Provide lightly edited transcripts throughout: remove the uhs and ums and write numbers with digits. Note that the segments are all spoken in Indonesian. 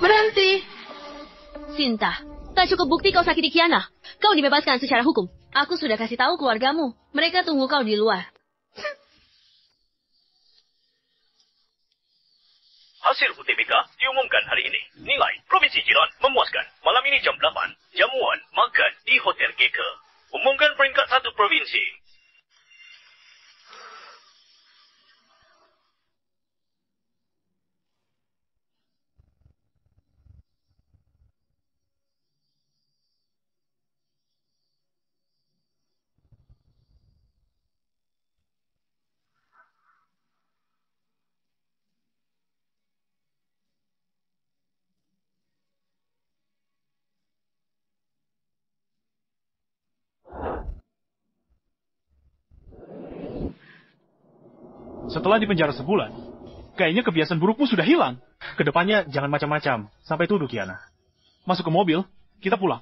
Berhenti. Sinta, tak cukup bukti kau sakiti Kiana. Kau dibebaskan secara hukum. Aku sudah kasih tahu keluargamu. Mereka tunggu kau di luar. Hasil UTBK diumumkan hari ini. Nilai Provinsi Jiran memuaskan. Malam ini jam 8. Jamuan makan di Hotel Geke. Umumkan peringkat 1 provinsi. Setelah dipenjara sebulan, kayaknya kebiasaan burukmu sudah hilang. Kedepannya jangan macam-macam, sampai tuduh Kiana. Masuk ke mobil, kita pulang.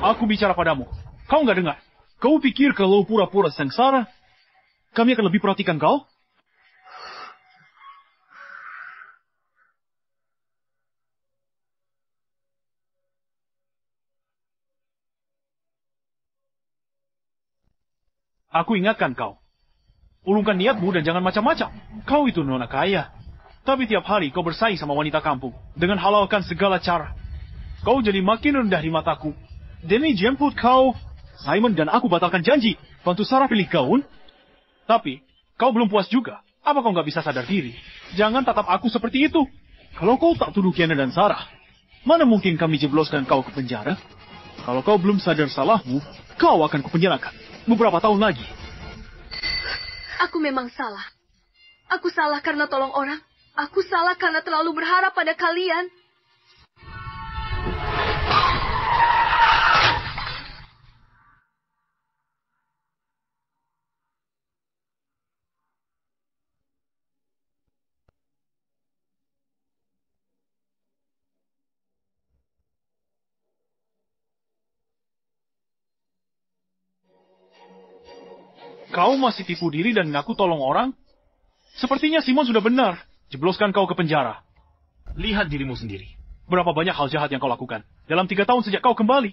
Aku bicara padamu, kau nggak dengar. Kau pikir kalau pura-pura sengsara, kami akan lebih perhatikan kau? Aku ingatkan kau. Ulungkan niatmu dan jangan macam-macam. Kau itu nona kaya. Tapi tiap hari kau bersaing sama wanita kampung. Dengan halalkan segala cara. Kau jadi makin rendah di mataku. Demi jemput kau, Simon dan aku batalkan janji. Bantu Sarah pilih gaun. Tapi, kau belum puas juga. Apa kau nggak bisa sadar diri? Jangan tatap aku seperti itu. Kalau kau tak tuduh Kiana dan Sarah, mana mungkin kami jebloskan kau ke penjara? Kalau kau belum sadar salahmu, kau akan kupenjarakan. Beberapa tahun lagi. Aku memang salah. Aku salah karena tolong orang. Aku salah karena terlalu berharap pada kalian. Kau masih tipu diri dan ngaku tolong orang? Sepertinya Simon sudah benar. Jebloskan kau ke penjara. Lihat dirimu sendiri. Berapa banyak hal jahat yang kau lakukan. Dalam 3 tahun sejak kau kembali.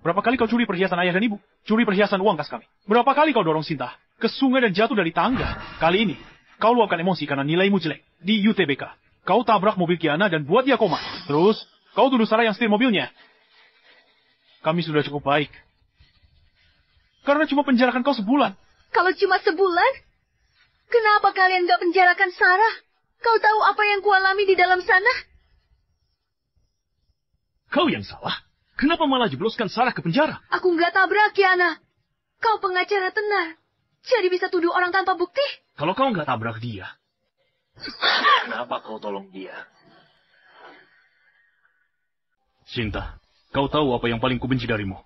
Berapa kali kau curi perhiasan ayah dan ibu? Curi perhiasan uang kas kami. Berapa kali kau dorong Sinta ke sungai dan jatuh dari tangga? Kali ini, kau luapkan emosi karena nilaimu jelek. Di UTBK. Kau tabrak mobil Kiana dan buat dia koma. Terus, kau tuduh Sarah yang setir mobilnya. Kami sudah cukup baik. Karena cuma penjarakan kau sebulan. Kalau cuma sebulan, kenapa kalian gak penjarakan Sarah? Kau tahu apa yang kualami di dalam sana? Kau yang salah. Kenapa malah jebloskan Sarah ke penjara? Aku gak tabrak, Kiana. Kau pengacara tenar. Jadi bisa tuduh orang tanpa bukti? Kalau kau nggak tabrak dia, kenapa kau tolong dia? Sinta, kau tahu apa yang paling kubenci darimu?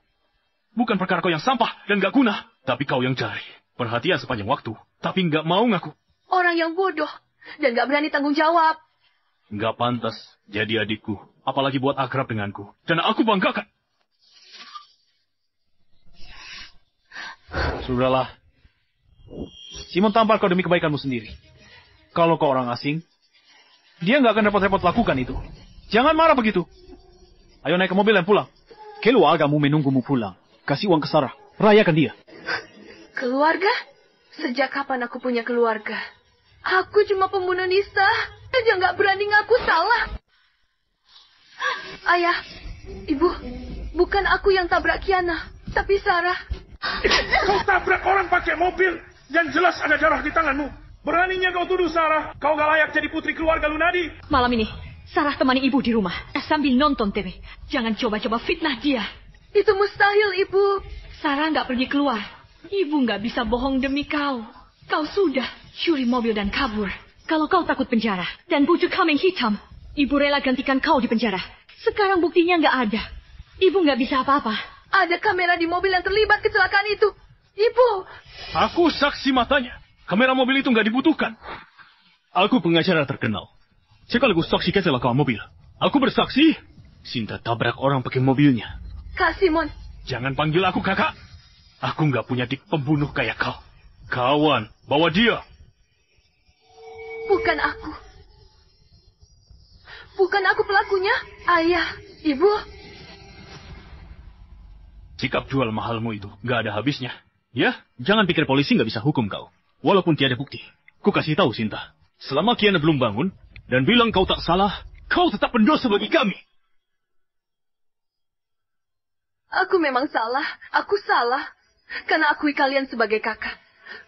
Bukan perkara kau yang sampah dan gak guna, tapi kau yang cari. Perhatian sepanjang waktu, tapi nggak mau ngaku. Orang yang bodoh dan gak berani tanggung jawab. Nggak pantas jadi adikku, apalagi buat akrab denganku. Dan aku banggakan. Sudahlah. Simon tampar kau demi kebaikanmu sendiri. Kalau kau orang asing, dia nggak akan repot-repot lakukan itu. Jangan marah begitu. Ayo naik ke mobil dan pulang. Keluargamu menunggumu pulang. Kasih uang ke Sarah. Rayakan dia. Keluarga? Sejak kapan aku punya keluarga? Aku cuma pembunuh nista. Dia nggak berani ngaku salah. Ayah, ibu, bukan aku yang tabrak Kiana, tapi Sarah. Kau tabrak orang pakai mobil, dan jelas ada darah di tanganmu. Beraninya kau tuduh Sarah, kau gak layak jadi putri keluarga Lunadi. Malam ini, Sarah temani ibu di rumah sambil nonton TV. Jangan coba-coba fitnah dia. Itu mustahil, Ibu. Sarah nggak pergi keluar. Ibu nggak bisa bohong demi kau. Kau sudah curi mobil dan kabur. Kalau kau takut penjara dan butuh kambing hitam, ibu rela gantikan kau di penjara. Sekarang buktinya nggak ada. Ibu nggak bisa apa-apa. Ada kamera di mobil yang terlibat kecelakaan itu. Ibu. Aku saksi matanya. Kamera mobil itu nggak dibutuhkan. Aku pengacara terkenal. Sekaligus saksi kecelakaan mobil. Aku bersaksi. Sinta tabrak orang pakai mobilnya. Kak Simon. Jangan panggil aku kakak. Aku nggak punya dik pembunuh kayak kau. Kawan, bawa dia. Bukan aku. Bukan aku pelakunya. Ayah, Ibu. Sikap jual mahalmu itu nggak ada habisnya. Ya, jangan pikir polisi nggak bisa hukum kau. Walaupun tiada bukti. Ku kasih tahu, Sinta. Selama Kiana belum bangun dan bilang kau tak salah, kau tetap pendosa bagi kami. Aku memang salah. Aku salah. Karena akui kalian sebagai kakak.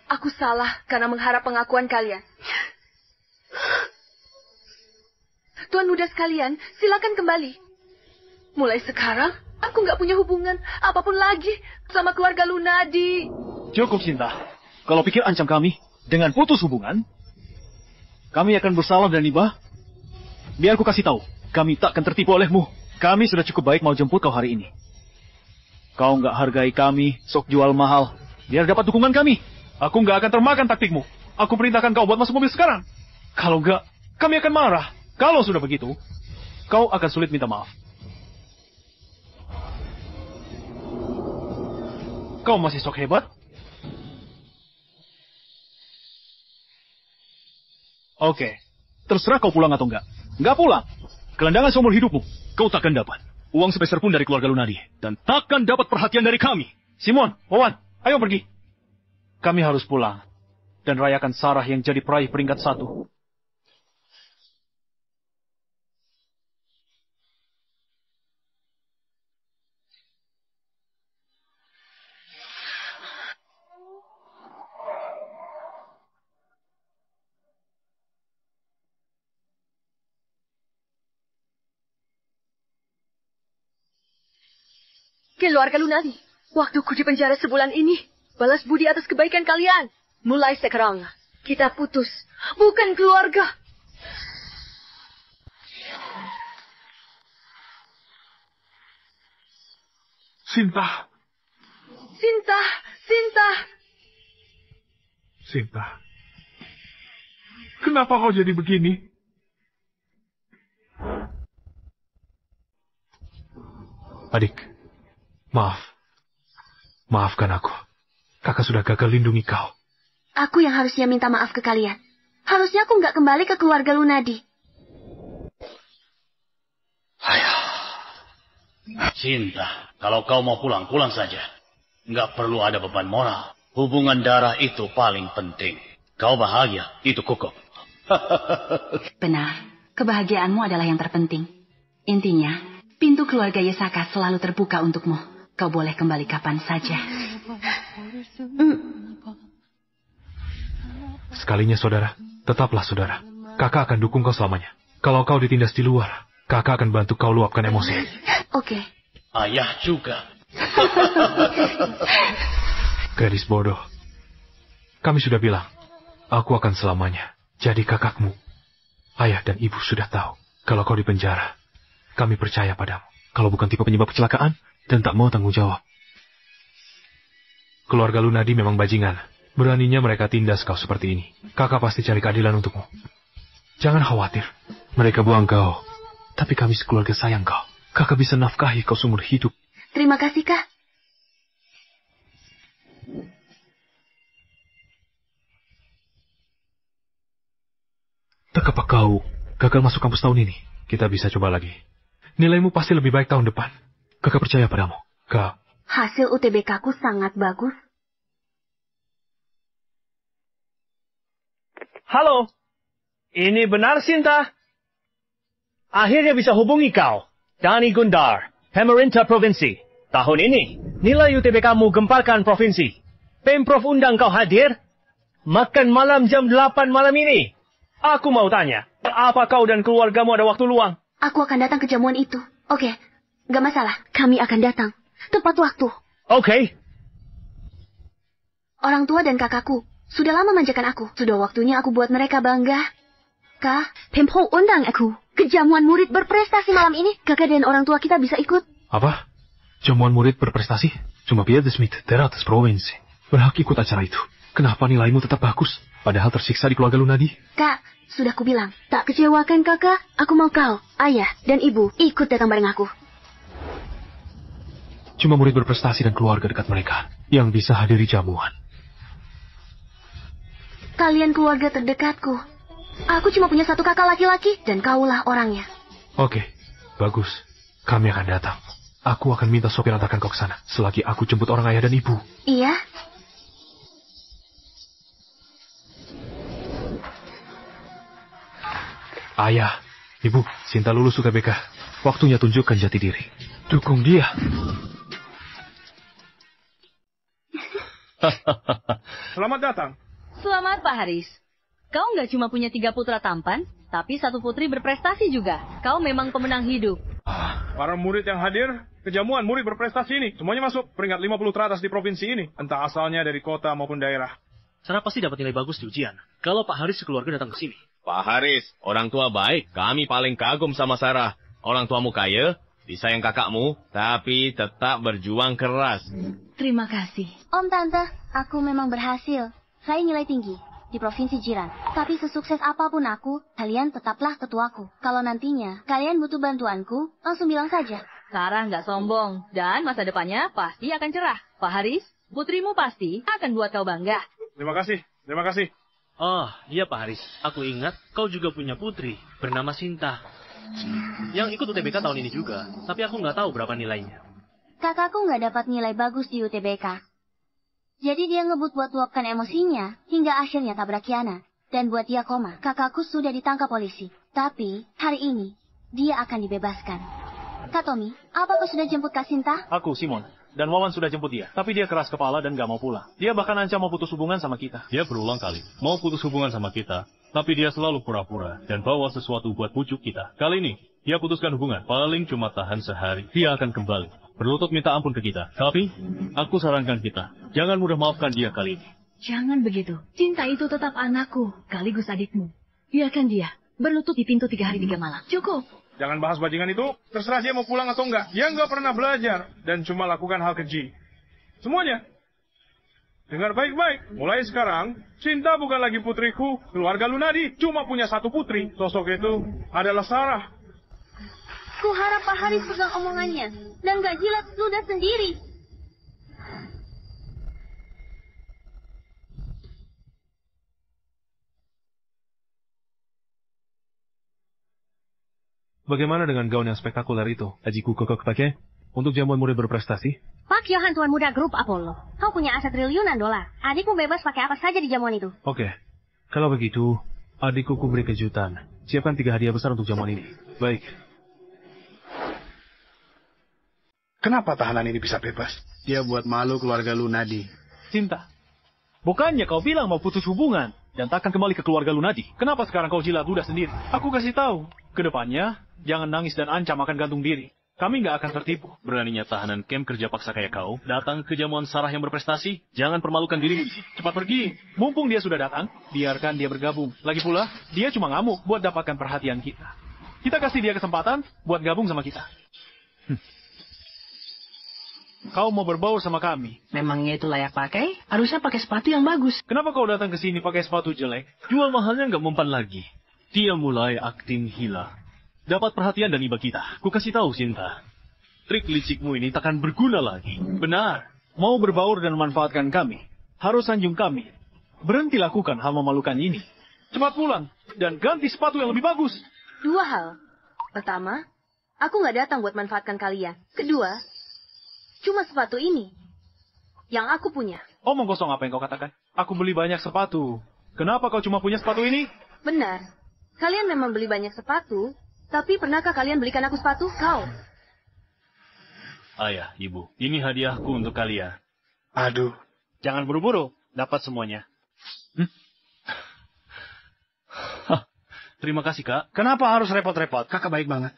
Aku salah karena mengharap pengakuan kalian. Tuan muda sekalian, silakan kembali. Mulai sekarang, aku nggak punya hubungan apapun lagi sama keluarga Lunadi. Cukup, Sinta. Kalau pikir ancam kami dengan putus hubungan, kami akan bersalah dan ibah. Biar aku kasih tahu, kami tak akan tertipu olehmu. Kami sudah cukup baik mau jemput kau hari ini. Kau nggak hargai kami, sok jual mahal, biar dapat dukungan kami. Aku nggak akan termakan taktikmu. Aku perintahkan kau buat masuk mobil sekarang. Kalau nggak, kami akan marah. Kalau sudah begitu, kau akan sulit minta maaf. Kau masih sok hebat? Oke, terserah kau pulang atau enggak. Enggak pulang. Kelandangan seumur hidupmu. Kau takkan dapat uang sepeser pun dari keluarga Lunadi. Dan takkan dapat perhatian dari kami. Simon, Wawan, ayo pergi. Kami harus pulang. Dan rayakan Sarah yang jadi peraih peringkat 1. Keluarga Lunadi, waktuku di penjara sebulan ini. Balas budi atas kebaikan kalian. Mulai sekarang, kita putus. Bukan keluarga. Sinta. Sinta, Sinta. Sinta. Kenapa kau jadi begini? Adik, maaf. Maafkan aku. Kakak sudah gagal lindungi kau. Aku yang harusnya minta maaf ke kalian. Harusnya aku nggak kembali ke keluarga Lunadi. Ayah. Cinta, kalau kau mau pulang, pulang saja. Nggak perlu ada beban moral. Hubungan darah itu paling penting. Kau bahagia, itu cukup. Benar, kebahagiaanmu adalah yang terpenting. Intinya, pintu keluarga Yesaka selalu terbuka untukmu. Kau boleh kembali kapan saja. Sekalinya saudara, tetaplah saudara. Kakak akan dukung kau selamanya. Kalau kau ditindas di luar, kakak akan bantu kau luapkan emosi. Oke. Ayah juga. Gadis bodoh. Kami sudah bilang, aku akan selamanya jadi kakakmu. Ayah dan ibu sudah tahu kalau kau di penjara. Kami percaya padamu. Kalau bukan tipe penyebab kecelakaan dan tak mau tanggung jawab. Keluarga Lunadi memang bajingan. Beraninya mereka tindas kau seperti ini. Kakak pasti cari keadilan untukmu. Jangan khawatir. Mereka buang kau. Tapi kami sekeluarga sayang kau. Kakak bisa nafkahi kau seumur hidup. Terima kasih, Kak. Tak apa kau gagal masuk kampus tahun ini. Kita bisa coba lagi. Nilaimu pasti lebih baik tahun depan. Kakak percaya padamu. Kak. Hasil UTBK ku sangat bagus. Halo, ini benar Sinta? Akhirnya bisa hubungi kau. Dani Gundar, pemerintah provinsi. Tahun ini, nilai UTBK-mu gemparkan provinsi. Pemprov undang kau hadir? Makan malam jam 8 malam ini. Aku mau tanya, apa kau dan keluargamu ada waktu luang? Aku akan datang ke jamuan itu. Oke, gak masalah. Kami akan datang. Tepat waktu. Oke. Orang tua dan kakakku sudah lama manjakan aku. Sudah waktunya aku buat mereka bangga. Kak, Pemprov undang aku ke jamuan murid berprestasi malam ini. Kakak dan orang tua kita bisa ikut. Apa? Jamuan murid berprestasi? Cuma biar Smith teratas provinsi. Berhak ikut acara itu. Kenapa nilaimu tetap bagus? Padahal tersiksa di keluarga Lunadi. Kak, sudah kubilang. Tak kecewakan kakak. Aku mau kau, ayah, dan ibu ikut datang bareng aku. Cuma murid berprestasi dan keluarga dekat mereka yang bisa hadiri jamuan. Kalian keluarga terdekatku. Aku cuma punya satu kakak laki-laki dan kaulah orangnya. Oke, bagus. Kami akan datang. Aku akan minta sopir antarkan kau ke sana selagi aku jemput orang ayah dan ibu. Iya. Ayah, ibu, Sinta lulus UTBK. Waktunya tunjukkan jati diri. Dukung dia. Selamat datang. Selamat, Pak Haris. Kau nggak cuma punya 3 putra tampan, tapi 1 putri berprestasi juga. Kau memang pemenang hidup. Para murid yang hadir, kejamuan murid berprestasi ini, semuanya masuk peringkat 50 teratas di provinsi ini. Entah asalnya dari kota maupun daerah. Sarah pasti dapat nilai bagus di ujian. Kalau Pak Haris sekeluarga datang ke sini. Pak Haris, orang tua baik. Kami paling kagum sama Sarah. Orang tuamu kaya, disayang kakakmu, tapi tetap berjuang keras. Terima kasih. Om Tante, aku memang berhasil. Saya nilai tinggi di provinsi jiran. Tapi sesukses apapun aku, kalian tetaplah ketuaku. Kalau nantinya kalian butuh bantuanku, langsung bilang saja. Sarah nggak sombong, dan masa depannya pasti akan cerah. Pak Haris, putrimu pasti akan buat kau bangga. Terima kasih, terima kasih. Oh, iya Pak Haris. Aku ingat kau juga punya putri bernama Sinta. Yang ikut UTBK tahun ini juga, tapi aku nggak tahu berapa nilainya. Kakakku nggak dapat nilai bagus di UTBK. Jadi dia ngebut buat luapkan emosinya, hingga akhirnya tabrak Kiana. Dan buat dia koma, kakakku sudah ditangkap polisi. Tapi, hari ini, dia akan dibebaskan. Kak Tommy, apa kau sudah jemput Kak Sinta? Aku, Simon. Dan Wawan sudah jemput dia. Tapi dia keras kepala dan gak mau pulang. Dia bahkan ancam mau putus hubungan sama kita. Dia berulang kali mau putus hubungan sama kita. Tapi dia selalu pura-pura dan bawa sesuatu buat pucuk kita. Kali ini, dia putuskan hubungan. Paling cuma tahan sehari. Dia akan kembali. Berlutut minta ampun ke kita. Tapi, aku sarankan kita, jangan mudah maafkan dia kali ini. Jangan begitu. Cinta itu tetap anakku, sekaligus adikmu. Biarkan dia berlutut di pintu 3 hari 3 malam. Cukup. Jangan bahas bajingan itu, terserah dia mau pulang atau enggak. Dia enggak pernah belajar, dan cuma lakukan hal keji. Semuanya. Dengar baik-baik, mulai sekarang, Sinta bukan lagi putriku, keluarga Lunadi cuma punya 1 putri. Sosok itu adalah Sarah. Kuharap Pak Haris pegang omongannya, dan gak jilat ludah sendiri. Bagaimana dengan gaun yang spektakuler itu? Ajiku kokok pakai untuk jamuan murid berprestasi? Pak Johan Tuan Muda Grup Apollo. Kau punya aset triliunan dolar. Adikmu bebas pakai apa saja di jamuan itu. Oke. Kalau begitu, adikku ku beri kejutan. Siapkan 3 hadiah besar untuk jamuan ini. Baik. Kenapa tahanan ini bisa bebas? Dia buat malu keluarga Lunadi. Cinta. Bukannya kau bilang mau putus hubungan dan takkan kembali ke keluarga Lunadi. Kenapa sekarang kau jilat ludah sendiri? Aku kasih tahu. Kedepannya, jangan nangis dan ancam akan gantung diri. Kami nggak akan tertipu. Beraninya tahanan camp kerja paksa kayak kau datang ke jamuan Sarah yang berprestasi? Jangan permalukan dirimu. Cepat pergi. Mumpung dia sudah datang, biarkan dia bergabung. Lagi pula, dia cuma ngamuk buat dapatkan perhatian kita. Kita kasih dia kesempatan buat gabung sama kita. Kau mau berbaur sama kami? Memangnya itu layak pakai? Harusnya pakai sepatu yang bagus. Kenapa kau datang ke sini pakai sepatu jelek? Jual mahalnya nggak mempan lagi. Dia mulai akting hila. Dapat perhatian dan iba kita. Ku kasih tahu, Sinta. Trik licikmu ini takkan berguna lagi. Benar. Mau berbaur dan memanfaatkan kami. Harus sanjung kami. Berhenti lakukan hal memalukan ini. Cepat pulang. Dan ganti sepatu yang lebih bagus. 2 hal. Pertama, aku nggak datang buat manfaatkan kalian. Kedua, cuma sepatu ini yang aku punya. Omong kosong apa yang kau katakan? Aku beli banyak sepatu. Kenapa kau cuma punya sepatu ini? Benar. Kalian memang beli banyak sepatu, tapi pernahkah kalian belikan aku sepatu? Kau. Ayah, ibu, ini hadiahku untuk kalian. Aduh. Jangan buru-buru, dapat semuanya. Terima kasih, Kak. Kenapa harus repot-repot? Kakak baik banget.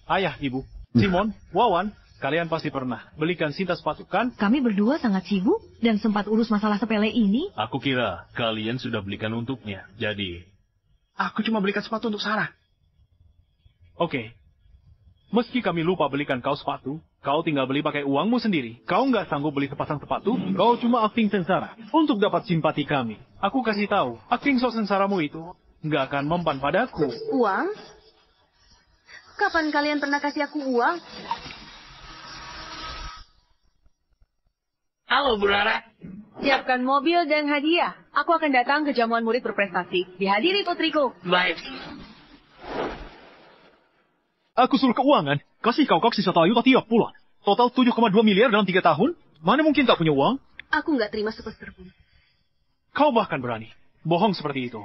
Ayah, ibu, Simon, Wawan, kalian pasti pernah belikan Sinta sepatu, kan? Kami berdua sangat sibuk dan sempat urus masalah sepele ini. Aku kira kalian sudah belikan untuknya. Jadi, aku cuma belikan sepatu untuk Sarah. Oke. Meski kami lupa belikan kau sepatu, kau tinggal beli pakai uangmu sendiri. Kau nggak sanggup beli sepasang sepatu, kau cuma akting sengsara untuk dapat simpati kami. Aku kasih tahu, akting sok sengsaramu itu nggak akan mempan padaku. Uang? Kapan kalian pernah kasih aku uang? Halo, Bu Rara. Siapkan mobil dan hadiah. Aku akan datang ke jamuan murid berprestasi. Dihadiri putriku. Baik. Aku suruh keuangan, kasih kau sisa tayu tiap bulan. Total 7,2 miliar dalam 3 tahun. Mana mungkin tak punya uang? Aku nggak terima sepeser pun. Kau bahkan berani bohong seperti itu.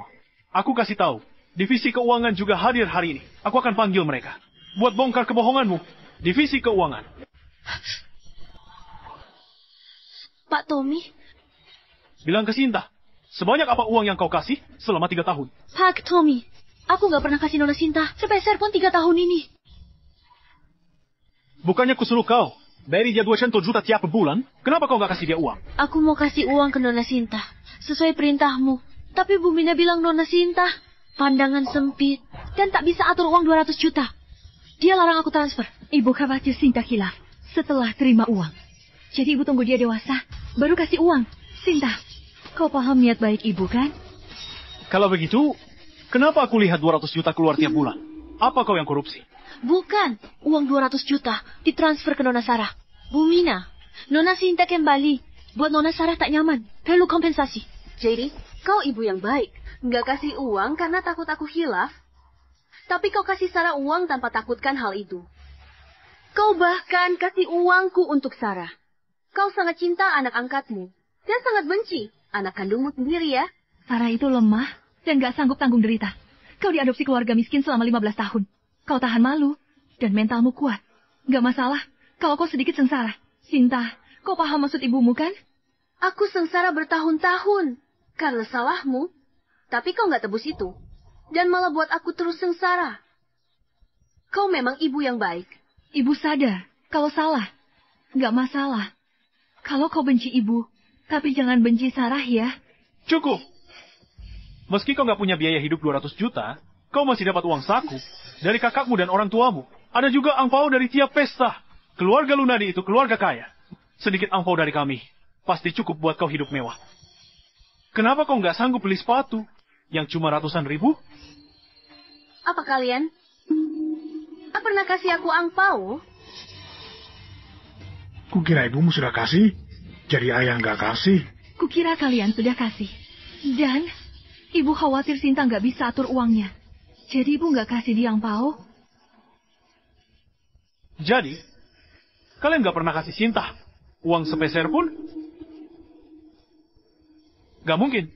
Aku kasih tahu, divisi keuangan juga hadir hari ini. Aku akan panggil mereka. Buat bongkar kebohonganmu. Divisi keuangan. Pak Tommy. Bilang ke Sinta, sebanyak apa uang yang kau kasih selama 3 tahun? Pak Tommy, aku nggak pernah kasih Nona Sinta sepeser pun 3 tahun ini. Bukannya kusuruh kau bayari dia 200 juta tiap bulan, kenapa kau nggak kasih dia uang? Aku mau kasih uang ke Nona Sinta, sesuai perintahmu. Tapi Bu Mina bilang Nona Sinta, pandangan sempit, dan tak bisa atur uang 200 juta. Dia larang aku transfer. Ibu khawatir Sinta hilaf setelah terima uang. Jadi ibu tunggu dia dewasa, baru kasih uang. Sinta, kau paham niat baik ibu kan? Kalau begitu, kenapa aku lihat 200 juta keluar tiap bulan? Apa kau yang korupsi? Bukan, uang 200 juta ditransfer ke Nona Sarah. Bu Mina, Nona Sinta kembali. Buat Nona Sarah tak nyaman, perlu kompensasi. Jadi, kau ibu yang baik. Nggak kasih uang karena takut aku hilaf. Tapi kau kasih Sarah uang tanpa takutkan hal itu. Kau bahkan kasih uangku untuk Sarah. Kau sangat cinta anak angkatmu. Dan sangat benci anak kandungmu sendiri ya. Sarah itu lemah dan gak sanggup tanggung derita. Kau diadopsi keluarga miskin selama 15 tahun. Kau tahan malu dan mentalmu kuat. Gak masalah kalau kau sedikit sengsara. Sinta, kau paham maksud ibumu kan? Aku sengsara bertahun-tahun karena salahmu. Tapi kau gak tebus itu. Dan malah buat aku terus sengsara. Kau memang ibu yang baik. Ibu sadar kalau salah. Gak masalah. Kalau kau benci ibu, tapi jangan benci Sarah ya. Cukup. Meski kau nggak punya biaya hidup 200 juta, kau masih dapat uang saku dari kakakmu dan orang tuamu. Ada juga angpau dari tiap pesta. Keluarga Lunadi itu keluarga kaya. Sedikit angpau dari kami, pasti cukup buat kau hidup mewah. Kenapa kau nggak sanggup beli sepatu yang cuma ratusan ribu? Apa kalian? Pernah kasih aku angpau? Kukira ibumu sudah kasih, jadi ayah nggak kasih. Kukira kalian sudah kasih. Dan ibu khawatir Sinta nggak bisa atur uangnya. Jadi ibu nggak kasih dia angpau. Jadi, kalian nggak pernah kasih Sinta uang sepeser pun? Gak mungkin.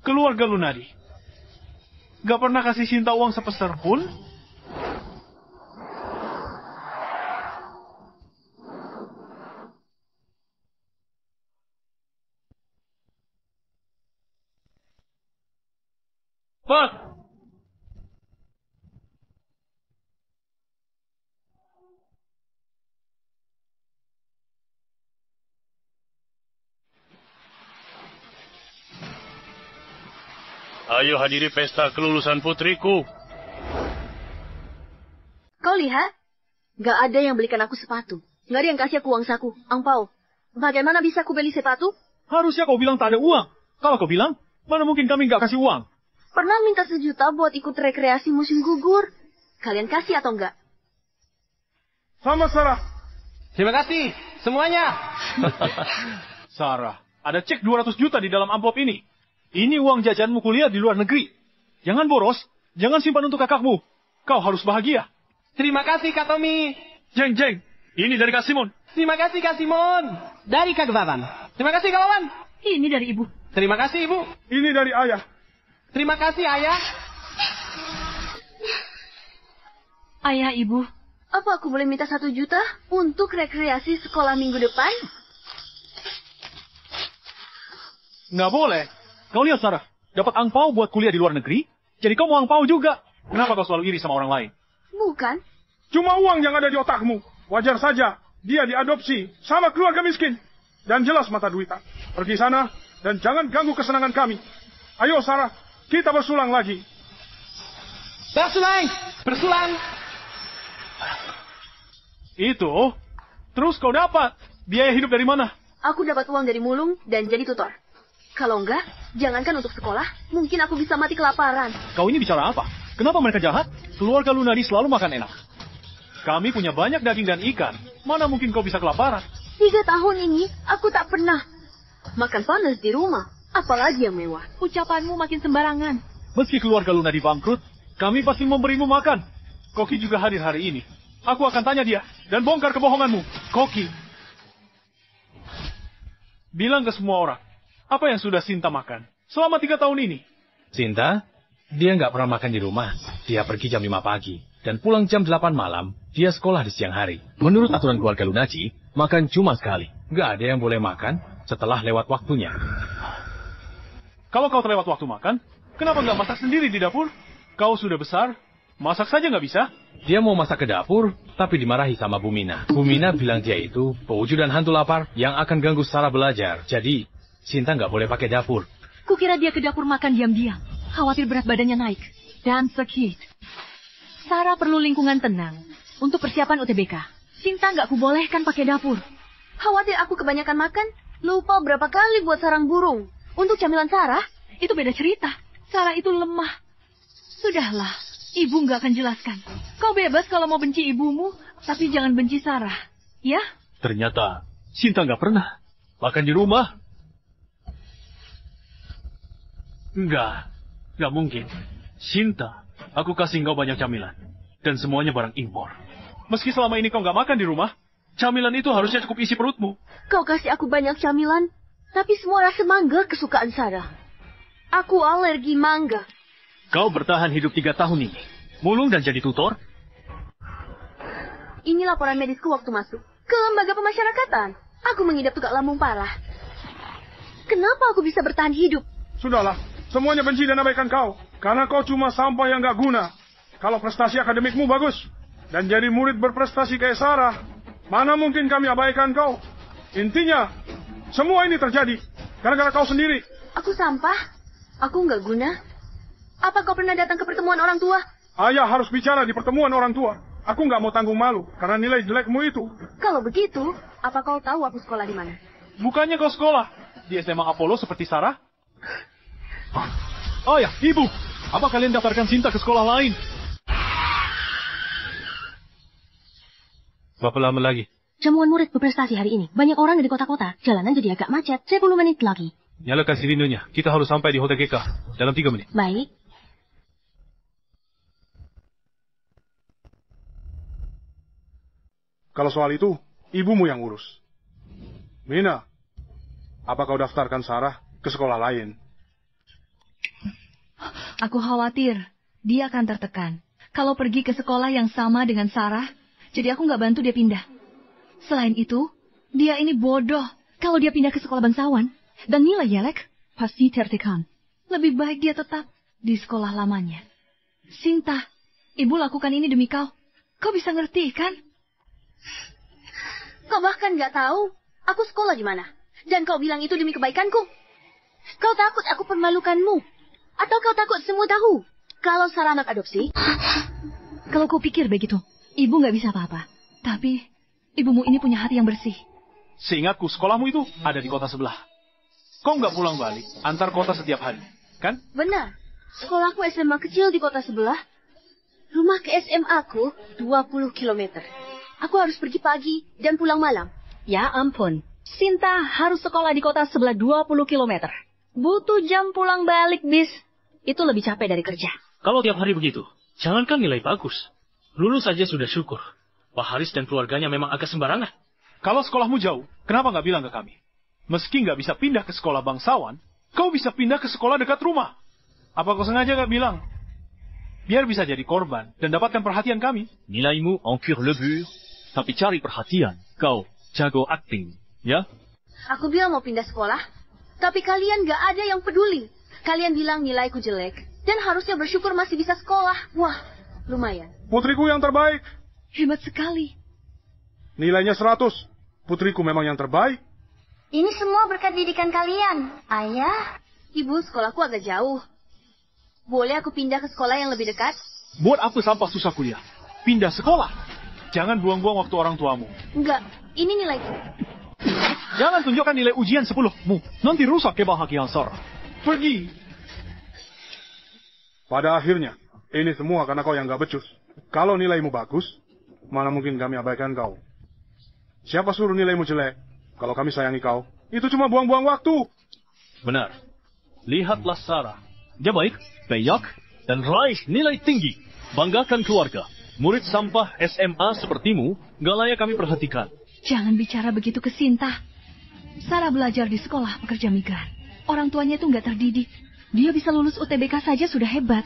Keluarga Lunadi gak pernah kasih Sinta uang sepeser pun? Pak! Ayo hadiri pesta kelulusan putriku. Kau lihat? Gak ada yang belikan aku sepatu. Gak ada yang kasih aku uang saku, angpau. Bagaimana bisa aku beli sepatu? Harusnya kau bilang tak ada uang. Kalau kau bilang, mana mungkin kami nggak kasih uang? Pernah minta 1 juta buat ikut rekreasi musim gugur. Kalian kasih atau enggak? Sama Sarah. Terima kasih semuanya. Sarah, ada cek 200 juta di dalam amplop ini. Ini uang jajanmu kuliah di luar negeri. Jangan boros, jangan simpan untuk kakakmu. Kau harus bahagia. Terima kasih Kak Tommy. Jeng, ini dari Kak Simon. Terima kasih Kak Simon. Dari Kak Wawan. Terima kasih Kak Wawan. Ini dari ibu. Terima kasih ibu. Ini dari ayah. Terima kasih ayah. Ayah ibu. Apa aku boleh minta 1 juta untuk rekreasi sekolah minggu depan? Nggak boleh. Kau lihat Sarah, dapat angpau buat kuliah di luar negeri, jadi kau mau angpau juga. Kenapa kau selalu iri sama orang lain? Bukan. Cuma uang yang ada di otakmu. Wajar saja dia diadopsi sama keluarga miskin. Dan jelas mata duitan. Pergi sana dan jangan ganggu kesenangan kami. Ayo Sarah, kita bersulang lagi. Bersulang. Itu, terus kau dapat biaya hidup dari mana? Aku dapat uang dari mulung dan jadi tutor. Kalau enggak, jangankan untuk sekolah, mungkin aku bisa mati kelaparan. Kau ini bicara apa? Kenapa mereka jahat? Keluarga Lunadi selalu makan enak. Kami punya banyak daging dan ikan. Mana mungkin kau bisa kelaparan? 3 tahun ini, aku tak pernah Makan panas di rumah, apalagi yang mewah. Ucapanmu makin sembarangan. Meski keluarga Lunadi bangkrut, kami pasti memberimu makan. Koki juga hadir hari ini. Aku akan tanya dia dan bongkar kebohonganmu. Koki, bilang ke semua orang, apa yang sudah Sinta makan selama 3 tahun ini? Sinta, dia nggak pernah makan di rumah. Dia pergi jam 5 pagi. Dan pulang jam 8 malam, dia sekolah di siang hari. Menurut aturan keluarga Lunaci, makan cuma sekali. Nggak ada yang boleh makan setelah lewat waktunya. Kalau kau terlewat waktu makan, kenapa nggak masak sendiri di dapur? Kau sudah besar, masak saja nggak bisa? Dia mau masak ke dapur, tapi dimarahi sama Bu Mina. Bu Mina bilang dia itu pewujudan hantu lapar yang akan ganggu Sarah belajar. Jadi, Sinta nggak boleh pakai dapur. Kukira dia ke dapur makan diam-diam. Khawatir berat badannya naik. Dan sakit. Sarah perlu lingkungan tenang untuk persiapan UTBK. Sinta nggak kubolehkan pakai dapur. Khawatir aku kebanyakan makan, lupa berapa kali buat sarang burung. Untuk camilan Sarah, itu beda cerita. Sarah itu lemah. Sudahlah, ibu nggak akan jelaskan. Kau bebas kalau mau benci ibumu, tapi jangan benci Sarah. Ya? Ternyata Sinta nggak pernah makan di rumah. Nggak mungkin. Sinta, aku kasih engkau banyak camilan. Dan semuanya barang impor. Meski selama ini kau nggak makan di rumah, camilan itu harusnya cukup isi perutmu. Kau kasih aku banyak camilan, tapi semua rasa mangga kesukaan Sarah. Aku alergi mangga. Kau bertahan hidup 3 tahun ini. Mulung dan jadi tutor? Ini laporan medisku waktu masuk ke lembaga pemasyarakatan. Aku mengidap tukak lambung parah. Kenapa aku bisa bertahan hidup? Sudahlah, semuanya benci dan abaikan kau. Karena kau cuma sampah yang gak guna. Kalau prestasi akademikmu bagus, dan jadi murid berprestasi kayak Sarah, mana mungkin kami abaikan kau? Intinya, semua ini terjadi gara-gara kau sendiri. Aku sampah? Aku nggak guna? Apa kau pernah datang ke pertemuan orang tua? Ayah harus bicara di pertemuan orang tua. Aku nggak mau tanggung malu karena nilai jelekmu itu. Kalau begitu, apa kau tahu aku sekolah di mana? Bukannya kau sekolah di SMA Apollo seperti Sarah? Ayah, ibu, apa kalian daftarkan Sinta ke sekolah lain? Berapa lama lagi? Jamuan murid berprestasi hari ini. Banyak orang dari kota-kota. Jalanan jadi agak macet. 10 menit lagi. Nyalakan sirinenya. Kita harus sampai di Hotel GK dalam 3 menit. Baik. Kalau soal itu, ibumu yang urus. Mina, apa kau daftarkan Sarah ke sekolah lain? Aku khawatir dia akan tertekan. Kalau pergi ke sekolah yang sama dengan Sarah, jadi aku nggak bantu dia pindah. Selain itu, dia ini bodoh. Kalau dia pindah ke sekolah bangsawan, dan nilai jelek, pasti tertekan. Lebih baik dia tetap di sekolah lamanya. Sinta, ibu lakukan ini demi kau. Kau bisa ngerti, kan? Kau bahkan nggak tahu aku sekolah di mana. Dan kau bilang itu demi kebaikanku. Kau takut aku permalukanmu? Atau kau takut semua tahu kalau Sarah anak adopsi? Kalau kau pikir begitu, ibu nggak bisa apa-apa. Tapi ibumu ini punya hati yang bersih. Seingatku, sekolahmu itu ada di kota sebelah. Kau nggak pulang balik antar kota setiap hari, kan? Benar. Sekolahku SMA kecil di kota sebelah. Rumah ke SMA-ku 20 km. Aku harus pergi pagi dan pulang malam. Ya ampun. Sinta harus sekolah di kota sebelah 20 km. Butuh jam pulang balik bis. Itu lebih capek dari kerja. Kalau tiap hari begitu, jangankan nilai bagus. Lulus saja sudah syukur. Pak Haris dan keluarganya memang agak sembarangan. Kalau sekolahmu jauh, kenapa nggak bilang ke kami? Meski nggak bisa pindah ke sekolah bangsawan, kau bisa pindah ke sekolah dekat rumah. Apa kau sengaja nggak bilang? Biar bisa jadi korban dan dapatkan perhatian kami. Nilaimu engkir lebur, tapi cari perhatian. Kau jago acting, ya? Aku bilang mau pindah sekolah, tapi kalian nggak ada yang peduli. Kalian bilang nilaiku jelek, dan harusnya bersyukur masih bisa sekolah. Wah, lumayan. Putriku yang terbaik. Hebat sekali. Nilainya 100. Putriku memang yang terbaik. Ini semua berkat didikan kalian. Ayah. Ibu, sekolahku agak jauh. Boleh aku pindah ke sekolah yang lebih dekat? Buat apa sampah susah kuliah? Pindah sekolah. Jangan buang-buang waktu orang tuamu. Enggak, ini nilaiku. Jangan tunjukkan nilai ujian 10-mu. Nanti rusak kebahagiaan Sarah. Pergi. Pada akhirnya, ini semua karena kau yang gak becus. Kalau nilaimu bagus, mana mungkin kami abaikan kau. Siapa suruh nilaimu jelek? Kalau kami sayangi kau, Itu cuma buang-buang waktu. Benar. Lihatlah Sarah. Dia baik, beyak, dan raih nilai tinggi. Banggakan keluarga. Murid sampah SMA sepertimu gak layak kami perhatikan. Jangan bicara begitu ke Sinta. Sarah belajar di sekolah pekerja migran. Orang tuanya itu nggak terdidik. Dia bisa lulus UTBK saja sudah hebat.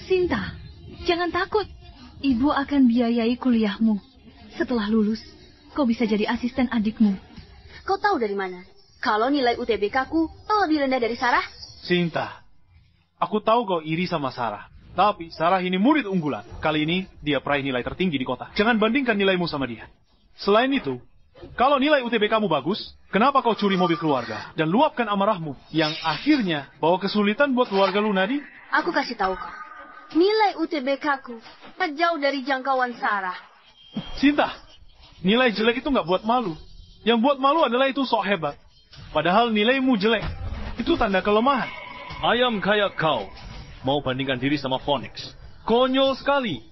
Sinta, jangan takut. Ibu akan biayai kuliahmu. Setelah lulus, kau bisa jadi asisten adikmu. Kau tahu dari mana? Kalau nilai UTBK-ku lebih rendah dari Sarah? Sinta, aku tahu kau iri sama Sarah. Tapi Sarah ini murid unggulan. Kali ini dia peraih nilai tertinggi di kota. Jangan bandingkan nilaimu sama dia. Selain itu, kalau nilai UTBK-mu bagus, kenapa kau curi mobil keluarga dan luapkan amarahmu yang akhirnya bawa kesulitan buat keluarga Lunadi? Aku kasih tahu kau. Nilai UTBK-ku jauh dari jangkauan Sarah. Sinta, nilai jelek itu nggak buat malu. Yang buat malu adalah itu sok hebat. Padahal nilaimu jelek. Itu tanda kelemahan. Ayam kayak kau. Mau bandingkan diri sama Phoenix. Konyol sekali.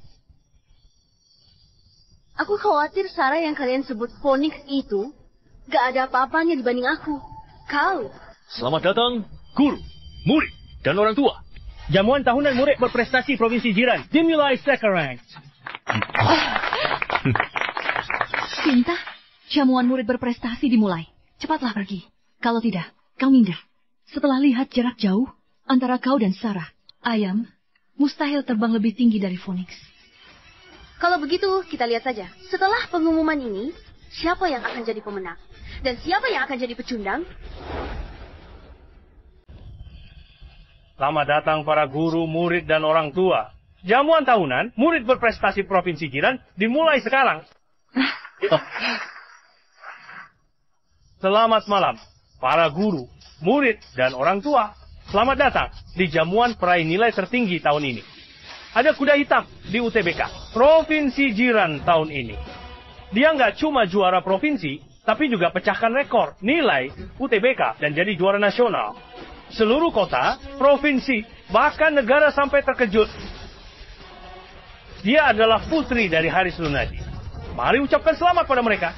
Aku khawatir Sarah yang kalian sebut Phoenix itu gak ada apa-apanya dibanding aku. Kau. Selamat datang, guru, murid, dan orang tua. Jamuan tahunan murid berprestasi provinsi jiran dimulai sekarang. Sinta, jamuan murid berprestasi dimulai. Cepatlah pergi. Kalau tidak, kau mindah. Setelah lihat jarak jauh antara kau dan Sarah, Ayam mustahil terbang lebih tinggi dari Phoenix. Kalau begitu, kita lihat saja. Setelah pengumuman ini, siapa yang akan jadi pemenang? Dan siapa yang akan jadi pecundang? Selamat datang para guru, murid, dan orang tua. Jamuan tahunan murid berprestasi provinsi jiran dimulai sekarang. Selamat malam, para guru, murid, dan orang tua. Selamat datang di jamuan peraih nilai tertinggi tahun ini. Ada kuda hitam di UTBK, provinsi jiran tahun ini. Dia nggak cuma juara provinsi, tapi juga pecahkan rekor nilai UTBK dan jadi juara nasional. Seluruh kota, provinsi, bahkan negara sampai terkejut. Dia adalah putri dari Haris Lunadi. Mari ucapkan selamat pada mereka.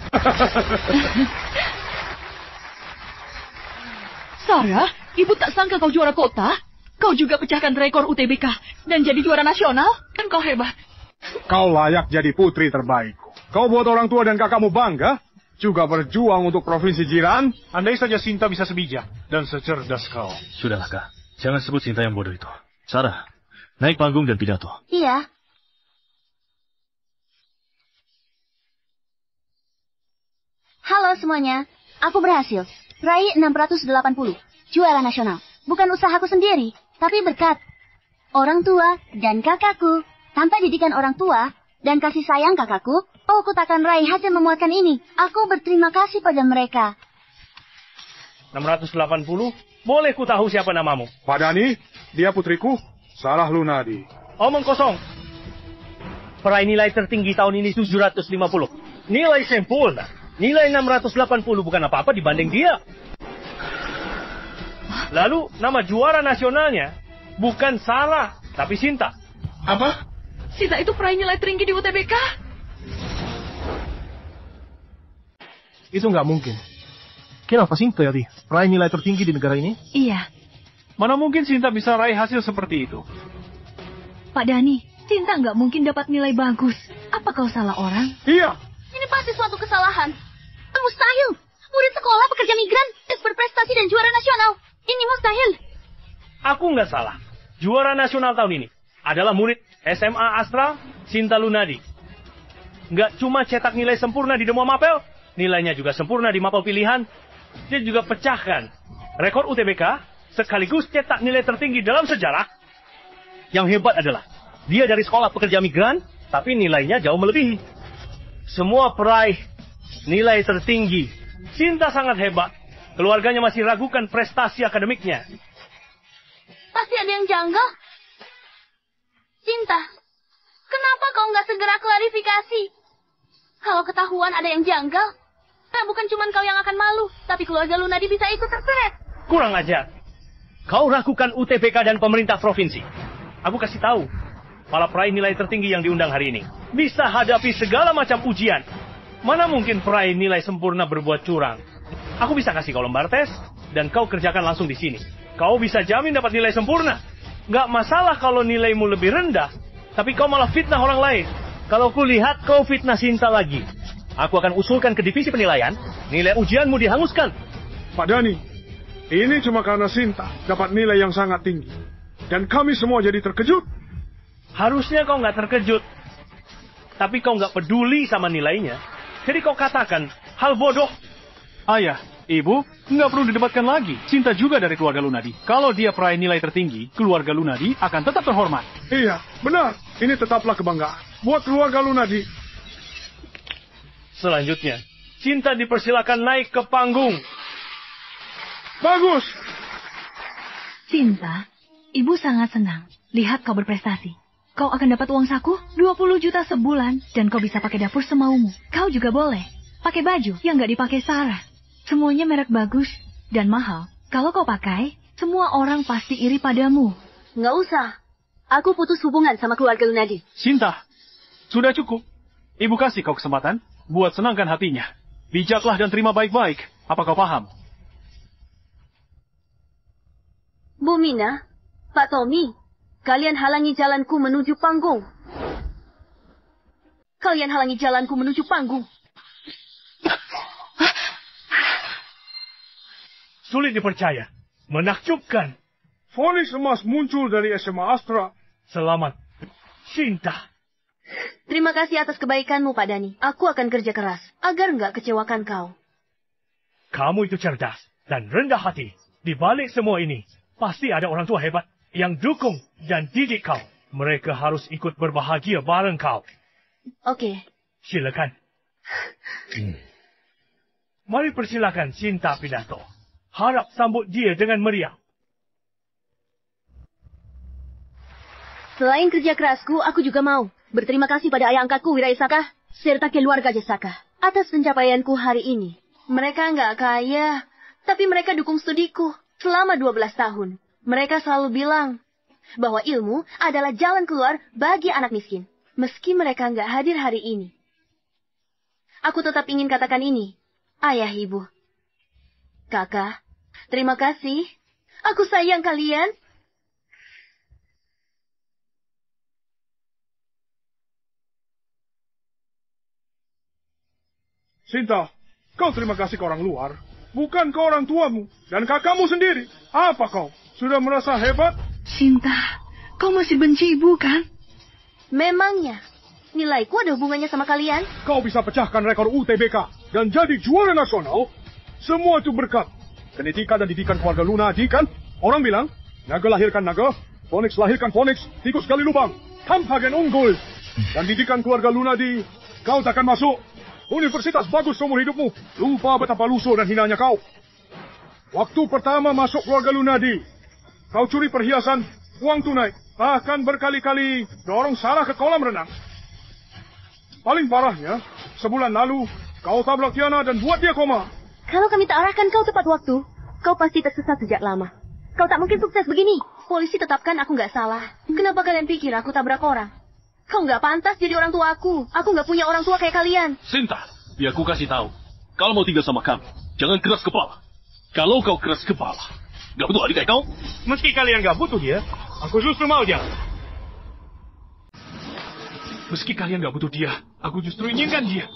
Sarah, ibu tak sangka kau juara kota. Kau juga pecahkan rekor UTBK dan jadi juara nasional. Kan kau hebat. Kau layak jadi putri terbaikku. Kau buat orang tua dan kakakmu bangga. Juga berjuang untuk provinsi jiran. Andai saja Sinta bisa sebijak dan secerdas kau. Sudahlah, Kak. Jangan sebut Sinta yang bodoh itu. Sarah, naik panggung dan pidato. Iya. Halo semuanya. Aku berhasil. Raih 680. Juara nasional. Bukan usahaku sendiri, tapi berkat orang tua dan kakakku. Tanpa didikan orang tua dan kasih sayang kakakku, aku takkan raih hasil memuaskan ini. Aku berterima kasih pada mereka. 680? Boleh ku tahu siapa namamu? Pak Dani, dia putriku, Sarah Lunadi. Omong kosong. Peraih nilai tertinggi tahun ini 750. Nilai sempurna. Nilai 680 bukan apa-apa dibanding dia. Lalu nama juara nasionalnya bukan Sarah, tapi Sinta. Apa? Sinta itu peraih nilai tertinggi di UTBK. Itu nggak mungkin. Kenapa Sinta ya, peraih nilai tertinggi di negara ini? Iya. Mana mungkin Sinta bisa raih hasil seperti itu? Pak Dani, Sinta nggak mungkin dapat nilai bagus. Apa kau salah orang? Iya. Ini pasti suatu kesalahan. Mustahil. Murid sekolah pekerja migran, berprestasi dan juara nasional. Ini mustahil. Aku nggak salah. Juara nasional tahun ini adalah murid SMA Astra Sinta Lunadi. Nggak cuma cetak nilai sempurna di Demo Mapel, nilainya juga sempurna di Mapel pilihan. Dia juga pecahkan rekor UTBK sekaligus cetak nilai tertinggi dalam sejarah. Yang hebat adalah dia dari sekolah pekerja migran, tapi nilainya jauh melebihi. Semua peraih nilai tertinggi. Sinta sangat hebat. Keluarganya masih ragukan prestasi akademiknya. Pasti ada yang janggal. Sinta, kenapa kau nggak segera klarifikasi? Kalau ketahuan ada yang janggal, bukan cuma kau yang akan malu, tapi keluarga Lunadi bisa ikut terseret. Kurang ajar. Kau ragukan UTBK dan pemerintah provinsi. Aku kasih tahu, para peraih nilai tertinggi yang diundang hari ini bisa hadapi segala macam ujian. Mana mungkin peraih nilai sempurna berbuat curang? Aku bisa kasih kau lembar tes, dan kau kerjakan langsung di sini. Kau bisa jamin dapat nilai sempurna. Nggak masalah kalau nilaimu lebih rendah, tapi kau malah fitnah orang lain. Kalau ku lihat kau fitnah Sinta lagi, aku akan usulkan ke divisi penilaian, nilai ujianmu dihanguskan. Pak Dani, ini cuma karena Sinta dapat nilai yang sangat tinggi. Dan kami semua jadi terkejut. Harusnya kau nggak terkejut. Tapi kau nggak peduli sama nilainya. Jadi kau katakan hal bodoh. Ayah, Ibu, nggak perlu didebatkan lagi. Sinta juga dari keluarga Lunadi. Kalau dia peraih nilai tertinggi, keluarga Lunadi akan tetap terhormat. Iya, benar. Ini tetaplah kebanggaan buat keluarga Lunadi. Selanjutnya, Sinta dipersilakan naik ke panggung. Bagus. Sinta, Ibu sangat senang lihat kau berprestasi. Kau akan dapat uang saku 20 juta sebulan dan kau bisa pakai dapur semaumu. Kau juga boleh pakai baju yang nggak dipakai Sarah. Semuanya merek bagus dan mahal. Kalau kau pakai, semua orang pasti iri padamu. Nggak usah. Aku putus hubungan sama keluarga Lunadi. Sinta, sudah cukup. Ibu kasih kau kesempatan buat senangkan hatinya. Bijaklah dan terima baik-baik. Apa kau paham? Bu Mina, Pak Tommy, kalian halangi jalanku menuju panggung. Kalian halangi jalanku menuju panggung. Sulit dipercaya. Menakjubkan. Vonis emas muncul dari SMA Astra. Selamat, Sinta. Terima kasih atas kebaikanmu, Pak Dani. Aku akan kerja keras agar nggak kecewakan kau. Kamu itu cerdas dan rendah hati. Di balik semua ini, pasti ada orang tua hebat yang dukung dan didik kau. Mereka harus ikut berbahagia bareng kau. Oke. Silakan. Mari persilakan Sinta pidato. Harap sambut dia dengan meriah. Selain kerja kerasku, aku juga mau berterima kasih pada ayah angkatku Wira Isaka serta keluarga Jasaka atas pencapaianku hari ini. Mereka nggak kaya, tapi mereka dukung studiku selama 12 tahun. Mereka selalu bilang bahwa ilmu adalah jalan keluar bagi anak miskin. Meski mereka nggak hadir hari ini. Aku tetap ingin katakan ini, ayah, ibu. Kakak, terima kasih. Aku sayang kalian. Sinta, kau terima kasih ke orang luar, bukan ke orang tuamu dan kakakmu sendiri. Apa kau? Sudah merasa hebat? Sinta, kau masih benci ibu kan? Memangnya, nilaiku ada hubungannya sama kalian? Kau bisa pecahkan rekor UTBK dan jadi juara nasional? Semua itu berkat genetika dan didikan keluarga Lunadi, kan? Orang bilang, naga lahirkan naga, Phoenix lahirkan Phoenix, tikus gali lubang, tanpa gen unggul. Dan didikan keluarga Lunadi, kau takkan masuk universitas bagus seumur hidupmu. Lupa betapa lusuh dan hinanya kau. Waktu pertama masuk keluarga Lunadi, kau curi perhiasan, uang tunai, bahkan berkali-kali dorong Sarah ke kolam renang. Paling parahnya, sebulan lalu, kau tabrak Tiana dan buat dia koma. Kalau kami tak arahkan kau tepat waktu, kau pasti tersesat sejak lama. Kau tak mungkin sukses begini. Polisi tetapkan aku nggak salah. Kenapa kalian pikir aku tabrak orang? Kau nggak pantas jadi orang tua aku. Aku nggak punya orang tua kayak kalian. Sinta, biar aku kasih tahu. Kalau mau tinggal sama kami, jangan keras kepala. Kalau kau keras kepala, nggak butuh adik kayak kau. Meski kalian nggak butuh dia, aku justru mau dia. Meski kalian nggak butuh dia, aku justru inginkan dia.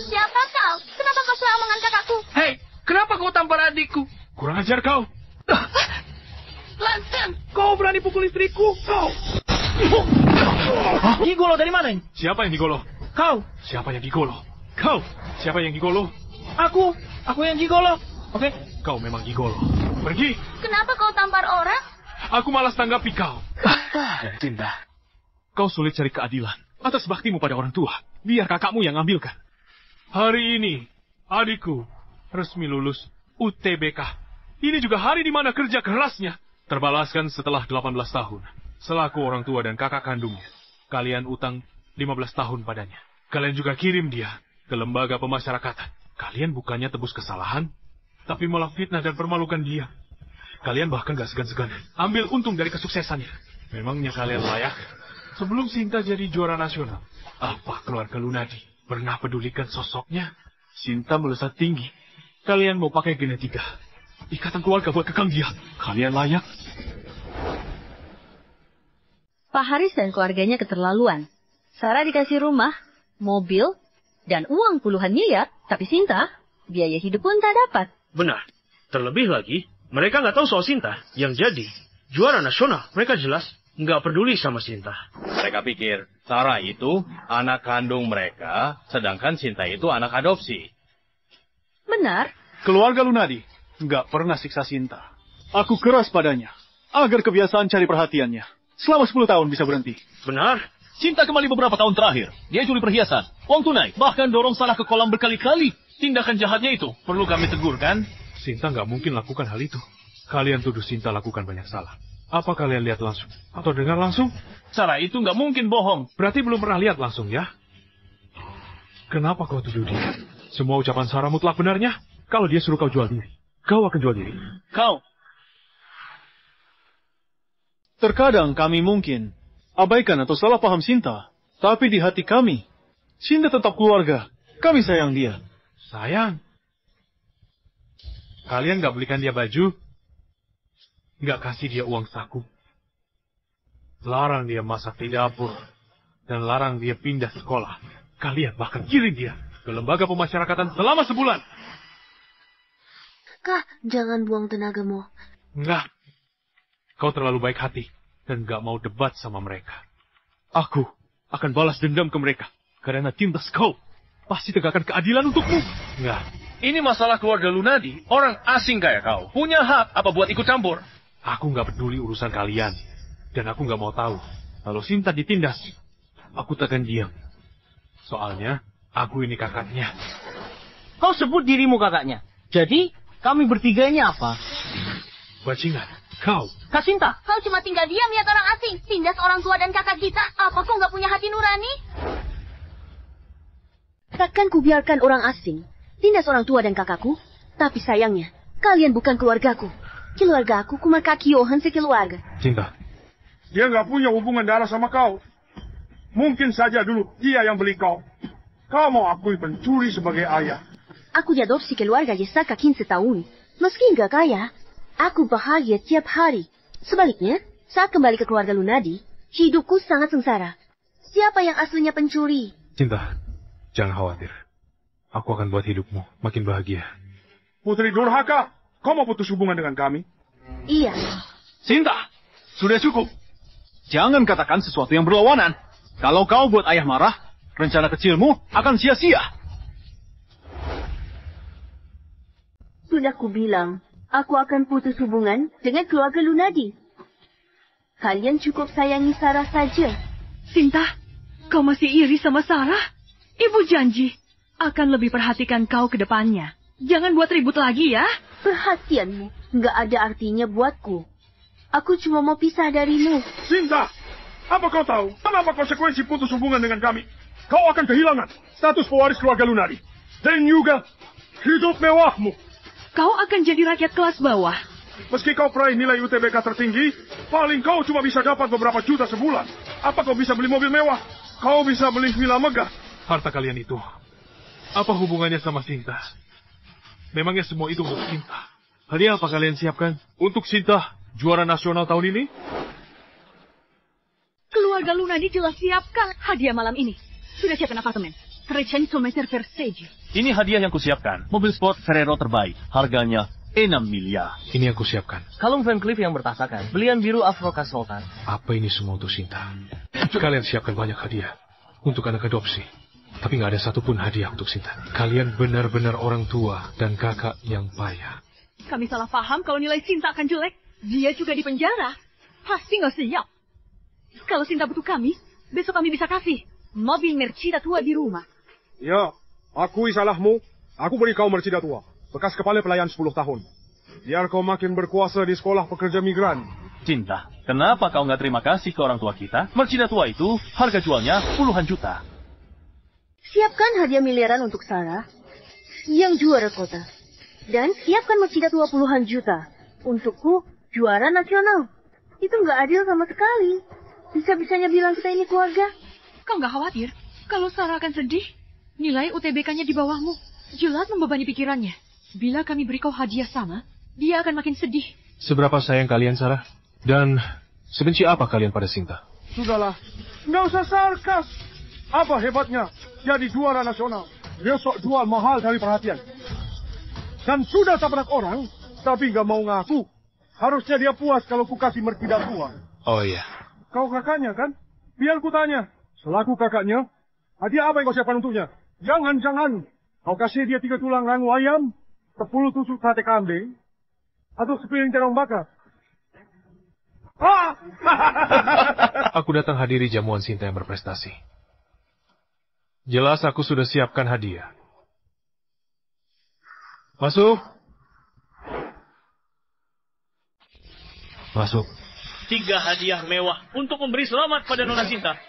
Siapa kau? Kenapa kau selalu mengangkat aku? Hei, kenapa kau tampar adikku? Kurang ajar kau. Lancang! Kau berani pukul istriku? Kau! Gigolo dari mana? Siapa yang gigolo? Kau. Siapa yang gigolo? Kau. Siapa yang gigolo? Aku yang gigolo. Oke. Kau memang gigolo. Pergi. Kenapa kau tampar orang? Aku malas tanggapi kau. Sinta, kau sulit cari keadilan atas baktimu pada orang tua. Biar kakakmu yang ambilkan. Hari ini, adikku resmi lulus UTBK. Ini juga hari di mana kerja kerasnya terbalaskan setelah 18 tahun. Selaku orang tua dan kakak kandungnya, kalian utang 15 tahun padanya. Kalian juga kirim dia ke lembaga pemasyarakatan. Kalian bukannya tebus kesalahan, tapi malah fitnah dan permalukan dia. Kalian bahkan gak segan-segan ambil untung dari kesuksesannya. Memangnya kalian layak? Sebelum Sinta jadi juara nasional, apa keluarga Lunadi pernah pedulikan sosoknya? Sinta melesat tinggi. Kalian mau pakai genetika. Ikatan keluarga buat kekang dia. Kalian layak. Pak Haris dan keluarganya keterlaluan. Sarah dikasih rumah, mobil, dan uang puluhan miliar. Tapi Sinta, biaya hidup pun tak dapat. Benar. Terlebih lagi, mereka nggak tahu soal Sinta. Yang jadi, juara nasional. Mereka jelas nggak peduli sama Sinta. Mereka pikir Sarah itu anak kandung mereka, sedangkan Sinta itu anak adopsi. Benar. Keluarga Lunadi nggak pernah siksa Sinta. Aku keras padanya, agar kebiasaan cari perhatiannya selama 10 tahun bisa berhenti. Benar. Sinta kembali beberapa tahun terakhir. Dia curi perhiasan, uang tunai, bahkan dorong Sarah ke kolam berkali-kali. Tindakan jahatnya itu perlu kami tegur, kan? Sinta nggak mungkin lakukan hal itu. Kalian tuduh Sinta lakukan banyak salah. Apa kalian lihat langsung? Atau dengar langsung? Sarah itu nggak mungkin bohong. Berarti belum pernah lihat langsung, ya? Kenapa kau tuduh dia? Semua ucapan Sarah mutlak benarnya? Kalau dia suruh kau jual diri, kau akan jual diri. Kau. Terkadang kami mungkin abaikan atau salah paham Sinta. Tapi di hati kami, Sinta tetap keluarga. Kami sayang dia. Sayang? Kalian nggak belikan dia baju? Nggak kasih dia uang saku? Larang dia masak di dapur? Dan larang dia pindah sekolah? Kalian bahkan kirim dia ke lembaga pemasyarakatan selama sebulan? Kak, jangan buang tenagamu. Enggak. Kau terlalu baik hati dan gak mau debat sama mereka. Aku akan balas dendam ke mereka karena tindas kau pasti tegakkan keadilan untukmu. Enggak. Ini masalah keluarga Lunadi. Orang asing kayak kau punya hak apa buat ikut campur? Aku gak peduli urusan kalian. Dan aku gak mau tahu. Kalau Sinta ditindas, aku takkan diam. Soalnya, aku ini kakaknya. Kau sebut dirimu kakaknya. Jadi, kami bertiga ini apa? Bajingan, kau. Kak Sinta, kau cuma tinggal diam lihat orang asing. Tindas orang tua dan kakak kita. Apa kau nggak punya hati nurani? Takkan kubiarkan orang asing tindas orang tua dan kakakku. Tapi sayangnya, kalian bukan keluargaku. Keluarga aku cuma kaki Johan sekeluarga. Sinta. Dia nggak punya hubungan darah sama kau. Mungkin saja dulu dia yang beli kau. Kau mau akui pencuri sebagai ayah. Aku diadopsi keluarga Yesaka 15 tahun. Meski nggak kaya, aku bahagia tiap hari. Sebaliknya, saat kembali ke keluarga Lunadi, hidupku sangat sengsara. Siapa yang aslinya pencuri? Sinta, jangan khawatir. Aku akan buat hidupmu makin bahagia. Putri durhaka, kau mau putus hubungan dengan kami? Iya. Sinta, sudah cukup. Jangan katakan sesuatu yang berlawanan. Kalau kau buat ayah marah, rencana kecilmu akan sia-sia. Sudah kubilang, aku akan putus hubungan dengan keluarga Lunadi. Kalian cukup sayangi Sarah saja. Sinta, kau masih iri sama Sarah? Ibu janji akan lebih perhatikan kau ke depannya. Jangan buat ribut lagi ya. Perhatianmu nggak ada artinya buatku. Aku cuma mau pisah darimu. Sinta, apa kau tahu kenapa konsekuensi putus hubungan dengan kami? Kau akan kehilangan status pewaris keluarga Lunadi. Dan juga hidup mewahmu. Kau akan jadi rakyat kelas bawah. Meski kau peraih nilai UTBK tertinggi, paling kau cuma bisa dapat beberapa juta sebulan. Apa kau bisa beli mobil mewah? Kau bisa beli villa megah. Harta kalian itu, apa hubungannya sama Sinta? Memangnya semua itu untuk Sinta? Hadiah apa kalian siapkan untuk Sinta juara nasional tahun ini? Keluarga Lunadi jelas siapkan hadiah malam ini. Sudah siapkan apartemen. 300 meter persegi. Ini hadiah yang kusiapkan. Mobil sport Ferrero terbaik. Harganya 6 miliar. Ini yang kusiapkan. Kalung Van Cleef yang bertasakan. Belian biru Afroka Sultan. Apa ini semua untuk Sinta? Kalian siapkan banyak hadiah untuk anak adopsi. Tapi nggak ada satupun hadiah untuk Sinta. Kalian benar-benar orang tua dan kakak yang payah. Kami salah paham kalau nilai Sinta akan jelek. Dia juga di penjara. Pasti nggak siap. Kalau Sinta butuh kami, besok kami bisa kasih mobil Mercida tua di rumah. Ya, akui salahmu. Aku beri kau Mercida tua. Bekas kepala pelayan 10 tahun. Biar kau makin berkuasa di sekolah pekerja migran. Cinta, kenapa kau nggak terima kasih ke orang tua kita? Mercida tua itu harga jualnya puluhan juta. Siapkan hadiah miliaran untuk Sarah yang juara kota. Dan siapkan Mercida tua puluhan juta untukku juara nasional. Itu nggak adil sama sekali. Bisa-bisanya bilang kita ini keluarga. Kau nggak khawatir kalau Sarah akan sedih? Nilai UTBK-nya di bawahmu. jelas membebani pikirannya. Bila kami beri kau hadiah sama, dia akan makin sedih. Seberapa sayang kalian, Sarah? Dan sebenci apa kalian pada Sinta? Sudahlah, nggak usah sarkas. Apa hebatnya jadi juara nasional? Dia sok jual mahal dari perhatian. Dan sudah tabrak orang, tapi nggak mau ngaku. Harusnya dia puas kalau ku kasih merkidak uang. Oh iya. Kau kakaknya kan? Biar ku tanya. Selaku kakaknya, hadiah apa yang kau siapkan untuknya? Jangan. Kau kasih dia 3 tulang rangu ayam, 10 tusuk sate kambing, atau sepiring terong bakar. Aku datang hadiri jamuan Sinta yang berprestasi. Jelas aku sudah siapkan hadiah. Masuk. Masuk. 3 hadiah mewah untuk memberi selamat pada Nona Sinta.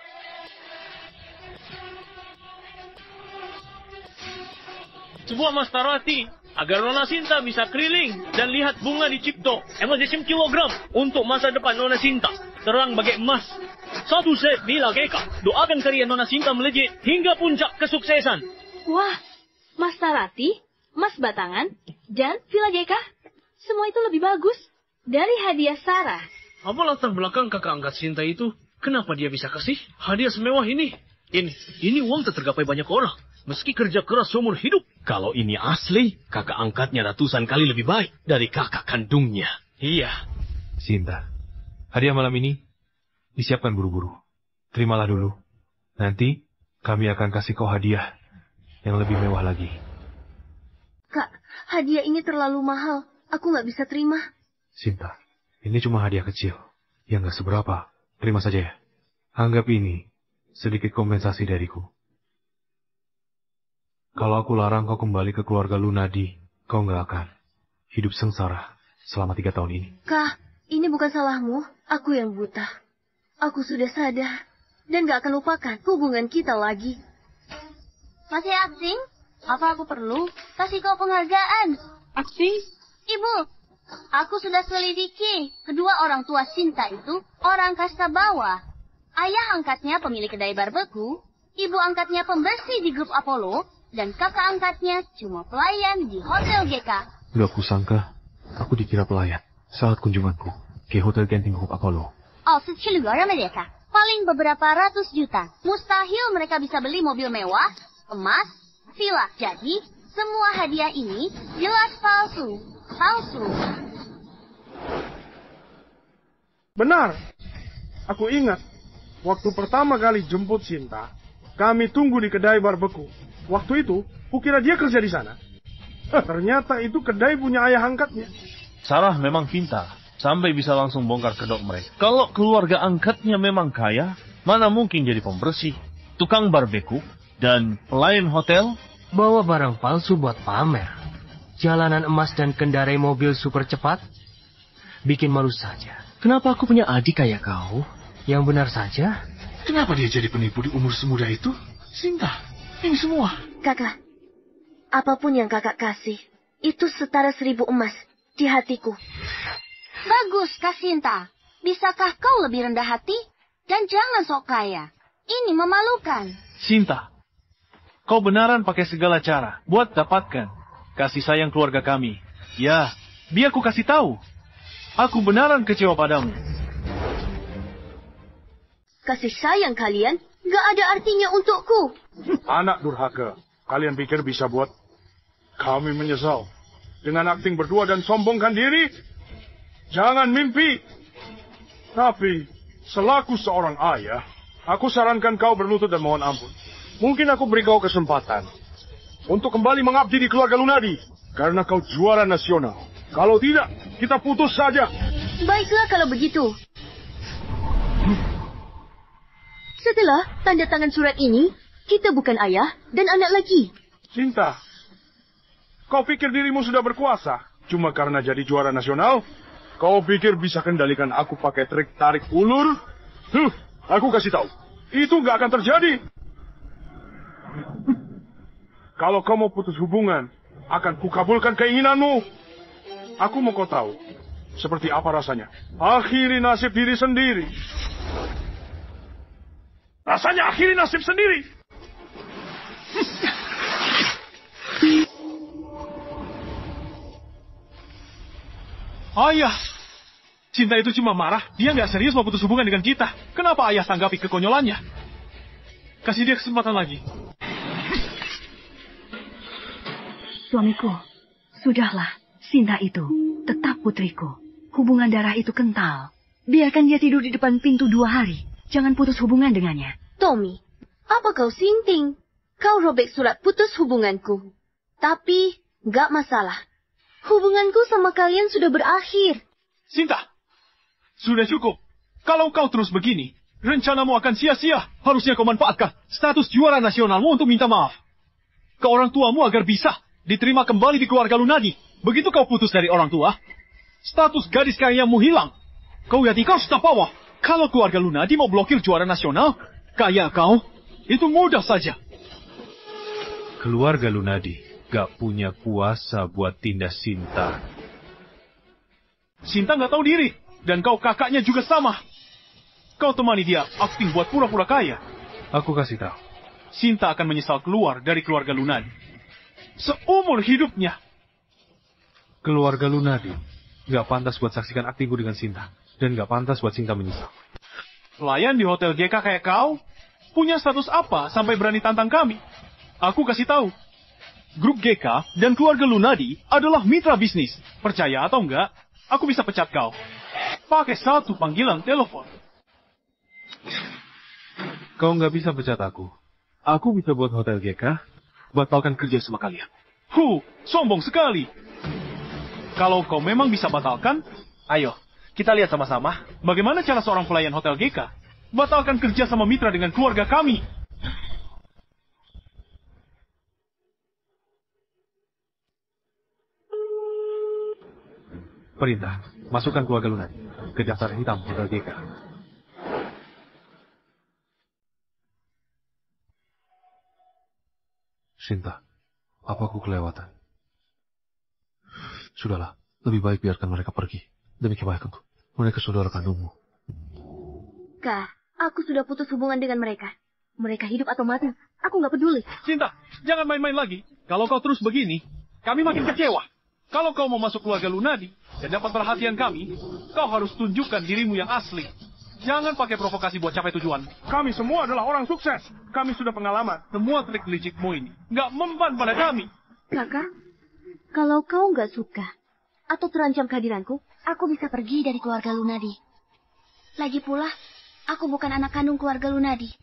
Sebuah mastarati agar Nona Sinta bisa keliling dan lihat bunga di Cipto. Emas desim kilogram untuk masa depan Nona Sinta. Terang bagai emas. 1 set Villa Geka. Doakan karya Nona Sinta melejit hingga puncak kesuksesan. Wah, Mas Tarati, Mas Batangan, dan Villa Geka. Semua itu lebih bagus dari hadiah Sarah. Apa latar belakang kakak angkat Sinta itu? Kenapa dia bisa kasih hadiah semewah ini? Ini uang tak tergapai banyak orang. Meski kerja keras seumur hidup. Kalau ini asli, kakak angkatnya ratusan kali lebih baik dari kakak kandungnya. Iya. Sinta, hadiah malam ini disiapkan buru-buru. Terimalah dulu. Nanti kami akan kasih kau hadiah yang lebih mewah lagi. Kak, hadiah ini terlalu mahal. Aku nggak bisa terima. Sinta, ini cuma hadiah kecil. Yang nggak seberapa. Terima saja ya. Anggap ini sedikit kompensasi dariku. Kalau aku larang kau kembali ke keluarga Lunadi, kau nggak akan hidup sengsara selama 3 tahun ini. Kak, ini bukan salahmu. Aku yang buta. Aku sudah sadar dan gak akan lupakan hubungan kita lagi. Masih Aksing? Apa aku perlu kasih kau penghargaan? Aksing? Ibu, aku sudah selidiki. Kedua orang tua Sinta itu orang kasta bawah. Ayah angkatnya pemilik kedai barbeku, ibu angkatnya pembersih di grup Apollo, dan kakak angkatnya cuma pelayan di Hotel GK. Gak kusangka, aku dikira pelayan saat kunjunganku ke Hotel Genting Grup Apollo. Oh, seluruh mereka. Paling beberapa ratus juta. Mustahil mereka bisa beli mobil mewah, emas, villa. Jadi, semua hadiah ini jelas palsu. Palsu. Benar. Aku ingat, waktu pertama kali jemput Sinta, kami tunggu di kedai barbeku. Waktu itu, kukira dia kerja di sana. Ternyata itu kedai punya ayah angkatnya. Sarah memang pintar, sampai bisa langsung bongkar kedok mereka. Kalau keluarga angkatnya memang kaya, mana mungkin jadi pembersih, tukang barbeku, dan pelayan hotel? Bawa barang palsu buat pamer. Jalanan emas dan kendarai mobil super cepat. Bikin malu saja. Kenapa aku punya adik kayak kau? Yang benar saja. Kenapa dia jadi penipu di umur semuda itu? Sinta, ini semua. Kakak, apapun yang kakak kasih, itu setara 1000 emas di hatiku. Bagus, Kak Sinta. Bisakah kau lebih rendah hati? Dan jangan sok kaya. Ini memalukan. Sinta, kau benaran pakai segala cara buat dapatkan kasih sayang keluarga kami. Ya, biar aku kasih tahu. Aku benaran kecewa padamu. Kasih sayang kalian gak ada artinya untukku. Anak durhaka, kalian pikir bisa buat kami menyesal dengan akting berdua dan sombongkan diri? Jangan mimpi. Tapi, selaku seorang ayah, aku sarankan kau berlutut dan mohon ampun. Mungkin aku beri kau kesempatan untuk kembali mengabdi di keluarga Lunadi, karena kau juara nasional. Kalau tidak, kita putus saja. Baiklah kalau begitu. Setelah tanda tangan surat ini, kita bukan ayah dan anak lagi. Sinta, kau pikir dirimu sudah berkuasa? Cuma karena jadi juara nasional? Kau pikir bisa kendalikan aku pakai trik tarik ulur? Aku kasih tahu, itu nggak akan terjadi. Kalau kau mau putus hubungan, akan kukabulkan keinginanmu. Aku mau kau tahu, seperti apa rasanya. Akhiri nasib diri sendiri. Rasanya akhiri nasib sendiri. Ayah, Sinta itu cuma marah. Dia nggak serius mau putus hubungan dengan kita. Kenapa ayah tanggapi kekonyolannya? Kasih dia kesempatan lagi. Suamiku, sudahlah. Sinta itu tetap putriku. Hubungan darah itu kental. Biarkan dia tidur di depan pintu 2 hari. Jangan putus hubungan dengannya. Tommy, apa kau sinting? Kau robek surat putus hubunganku. Tapi, nggak masalah. Hubunganku sama kalian sudah berakhir. Sinta, sudah cukup. Kalau kau terus begini, rencanamu akan sia-sia. Harusnya kau manfaatkan status juara nasionalmu untuk minta maaf ke orang tuamu agar bisa diterima kembali di keluarga Lunadi. Begitu kau putus dari orang tua, status gadis kayamu hilang. Kau yati kau sudah bawah. Kalau keluarga Lunadi mau blokir juara nasional, kaya kau, itu mudah saja. Keluarga Lunadi gak punya kuasa buat tindas Sinta. Sinta gak tahu diri, dan kau kakaknya juga sama. Kau temani dia akting buat pura-pura kaya. Aku kasih tahu. Sinta akan menyesal keluar dari keluarga Lunadi seumur hidupnya. Keluarga Lunadi gak pantas buat saksikan aktingku dengan Sinta. Dan gak pantas buat Sinta menyesal. Pelayan di Hotel GK kayak kau, punya status apa sampai berani tantang kami? Aku kasih tahu. Grup GK dan keluarga Lunadi adalah mitra bisnis. Percaya atau enggak, aku bisa pecat kau. Pakai 1 panggilan telepon. Kau gak bisa pecat aku. Aku bisa buat Hotel GK batalkan kerja sama kalian. Sombong sekali. Kalau kau memang bisa batalkan, ayo, kita lihat sama-sama bagaimana cara seorang pelayan Hotel GK batalkan kerja sama mitra dengan keluarga kami. Perintah, masukkan keluarga Lunadi ke daftar hitam Hotel GK. Sinta, apa aku kelewatan? Sudahlah, lebih baik biarkan mereka pergi. Demi kebaikanku, mereka saudara kandungmu. Kak, aku sudah putus hubungan dengan mereka. Mereka hidup atau mati, aku nggak peduli. Sinta, jangan main-main lagi. Kalau kau terus begini, kami makin kecewa. Kalau kau mau masuk keluarga Lunadi dan dapat perhatian kami, kau harus tunjukkan dirimu yang asli. Jangan pakai provokasi buat capai tujuan. Kami semua adalah orang sukses. Kami sudah pengalaman. Semua trik licikmu ini nggak mempan pada kami. Kakak, kalau kau nggak suka atau terancam kehadiranku, aku bisa pergi dari keluarga Lunadi. Lagi pula, aku bukan anak kandung keluarga Lunadi.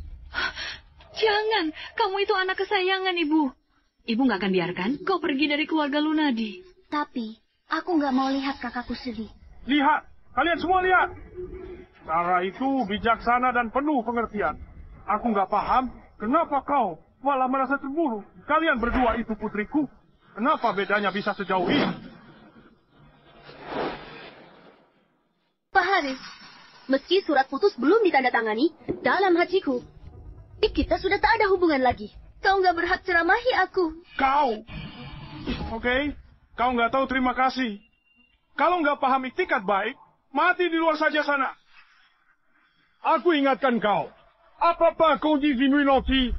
Jangan, kamu itu anak kesayangan Ibu. Ibu nggak akan biarkan kau pergi dari keluarga Lunadi. Tapi, aku nggak mau lihat kakakku sedih. Lihat, kalian semua lihat. Cara itu bijaksana dan penuh pengertian. Aku nggak paham, kenapa kau malah merasa cemburu. Kalian berdua itu putriku. Kenapa bedanya bisa sejauh ini? Pak Haris, meski surat putus belum ditandatangani, dalam hatiku, kita sudah tak ada hubungan lagi. Kau nggak berhak ceramahi aku. Kau? Oke, kau nggak tahu terima kasih. Kalau nggak paham iktikat baik, mati di luar saja sana. Aku ingatkan kau, apa-apa kondisi nanti,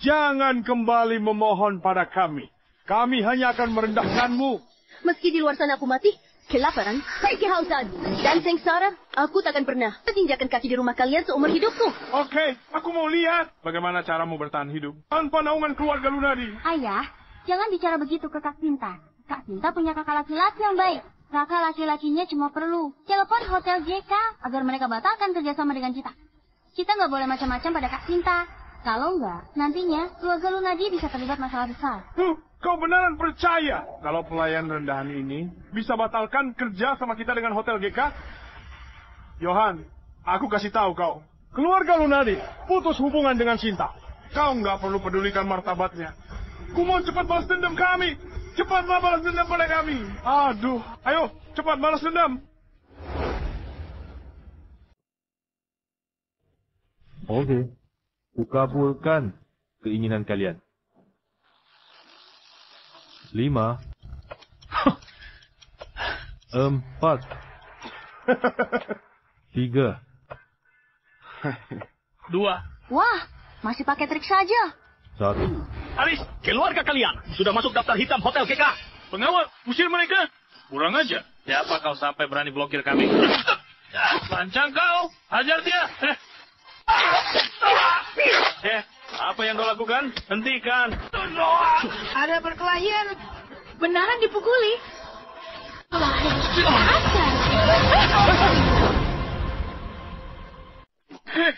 jangan kembali memohon pada kami. Kami hanya akan merendahkanmu. Meski di luar sana aku mati, kelaparan, kehausan, dan sengsara, aku takkan pernah menginjakkan kaki di rumah kalian seumur hidupku. Oke, aku mau lihat bagaimana caramu bertahan hidup tanpa naungan keluarga Lunadi. Ayah, jangan bicara begitu ke Kak Sinta. Kak Sinta punya kakak laki-laki yang baik. Kakak laki-lakinya cuma perlu telepon Hotel GK agar mereka batalkan kerjasama dengan kita. Kita nggak boleh macam-macam pada Kak Sinta. Kalau nggak, nantinya keluarga Lunadi bisa terlibat masalah besar. Kau beneran percaya kalau pelayan rendahan ini bisa batalkan kerja sama kita dengan Hotel GK? Johan, aku kasih tahu kau. Keluarga Lunadi putus hubungan dengan Sinta. Kau nggak perlu pedulikan martabatnya. Ku mau cepat balas dendam kami. Cepatlah balas dendam pada kami. Aduh, ayo cepat balas dendam. Oke, kukabulkan keinginan kalian. 5, 4, 3, 2. Wah, masih pakai trik saja. 1. Haris, keluarga kalian sudah masuk daftar hitam Hotel GK. Pengawal, usir mereka. Kurang aja. Siapa kau sampai berani blokir kami? Lancang kau! Hajar dia! Apa yang kau lakukan? Hentikan! Ada perkelahian. Benaran dipukuli.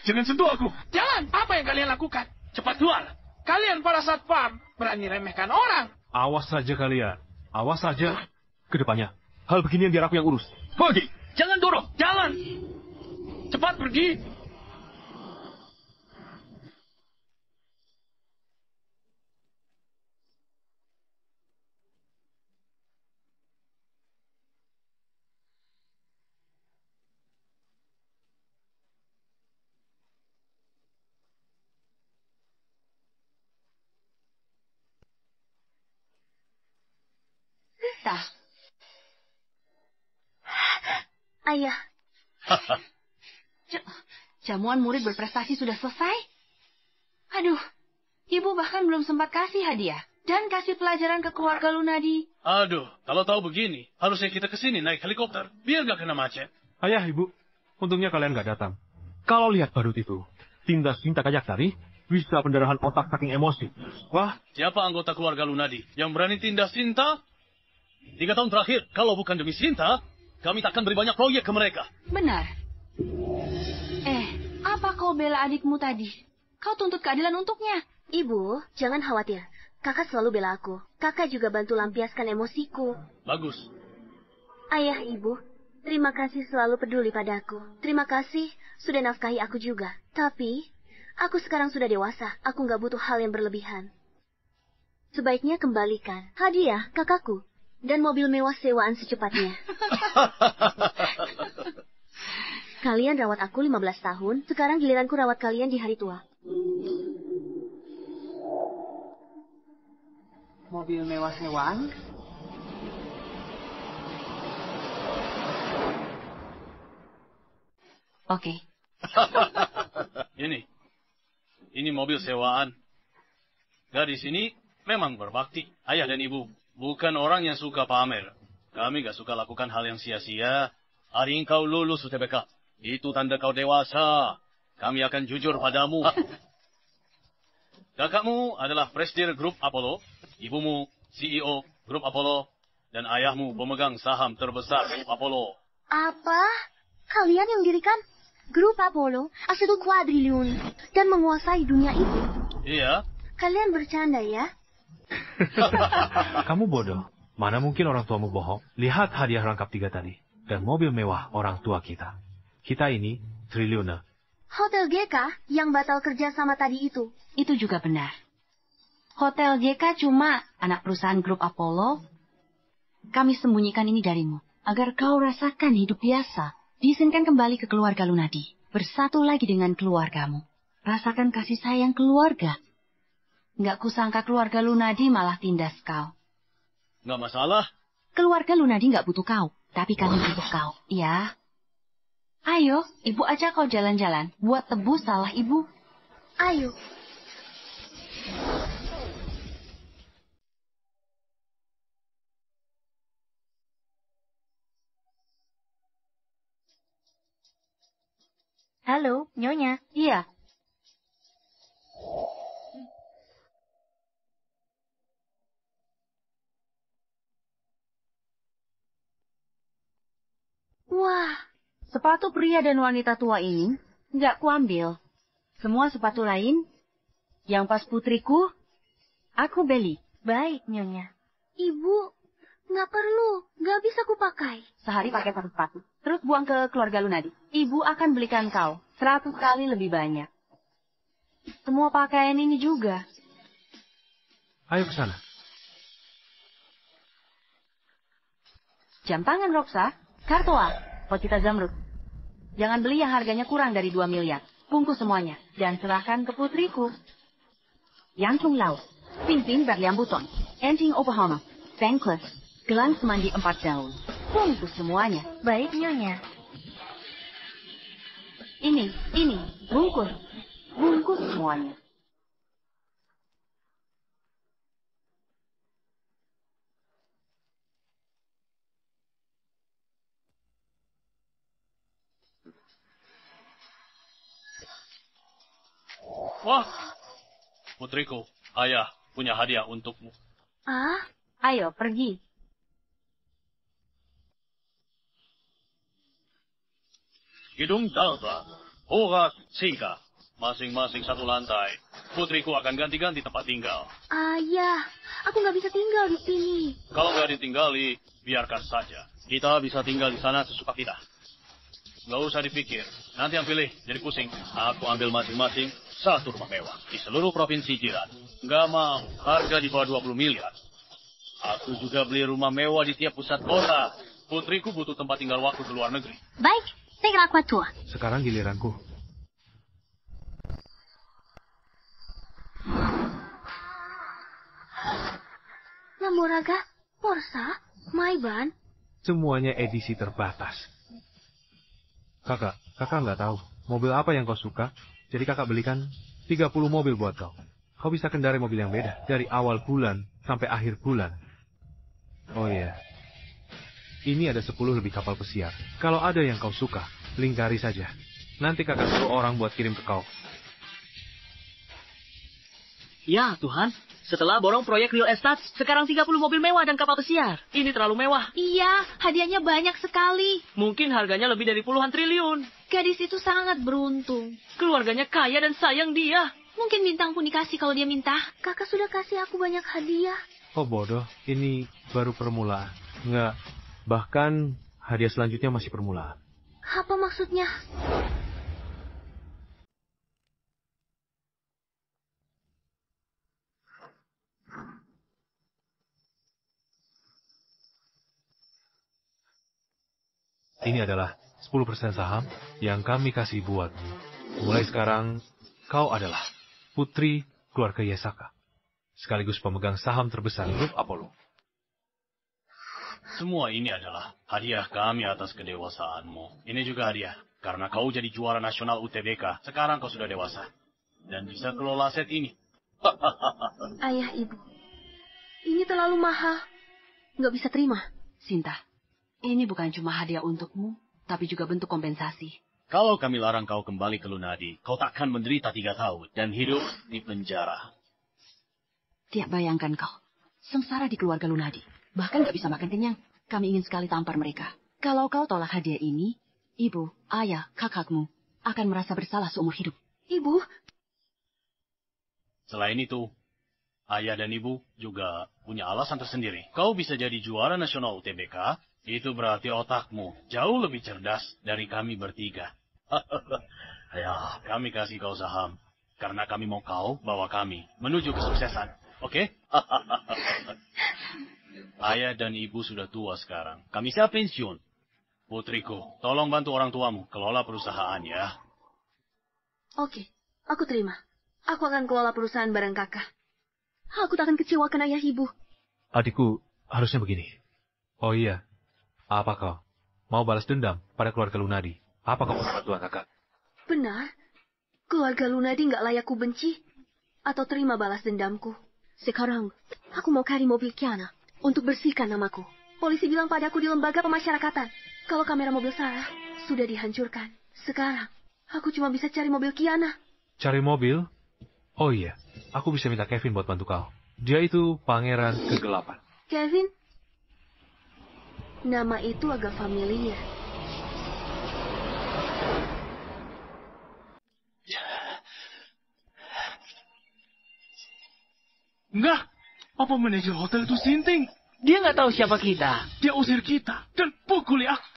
Jangan sentuh aku! Jangan! Apa yang kalian lakukan? Cepat keluar! Kalian para satpam berani remehkan orang. Awas saja kalian. Awas saja. Kedepannya, hal beginian biar aku yang urus. Pergi! Jangan dorong! Jalan! Cepat pergi! Ayah. Jamuan murid berprestasi sudah selesai? Aduh, ibu bahkan belum sempat kasih hadiah. Dan kasih pelajaran ke keluarga Lunadi. Aduh, kalau tahu begini, harusnya kita kesini naik helikopter, biar gak kena macet. Ayah, ibu, untungnya kalian gak datang. Kalau lihat badut itu, tindas Sinta kayak tadi, bisa pendarahan otak saking emosi. Wah, siapa anggota keluarga Lunadi yang berani tindas Sinta? 3 tahun terakhir, kalau bukan demi Sinta, kami takkan beri banyak proyek ke mereka. Benar. Apa kau bela adikmu tadi? Kau tuntut keadilan untuknya. Ibu, jangan khawatir. Kakak selalu bela aku. Kakak juga bantu lampiaskan emosiku. Bagus. Ayah, ibu, terima kasih selalu peduli padaku. Terima kasih sudah nafkahi aku juga. Tapi, aku sekarang sudah dewasa. Aku nggak butuh hal yang berlebihan. Sebaiknya kembalikan hadiah kakakku. Dan mobil mewah sewaan secepatnya. Kalian rawat aku 15 tahun, sekarang giliranku rawat kalian di hari tua. Mobil mewah sewaan? Oke. Ini mobil sewaan. Gadis ini memang berbakti, ayah dan ibu. Bukan orang yang suka pamer. Kami gak suka lakukan hal yang sia-sia. Hari ini kau lulus UTBK. Itu tanda kau dewasa. Kami akan jujur padamu. Kakakmu adalah Presidir Grup Apollo. Ibumu CEO Grup Apollo. Dan ayahmu pemegang saham terbesar Grup Apollo. Apa? Kalian yang dirikan Grup Apollo aset kuadriliun dan menguasai dunia itu? Iya. Kalian bercanda ya? Kamu bodoh. Mana mungkin orang tuamu bohong? Lihat hadiah rangkap 3 tadi. Dan mobil mewah orang tua kita. Kita ini triliuner. Hotel GK yang batal kerja sama tadi itu. Itu juga benar. Hotel GK cuma anak perusahaan Grup Apollo. Kami sembunyikan ini darimu. Agar kau rasakan hidup biasa. Diizinkan kembali ke keluarga Lunadi. Bersatu lagi dengan keluargamu. Rasakan kasih sayang keluarga. Nggak kusangka keluarga Lunadi malah tindas kau. Nggak masalah. Keluarga Lunadi nggak butuh kau, tapi kami butuh kau, ya. Ayo, ibu ajak kau jalan-jalan, buat tebus salah ibu. Ayo. Halo, Nyonya. Iya. Wah, sepatu pria dan wanita tua ini nggak kuambil. Semua sepatu lain yang pas putriku, aku beli. Baik, Nyonya. Ibu, nggak perlu. Nggak bisa kupakai. Sehari pakai 1 sepatu. Terus buang ke keluarga Lunadi. Ibu akan belikan kau 100 kali lebih banyak. Semua pakaian ini juga. Ayo ke sana. Jam tangan Roxa, Kartoa, Pocita Zamrud. Jangan beli yang harganya kurang dari 2 miliar. Bungkus semuanya. Dan serahkan ke putriku. Yantung Lau, Pimpin Berliambuton, Enting Oklahoma, Thankless, gelang semandi 4 daun. Bungkus semuanya. Baik, Nyonya. Ini, bungkus. Bungkus semuanya. Wah, putriku, ayah punya hadiah untukmu. Ah, Ayo, pergi. Hidung Dalva, Horat Sika, masing-masing satu lantai. Putriku akan ganti-ganti tempat tinggal. Ayah, aku nggak bisa tinggal di sini. Kalau nggak ditinggali, biarkan saja. Kita bisa tinggal di sana sesuka kita. Nggak usah dipikir. Nanti yang pilih jadi pusing. Aku ambil masing-masing satu rumah mewah di seluruh provinsi jiran. Nggak mau. Harga di bawah 20 miliar. Aku juga beli rumah mewah di tiap pusat kota. Putriku butuh tempat tinggal waktu ke luar negeri. Baik, saya lakukan tua. Sekarang giliranku. Namoraga, Porsa, Maiban. Semuanya edisi terbatas. Kakak nggak tahu mobil apa yang kau suka, jadi kakak belikan 30 mobil buat kau. Kau bisa kendarai mobil yang beda, dari awal bulan sampai akhir bulan. Oh iya, ini ada 10 lebih kapal pesiar. Kalau ada yang kau suka, lingkari saja. Nanti kakak suruh orang buat kirim ke kau. Ya, Tuhan. Setelah borong proyek real estate, sekarang 30 mobil mewah dan kapal pesiar. Ini terlalu mewah. Iya, hadiahnya banyak sekali. Mungkin harganya lebih dari puluhan triliun. Gadis itu sangat beruntung. Keluarganya kaya dan sayang dia. Mungkin bintang pun dikasih kalau dia minta. Kakak sudah kasih aku banyak hadiah. Oh bodoh, ini baru permulaan. Enggak, bahkan hadiah selanjutnya masih permulaan. Apa maksudnya? Ini adalah 10% saham yang kami kasih buatmu. Mulai sekarang, kau adalah putri keluarga Yesaka, sekaligus pemegang saham terbesar grup Apollo. Semua ini adalah hadiah kami atas kedewasaanmu. Ini juga hadiah, karena kau jadi juara nasional UTBK. Sekarang kau sudah dewasa, dan bisa kelola aset ini. Ayah, ibu, ini terlalu mahal. Nggak bisa terima. Sinta, ini bukan cuma hadiah untukmu, tapi juga bentuk kompensasi. Kalau kami larang kau kembali ke Lunadi, kau takkan menderita 3 tahun dan hidup di penjara. Tiap bayangkan kau, sengsara di keluarga Lunadi. Bahkan gak bisa makan kenyang. Kami ingin sekali tampar mereka. Kalau kau tolak hadiah ini, ibu, ayah, kakakmu akan merasa bersalah seumur hidup. Ibu? Selain itu, ayah dan ibu juga punya alasan tersendiri. Kau bisa jadi juara nasional UTBK, itu berarti otakmu jauh lebih cerdas dari kami bertiga. Ya, kami kasih kau saham, karena kami mau kau bawa kami menuju kesuksesan. Oke? Ayah dan ibu sudah tua sekarang. Kami siap pensiun. Putriku, tolong bantu orang tuamu kelola perusahaan ya. Oke, aku terima. Aku akan kelola perusahaan bareng kakak. Aku tak akan kecewakan ayah ibu. Adikku, harusnya begini. Oh iya, apa kau mau balas dendam pada keluarga Lunadi? Apa kau mau bantuan kakak? Benar. Keluarga Lunadi nggak layak ku benci atau terima balas dendamku. Sekarang, aku mau cari mobil Kiana untuk bersihkan namaku. Polisi bilang padaku di lembaga pemasyarakatan, kalau kamera mobil Sarah sudah dihancurkan. Sekarang, aku cuma bisa cari mobil Kiana. Cari mobil? Oh iya, aku bisa minta Kevin buat bantu kau. Dia itu pangeran kegelapan. Kevin? Nama itu agak familiar. Enggak, apa manajer hotel itu sinting? Dia nggak tahu siapa kita. Dia usir kita dan pukuli aku.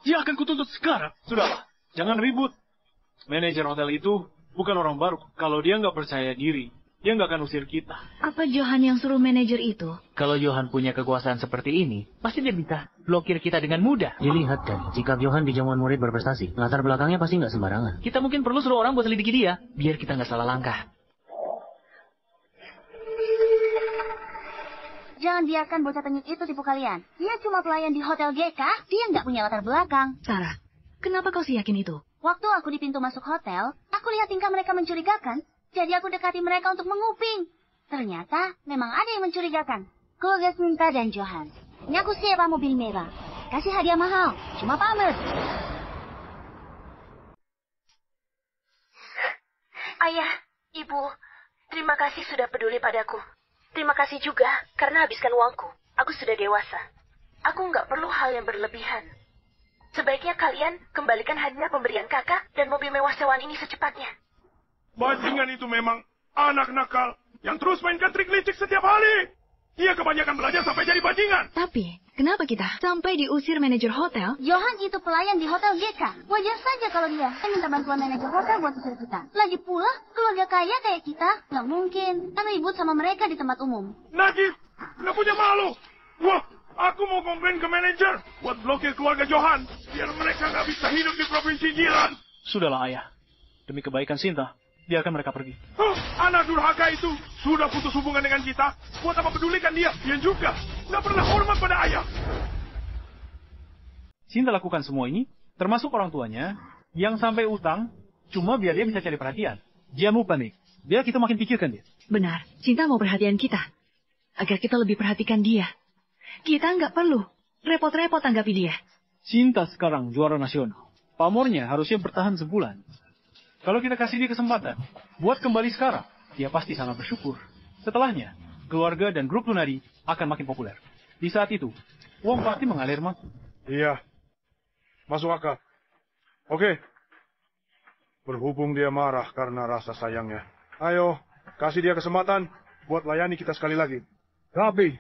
Dia akan kutuntut sekarang. Sudahlah, jangan ribut. Manajer hotel itu bukan orang baru. Kalau dia nggak percaya diri, dia nggak akan usir kita. Apa Johan yang suruh manajer itu? Kalau Johan punya kekuasaan seperti ini, pasti dia bisa blokir kita dengan mudah. Dilihat kan, sikap Johan di jamuan murid berprestasi. Latar belakangnya pasti nggak sembarangan. Kita mungkin perlu suruh orang buat selidiki dia, biar kita nggak salah langkah. Jangan biarkan bocah tengik itu tipu kalian. Dia cuma pelayan di Hotel GK, dia nggak punya latar belakang. Sarah, kenapa kau sih yakin itu? Waktu aku di pintu masuk hotel, aku lihat tingkah mereka mencurigakan. Jadi aku dekati mereka untuk menguping. Ternyata memang ada yang mencurigakan. Keluarga Sinta dan Johan. Ini aku sewa mobil mewah. Kasih hadiah mahal, cuma pamer. Ibu, terima kasih sudah peduli padaku. Terima kasih juga karena habiskan uangku. Aku sudah dewasa. Aku nggak perlu hal yang berlebihan. Sebaiknya kalian kembalikan hadiah pemberian kakak dan mobil mewah sewaan ini secepatnya. Bajingan itu memang anak nakal yang terus mainkan trik licik setiap hari. Dia kebanyakan belajar sampai jadi bajingan. Tapi, kenapa kita sampai diusir manajer hotel? Johan itu pelayan di hotel GK. Wajar saja kalau dia minta bantuan manajer hotel buat usir kita. Lagi pula, keluarga kaya kayak kita, nggak mungkin kan ribut sama mereka di tempat umum. Najib, nggak punya malu. Wah, aku mau komplain ke manajer buat blokir keluarga Johan, biar mereka nggak bisa hidup di provinsi jiran. Sudahlah, Ayah. Demi kebaikan Sinta, biarkan mereka pergi. Anak durhaka itu sudah putus hubungan dengan kita. Buat apa pedulikan dia? Dia juga nggak pernah hormat pada ayah. Sinta lakukan semua ini, termasuk orang tuanya, yang sampai utang, cuma biar dia bisa cari perhatian. Dia mau panik, biar kita makin pikirkan dia. Benar, Sinta mau perhatian kita. Agar kita lebih perhatikan dia. Kita nggak perlu repot-repot tanggapi dia. Sinta sekarang juara nasional. Pamornya harusnya bertahan sebulan. Kalau kita kasih dia kesempatan buat kembali sekarang, dia pasti sangat bersyukur. Setelahnya, keluarga dan grup Lunadi akan makin populer. Di saat itu, uang pasti mengalir masuk. Iya, masuk akal. Oke, berhubung dia marah karena rasa sayangnya. Ayo, kasih dia kesempatan buat layani kita sekali lagi. Tapi,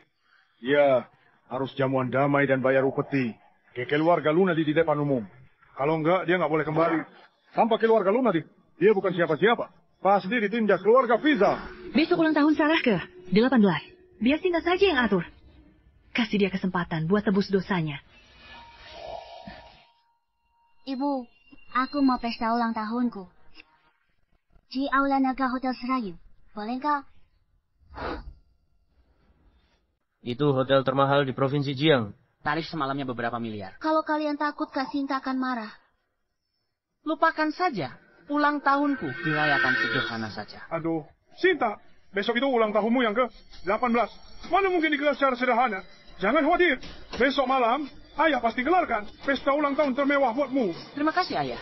dia harus jamuan damai dan bayar upeti ke keluarga Lunadi di depan umum. Kalau enggak, dia nggak boleh kembali. Tanpa keluarga Lunadi, dia bukan siapa-siapa. Pasti ditindak keluarga Fiza. Besok ulang tahun Sarah ke 18. Biar Sinta saja yang atur. Kasih dia kesempatan buat tebus dosanya. Ibu, aku mau pesta ulang tahunku. Di Aula Naga Hotel Serayu. Boleh nggak? Itu hotel termahal di Provinsi Jiang. Tarif semalamnya beberapa miliar. Kalau kalian takut Kak Sinta akan marah. Lupakan saja. Ulang tahunku dirayakan sederhana saja. Aduh, Sinta, besok itu ulang tahunmu yang ke-18. Mana mungkin digelar secara sederhana? Jangan khawatir. Besok malam, ayah pasti gelarkan pesta ulang tahun termewah buatmu. Terima kasih, ayah.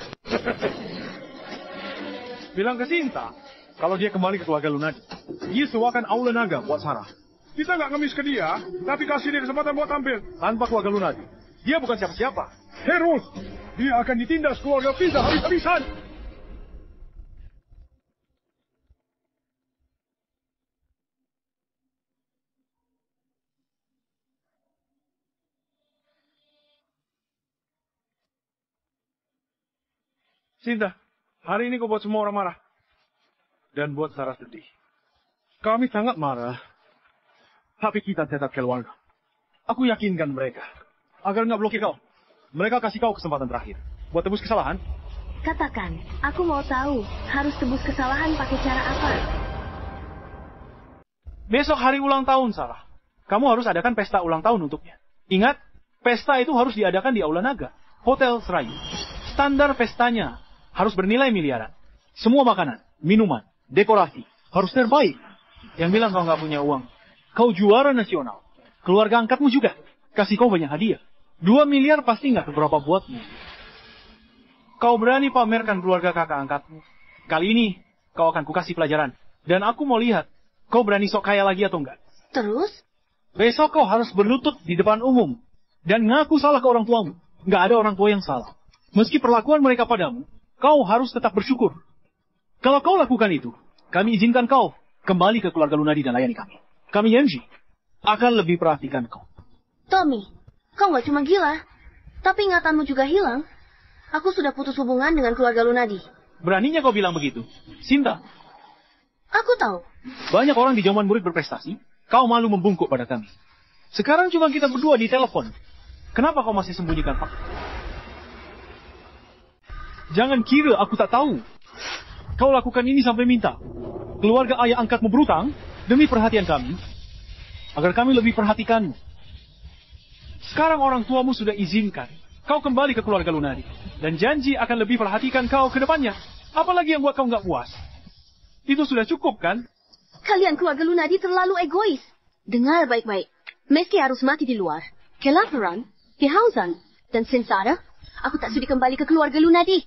Bilang ke Sinta, kalau dia kembali ke keluarga Lunadi, dia sewakan Aula Naga buat Sarah. Kita nggak ngemis ke dia, tapi kasih dia kesempatan buat tampil. Tanpa keluarga Lunadi, dia bukan siapa-siapa. Terus, dia akan ditindas keluarga Fiza habis-habisan. Sinta, hari ini kau buat semua orang marah. Dan buat Sarah sedih. Kami sangat marah. Tapi kita tetap keluarga. Aku yakinkan mereka. Agar nggak blokir kau. Mereka kasih kau kesempatan terakhir. Buat tebus kesalahan. Katakan, aku mau tahu harus tebus kesalahan pakai cara apa. Besok hari ulang tahun, Sarah. Kamu harus adakan pesta ulang tahun untuknya. Ingat, pesta itu harus diadakan di Aula Naga, Hotel Serayu. Standar pestanya harus bernilai miliaran. Semua makanan, minuman, dekorasi harus terbaik. Yang bilang kau nggak punya uang, kau juara nasional. Keluarga angkatmu juga kasih kau banyak hadiah. 2 miliar pasti nggak seberapa buatmu. Kau berani pamerkan keluarga kakak angkatmu. Kali ini kau akan kukasih pelajaran. Dan aku mau lihat kau berani sok kaya lagi atau enggak. Terus? Besok kau harus berlutut di depan umum. Dan ngaku salah ke orang tuamu. Nggak ada orang tua yang salah. Meski perlakuan mereka padamu, kau harus tetap bersyukur. Kalau kau lakukan itu, kami izinkan kau kembali ke keluarga Lunadi dan layani kami. Kami janji akan lebih perhatikan kau. Tommy, kau nggak cuma gila, tapi ingatanmu juga hilang. Aku sudah putus hubungan dengan keluarga Lunadi. Beraninya kau bilang begitu? Sinta. Aku tahu. Banyak orang di zaman murid berprestasi, kau malu membungkuk pada kami. Sekarang cuma kita berdua di telepon. Kenapa kau masih sembunyikan fakta? Jangan kira aku tak tahu. Kau lakukan ini sampai minta keluarga ayah angkatmu berutang demi perhatian kami, agar kami lebih perhatikanmu. Sekarang orang tuamu sudah izinkan kau kembali ke keluarga Lunadi, dan janji akan lebih perhatikan kau ke depannya. Apalagi yang buat kau nggak puas? Itu sudah cukup, kan? Kalian keluarga Lunadi terlalu egois. Dengar baik-baik. Meski harus mati di luar, kelaparan, kehausan, dan sengsara, aku tak sudi kembali ke keluarga Lunadi.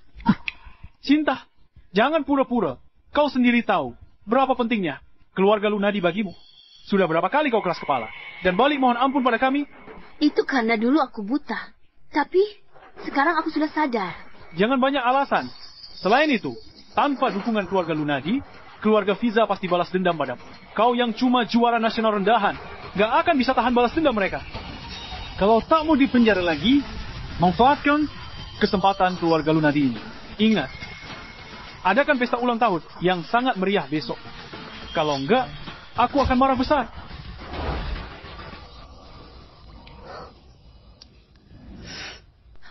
Cinta, jangan pura-pura. Kau sendiri tahu Berapa pentingnya keluarga Lunadi bagimu? Sudah berapa kali kau keras kepala? Dan balik mohon ampun pada kami? Itu karena dulu aku buta. Tapi, sekarang aku sudah sadar. Jangan banyak alasan. Selain itu, tanpa dukungan keluarga Lunadi, keluarga Fiza pasti balas dendam padamu. Kau yang cuma juara nasional rendahan, gak akan bisa tahan balas dendam mereka. Kalau tak mau dipenjara lagi, manfaatkan kesempatan keluarga Lunadi ini. Ingat, adakan pesta ulang tahun yang sangat meriah besok. Kalau enggak, aku akan marah besar.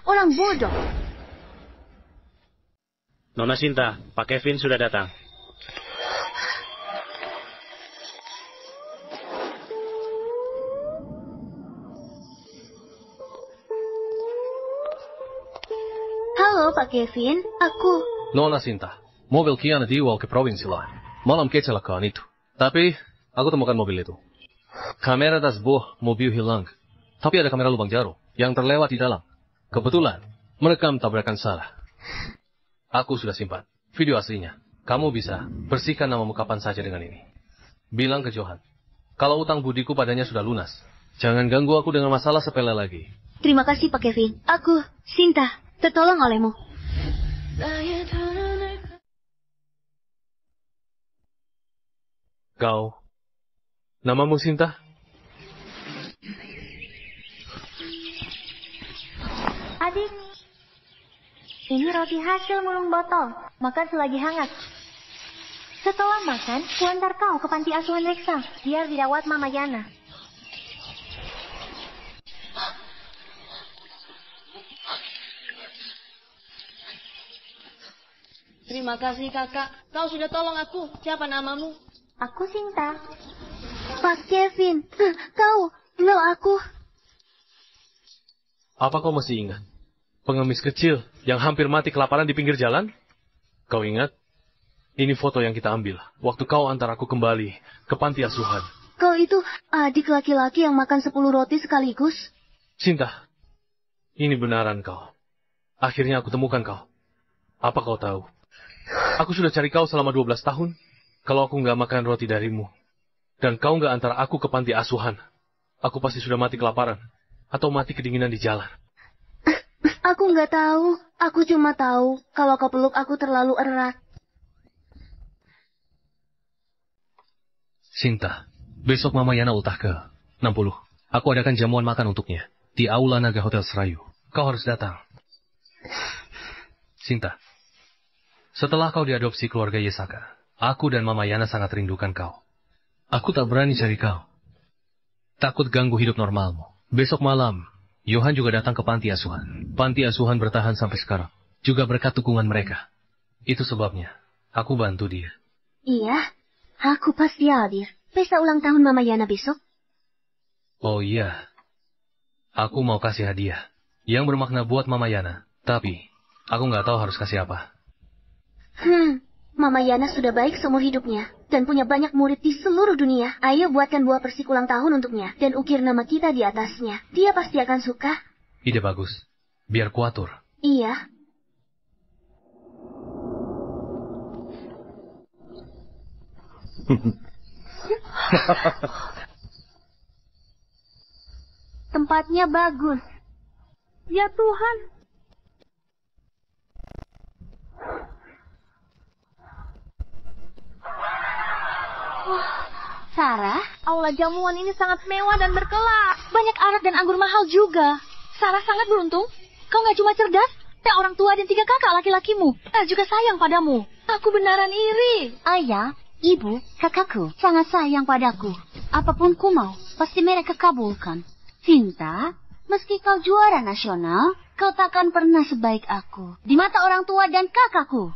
Orang bodoh. Nona Sinta, Pak Kevin sudah datang. Halo Pak Kevin, aku... Nona Sinta, mobil Kiana dibawa ke provinsi lain. Malam kecelakaan itu. Tapi, aku temukan mobil itu. Kamera das sebuah mobil hilang. Tapi ada kamera lubang jarum yang terlewat di dalam. Kebetulan, merekam tabrakan Sarah. Aku sudah simpan video aslinya. Kamu bisa bersihkan namamu kapan saja dengan ini. Bilang ke Johan, kalau utang budiku padanya sudah lunas. Jangan ganggu aku dengan masalah sepele lagi. Terima kasih Pak Kevin. Aku, Sinta, tertolong olehmu. Kau, namamu Sinta? Adik, ini roti hasil mulung botol. Makan selagi hangat. Setelah makan, kuantar kau ke panti asuhan Reksa. Biar dirawat Mama Yana. Terima kasih kakak. Kau sudah tolong aku. Siapa namamu? Aku Sinta. Pak Kevin, kau, lo aku. Apa kau masih ingat? Pengemis kecil yang hampir mati kelaparan di pinggir jalan? Kau ingat? Ini foto yang kita ambil waktu kau antar aku kembali ke panti asuhan. Kau itu adik laki-laki yang makan 10 roti sekaligus? Sinta, ini benaran kau. Akhirnya aku temukan kau. Apa kau tahu? Aku sudah cari kau selama 12 tahun. Kalau aku nggak makan roti darimu, dan kau nggak antar aku ke panti asuhan, aku pasti sudah mati kelaparan, atau mati kedinginan di jalan. Aku nggak tahu. Aku cuma tahu kalau kau peluk aku terlalu erat. Sinta, besok Mama Yana ultah ke 60. Aku adakan jamuan makan untuknya di Aula Naga Hotel Serayu. Kau harus datang. Sinta, setelah kau diadopsi keluarga Yesaka, aku dan Mama Yana sangat rindukan kau. Aku tak berani cari kau. Takut ganggu hidup normalmu. Besok malam, Johan juga datang ke panti asuhan. Panti asuhan bertahan sampai sekarang. Juga berkat dukungan mereka. Itu sebabnya, aku bantu dia. Iya, aku pasti hadir. Pesta ulang tahun Mama Yana besok. Oh iya. Aku mau kasih hadiah. Yang bermakna buat Mama Yana. Tapi, aku nggak tahu harus kasih apa. Mama Yana sudah baik seumur hidupnya. Dan punya banyak murid di seluruh dunia. Ayo buatkan buah persik ulang tahun untuknya. Dan ukir nama kita di atasnya. Dia pasti akan suka. Ide bagus. Biar kuatur. Iya. Tempatnya bagus. Ya Tuhan. Sarah, aula jamuan ini sangat mewah dan berkelas. Banyak arak dan anggur mahal juga. Sarah sangat beruntung. Kau nggak cuma cerdas, tapi orang tua dan 3 kakak laki-lakimu. Juga sayang padamu. Aku benaran iri. Ayah, ibu, kakakku sangat sayang padaku. Apapun ku mau, pasti mereka kabulkan. Sinta, meski kau juara nasional, kau takkan pernah sebaik aku. Di mata orang tua dan kakakku.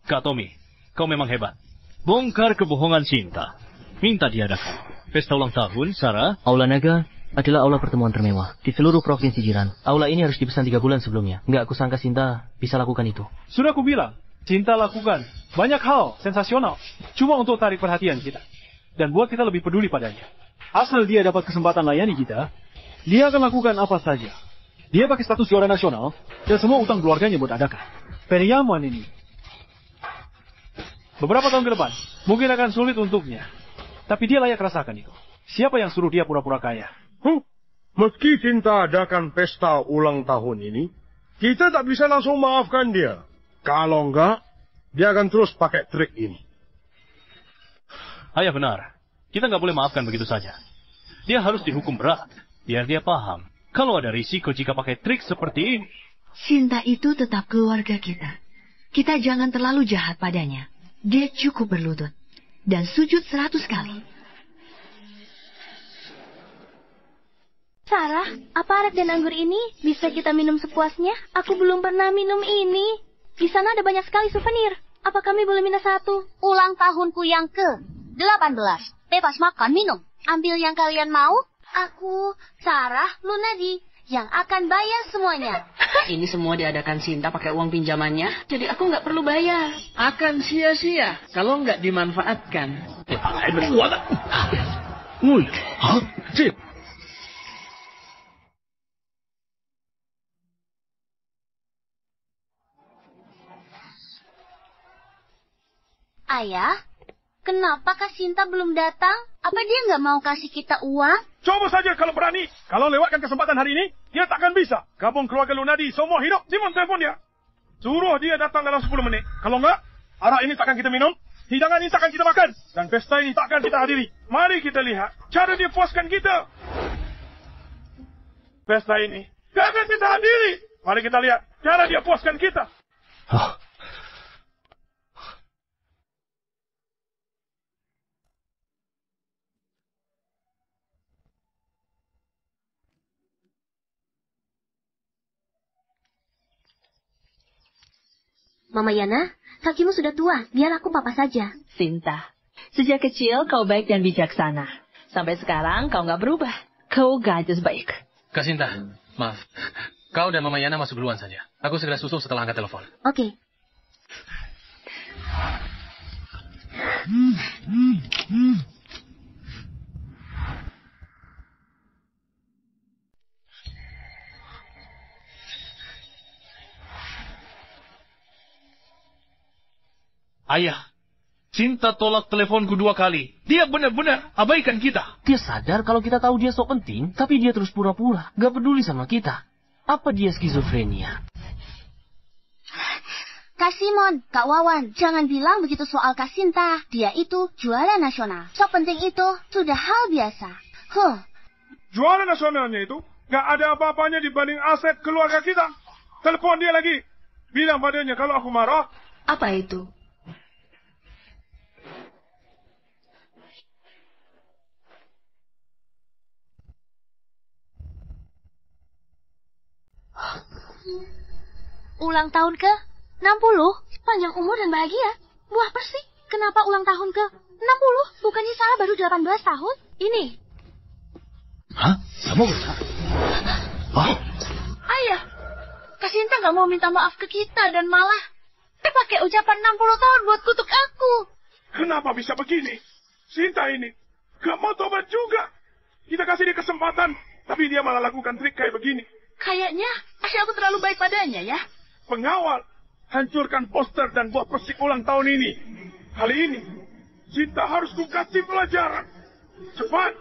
Kak Tommy, kau memang hebat. Bongkar kebohongan Sinta. Minta diadakan pesta ulang tahun, Sarah. Aula Naga adalah aula pertemuan termewah di seluruh provinsi jiran. Aula ini harus dipesan 3 bulan sebelumnya. Nggak aku sangka Sinta bisa lakukan itu. Sudah aku bilang, Sinta lakukan banyak hal sensasional. Cuma untuk tarik perhatian kita. Dan buat kita lebih peduli padanya. Asal dia dapat kesempatan layani kita, dia akan lakukan apa saja. Dia pakai status juara nasional, dan semua utang keluarganya buat adakan. Periaman ini. Beberapa tahun ke depan, mungkin akan sulit untuknya. Tapi dia layak rasakan itu. Siapa yang suruh dia pura-pura kaya? Meski Cinta adakan pesta ulang tahun ini, kita tak bisa langsung maafkan dia. Kalau enggak, dia akan terus pakai trik ini. Ayah benar. Kita nggak boleh maafkan begitu saja. Dia harus dihukum berat, biar dia paham. Kalau ada risiko jika pakai trik seperti ini. Cinta itu tetap keluarga kita. Kita jangan terlalu jahat padanya. Dia cukup berlutut. Dan sujud 100 kali. Sarah, apa arak dan anggur ini bisa kita minum sepuasnya? Aku belum pernah minum ini. Di sana ada banyak sekali souvenir. Apa kami boleh minta satu? Ulang tahunku yang ke-18. Bebas makan, minum. Ambil yang kalian mau. Aku, Sarah, Lunadi, yang akan bayar semuanya. Ini semua diadakan Cinta pakai uang pinjamannya, jadi aku nggak perlu bayar. Akan sia-sia kalau nggak dimanfaatkan. Ayah, kenapa Kak Sinta belum datang? Apa dia nggak mau kasih kita uang? Coba saja kalau berani. Kalau lewatkan kesempatan hari ini, dia takkan bisa. Gabung keluarga Lunadi, semua hidup. Simon telepon dia. Suruh dia datang dalam 10 menit. Kalau enggak, arak ini takkan kita minum. Hidangan ini takkan kita makan. Dan pesta ini takkan kita hadiri. Mari kita lihat cara dia puaskan kita. Pesta ini takkan kita hadiri. Mari kita lihat cara dia puaskan kita. Mama Yana, kakimu sudah tua, biar aku papa saja. Sinta, sejak kecil kau baik dan bijaksana. Sampai sekarang kau nggak berubah. Kau gadis baik. Kak Sinta, maaf. Kau dan Mama Yana masuk duluan saja. Aku segera susul setelah angkat telepon. Oke. Ayah, Cinta tolak teleponku 2 kali. Dia benar-benar abaikan kita. Dia sadar kalau kita tahu dia sok penting, tapi dia terus pura-pura. Gak peduli sama kita. Apa dia skizofrenia? Kak Simon, Kak Wawan, jangan bilang begitu soal Kak Sinta. Dia itu juara nasional. Sok penting itu sudah hal biasa. Juara nasionalnya itu gak ada apa-apanya dibanding aset keluarga kita. Telepon dia lagi. Bilang padanya kalau aku marah. Apa itu? Ulang tahun ke 60, panjang umur dan bahagia. Buah persik, kenapa ulang tahun ke 60? Bukannya Sarah baru 18 tahun? Ini. Hah? Kamu besar? Ayah, Kak Sinta nggak mau minta maaf ke kita dan malah pakai ucapan 60 tahun buat kutuk aku. Kenapa bisa begini? Sinta ini gak mau tobat juga. Kita kasih dia kesempatan, tapi dia malah lakukan trik kayak begini. Kayaknya aku terlalu baik padanya ya. Pengawal, hancurkan poster dan buat persik ulang tahun ini. Kali ini, Cinta harus kasih pelajaran. Cepat.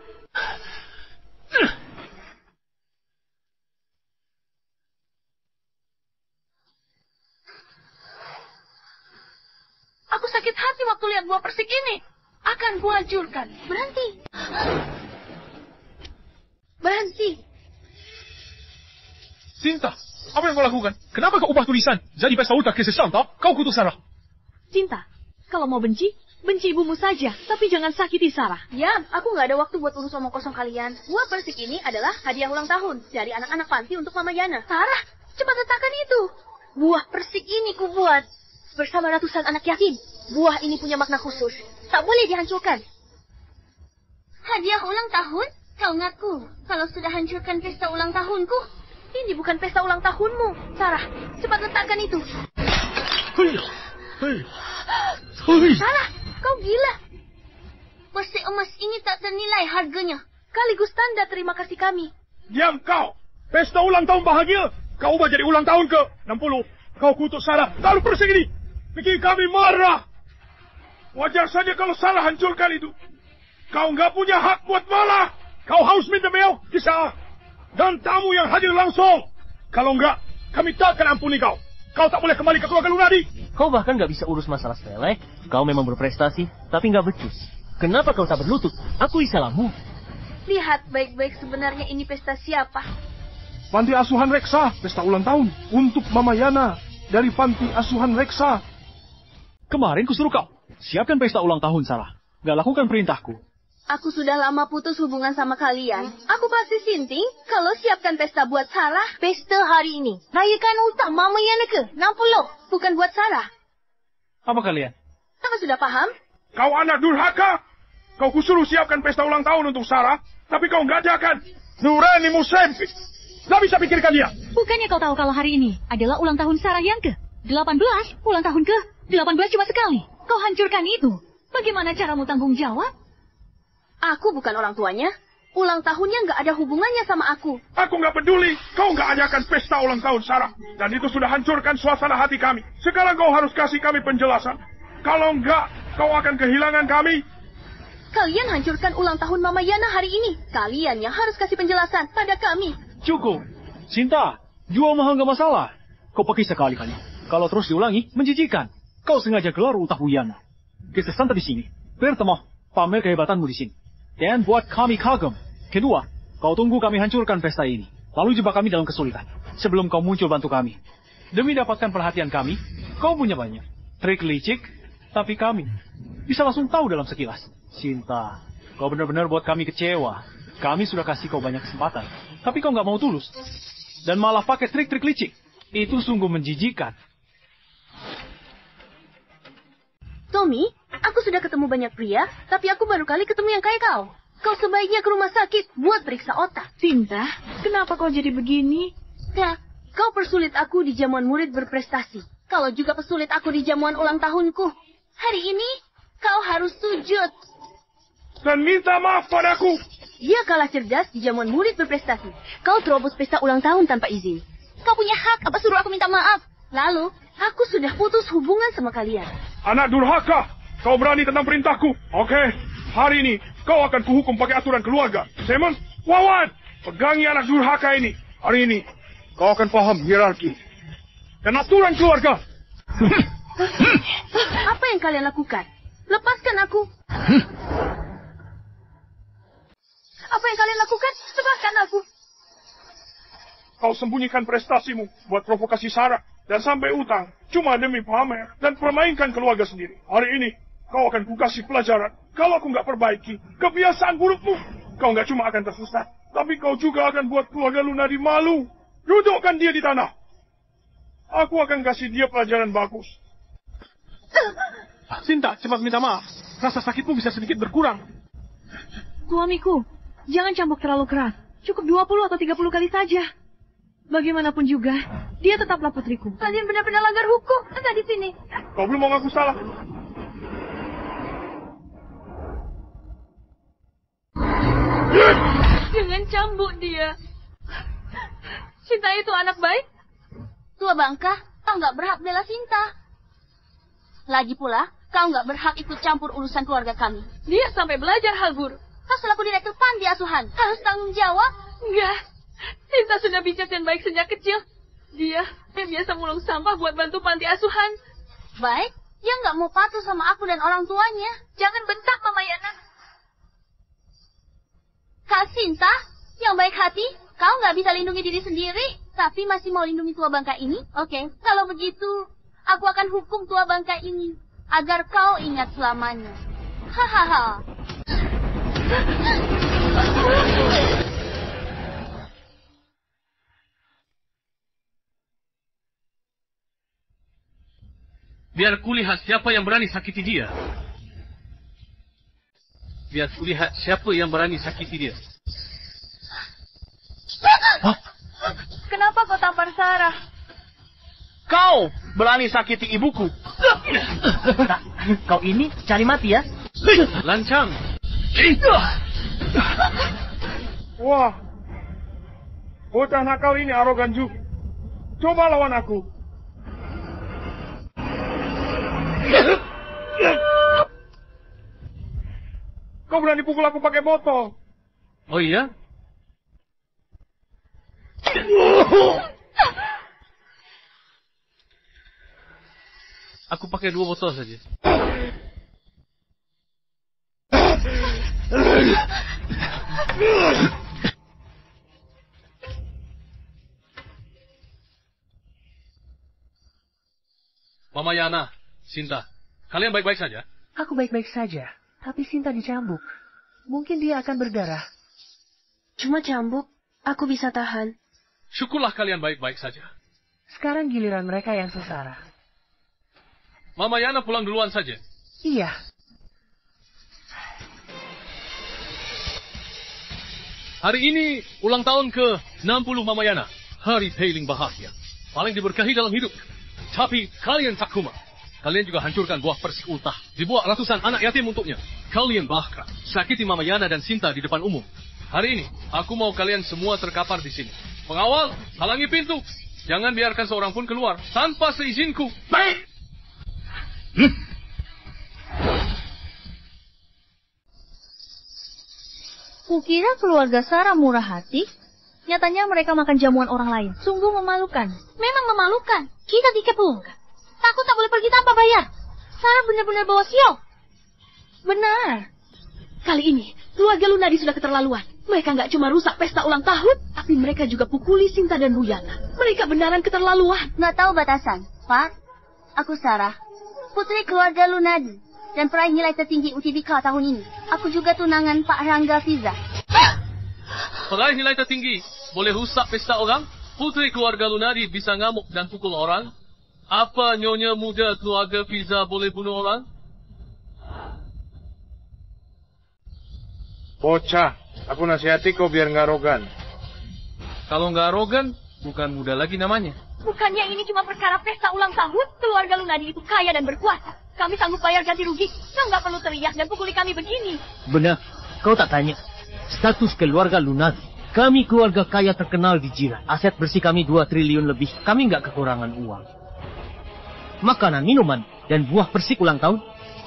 Aku sakit hati waktu lihat buah persik ini. Akan kuhancurkan. Berhenti. Berhenti. Cinta, apa yang kau lakukan? Kenapa kau ubah tulisan? Jadi pesta ulta ke-60, kau kutuk Sarah. Cinta, kalau mau benci, benci ibumu saja. Tapi jangan sakiti Sarah. Ya, aku nggak ada waktu buat urus omong kosong kalian. Buah persik ini adalah hadiah ulang tahun dari anak-anak panti untuk Mama Yana. Sarah, cepat letakkan itu. Buah persik ini kubuat bersama ratusan anak yatim. Buah ini punya makna khusus. Tak boleh dihancurkan. Hadiah ulang tahun? Kau ngaku kalau sudah hancurkan pesta ulang tahunku. Ini bukan pesta ulang tahunmu. Sarah, cepat letakkan itu. Sarah, kau gila. Persik emas ini tak ternilai harganya. Sekaligus tanda terima kasih kami. Diam kau. Pesta ulang tahun bahagia. Kau ubah jadi ulang tahun ke 60. Kau kutuk Sarah. Taruh persik ini. Bikin kami marah. Wajar saja kalau Sarah hancurkan itu. Kau nggak punya hak buat marah. Kau harus minta maaf ke Sarah. Dan tamu yang hadir langsung. Kalau nggak, kami tak akan ampuni kau. Kau tak boleh kembali ke keluarga Lunadi. Kau bahkan nggak bisa urus masalah sepele. Kau memang berprestasi, tapi nggak becus. Kenapa kau tak berlutut? Akui salahmu. Lihat baik-baik sebenarnya ini pesta siapa. Panti Asuhan Reksa, pesta ulang tahun. Untuk Mama Yana dari Panti Asuhan Reksa. Kemarin kusuruh kau. Siapkan pesta ulang tahun, Sarah. Gak lakukan perintahku. Aku sudah lama putus hubungan sama kalian. Aku pasti sinting kalau siapkan pesta buat Sarah. Pesta hari ini. Rayakan utang Mama Yana ke? 60. Bukan buat Sarah. Apa kalian? Apa sudah paham? Kau anak durhaka. Kau kusuruh siapkan pesta ulang tahun untuk Sarah, tapi kau nggak adakan. Nuranimu sempit. Nggak bisa pikirkan dia. Bukannya kau tahu kalau hari ini adalah ulang tahun Sarah yang ke-18? Ulang tahun ke-18 cuma sekali. Kau hancurkan itu. Bagaimana caramu tanggung jawab? Aku bukan orang tuanya. Ulang tahunnya nggak ada hubungannya sama aku. Aku nggak peduli. Kau nggak adakan pesta ulang tahun Sarah. Dan itu sudah hancurkan suasana hati kami. Sekarang kau harus kasih kami penjelasan. Kalau nggak, kau akan kehilangan kami. Kalian hancurkan ulang tahun Mama Yana hari ini. Kalian yang harus kasih penjelasan pada kami. Cukup. Sinta, jual mahal nggak masalah. Kau pakai sekali-kali. Kalau terus diulangi, menjijikan. Kau sengaja keluar utah Yana. Kita santai di sini. Pertama, pamer kehebatanmu di sini. Dan buat kami kagum. Kedua, kau tunggu kami hancurkan pesta ini. Lalu jebak kami dalam kesulitan. Sebelum kau muncul bantu kami. Demi dapatkan perhatian kami, kau punya banyak trik licik, tapi kami bisa langsung tahu dalam sekilas. Sinta, kau benar-benar buat kami kecewa. Kami sudah kasih kau banyak kesempatan, tapi kau nggak mau tulus. Dan malah pakai trik-trik licik. Itu sungguh menjijikan. Tommy, aku sudah ketemu banyak pria, tapi aku baru kali ketemu yang kayak kau. Kau sebaiknya ke rumah sakit buat periksa otak. Sinta, kenapa kau jadi begini? Ya, kau persulit aku di jamuan murid berprestasi. Kalau juga persulit aku di jamuan ulang tahunku. Hari ini, kau harus sujud. Dan minta maaf padaku. Dia kalah cerdas di jamuan murid berprestasi. Kau terobos pesta ulang tahun tanpa izin. Kau punya hak, apa suruh aku minta maaf? Lalu, aku sudah putus hubungan sama kalian. Anak durhaka, kau berani tentang perintahku. Oke, hari ini kau akan kuhukum pakai aturan keluarga. Simon, Wawan, pegangi anak durhaka ini. Hari ini, kau akan paham hierarki dan aturan keluarga. Apa yang kalian lakukan? Lepaskan aku. Apa yang kalian lakukan? Lepaskan aku. Kau sembunyikan prestasimu buat provokasi Sarah dan sampai utang cuma demi pamer dan permainkan keluarga sendiri. Hari ini kau akan kukasih pelajaran. Kalau aku nggak perbaiki kebiasaan burukmu, kau nggak cuma akan tersesat, tapi kau juga akan buat keluarga Lunadi malu. Dudukkan dia di tanah. Aku akan kasih dia pelajaran bagus. Sinta, cepat minta maaf. Rasa sakitmu bisa sedikit berkurang. Suamiku, jangan cambuk terlalu keras. Cukup 20 atau 30 kali saja. Bagaimanapun juga, dia tetaplah putriku. Kalian benar-benar langgar hukum. Enggak di sini. Kau belum mau ngaku salah. Jangan cambuk dia. Sinta itu anak baik. Tua bangka, kau nggak berhak bela Sinta. Lagi pula, kau nggak berhak ikut campur urusan keluarga kami. Dia sampai belajar Halbur. Kau selaku direktur panti asuhan, harus tanggung jawab. Enggak. Sinta sudah bijak dan baik sejak kecil. Dia biasa mulung sampah buat bantu panti asuhan. Baik, dia nggak mau patuh sama aku dan orang tuanya. Jangan bentak Mama Yana. Kak Sinta, yang baik hati, kau nggak bisa lindungi diri sendiri, tapi masih mau lindungi tua bangka ini? Oke, kalau begitu, aku akan hukum tua bangka ini, agar kau ingat selamanya. Hahaha. Biar kulihat siapa yang berani sakiti dia. Biar kulihat siapa yang berani sakiti dia. Hah? Kenapa kau tampar Sarah? Kau berani sakiti ibuku. Kau ini cari mati ya? Lancang. Wah, bocah nakal ini arogan juga. Coba lawan aku. Kau berani pukul aku pakai botol. Oh iya? Aku pakai 2 botol saja. Mama Yana, Sinta, kalian baik-baik saja? Aku baik-baik saja, tapi Sinta dicambuk. Mungkin dia akan berdarah. Cuma cambuk, aku bisa tahan. Syukurlah kalian baik-baik saja. Sekarang giliran mereka yang sengsara. Mama Yana pulang duluan saja. Iya. Hari ini ulang tahun ke-60 Mama Yana. Hari paling bahagia. Paling diberkahi dalam hidup. Tapi kalian takuma. Kalian juga hancurkan buah persik ultah. Dibuat ratusan anak yatim untuknya. Kalian bahkan sakiti Mama Yana dan Sinta di depan umum. Hari ini, aku mau kalian semua terkapar di sini. Pengawal, halangi pintu. Jangan biarkan seorang pun keluar tanpa seizinku. Baik! Kukira keluarga Sarah murah hati. Nyatanya mereka makan jamuan orang lain. Sungguh memalukan. Memang memalukan. Kita dikepungkan. Takut tak boleh pergi tanpa bayar. Sarah benar-benar bawa sial. Benar. Kali ini, keluarga Lunadi sudah keterlaluan. Mereka nggak cuma rusak pesta ulang tahun, tapi mereka juga pukuli Sinta dan Buyana. Mereka benaran keterlaluan. Nggak tahu batasan, Pak. Aku Sarah, putri keluarga Lunadi, dan peraih nilai tertinggi UTBK tahun ini. Aku juga tunangan Pak Rangga Fiza. Peraih nilai tertinggi, boleh rusak pesta orang? Putri keluarga Lunadi bisa ngamuk dan pukul orang? Apa nyonya muda keluarga Fiza boleh bunuh orang? Bocah, aku nasihati kau biar nggak arogan. Kalau nggak arogan, bukan muda lagi namanya. Bukannya ini cuma perkara pesta ulang tahun? Keluarga Lunadi itu kaya dan berkuasa. Kami sanggup bayar ganti rugi. Kau nggak perlu teriak dan pukuli kami begini. Benar, kau tak tanya. Status keluarga Lunadi. Kami keluarga kaya terkenal di Jiran. Aset bersih kami 2 triliun lebih. Kami nggak kekurangan uang. Makanan, minuman, dan buah persik ulang tahun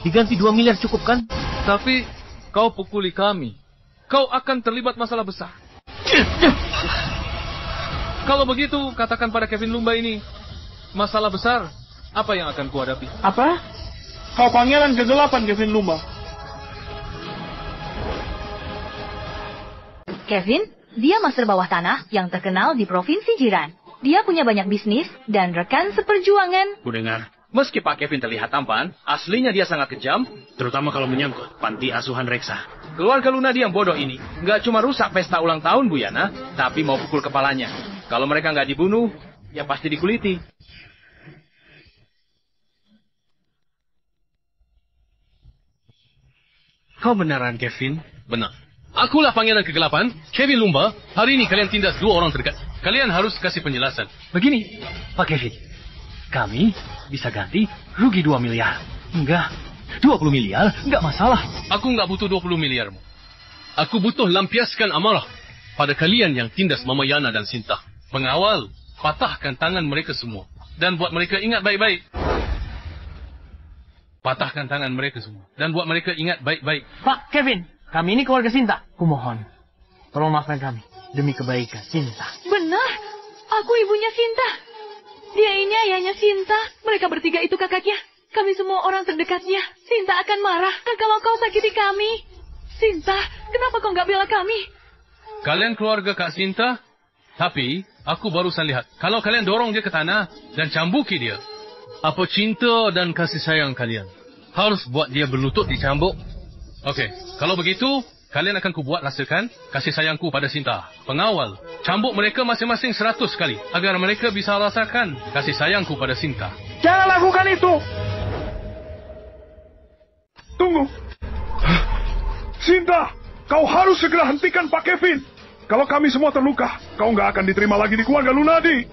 diganti 2 miliar cukup kan? Tapi kau pukuli kami. Kau akan terlibat masalah besar. Kalau begitu, katakan pada Kevin Lumba ini, masalah besar, apa yang akan kuhadapi? Apa? Kau pangeran ke-8 Kevin Lumba. Kevin, dia master bawah tanah yang terkenal di provinsi Jiran. Dia punya banyak bisnis dan rekan seperjuangan. Ku dengar, meski Pak Kevin terlihat tampan, aslinya dia sangat kejam, terutama kalau menyangkut panti asuhan Reksa. Keluarga Lunadi yang bodoh ini nggak cuma rusak pesta ulang tahun Bu Yana, tapi mau pukul kepalanya. Kalau mereka nggak dibunuh, ya pasti dikuliti. Kau beneran, Kevin? Benar. Akulah pangeran ke-8, Kevin Lumba. Hari ini kalian tindas 2 orang terdekat. Kalian harus kasih penjelasan. Begini, Pak Kevin. Kami bisa ganti rugi 2 miliar. Enggak, 20 miliar, enggak masalah. Aku enggak butuh 20 miliarmu. Aku butuh lampiaskan amarah pada kalian yang tindas Mama Yana dan Sinta. Pengawal, patahkan tangan mereka semua. Dan buat mereka ingat baik-baik. Patahkan tangan mereka semua. Dan buat mereka ingat baik-baik. Pak Kevin, kami ini keluarga Sinta. Kumohon, tolong maafkan kami. Demi kebaikan Sinta. Benar, aku ibunya Sinta. Dia ini ayahnya Sinta. Mereka bertiga itu kakaknya. Kami semua orang terdekatnya. Sinta akan marah kalau kau sakiti kami. Sinta, kenapa kau nggak bela kami? Kalian keluarga Kak Sinta, tapi aku barusan lihat. Kalau kalian dorong dia ke tanah dan cambuki dia, apa cinta dan kasih sayang kalian harus buat dia berlutut dicambuk? Oke, kalau begitu, kalian akan kubuat rasakan kasih sayangku pada Sinta. Pengawal, cambuk mereka masing-masing 100 kali agar mereka bisa rasakan kasih sayangku pada Sinta. Jangan lakukan itu! Tunggu! Sinta, kau harus segera hentikan Pak Kevin. Kalau kami semua terluka, kau nggak akan diterima lagi di keluarga Lunadi.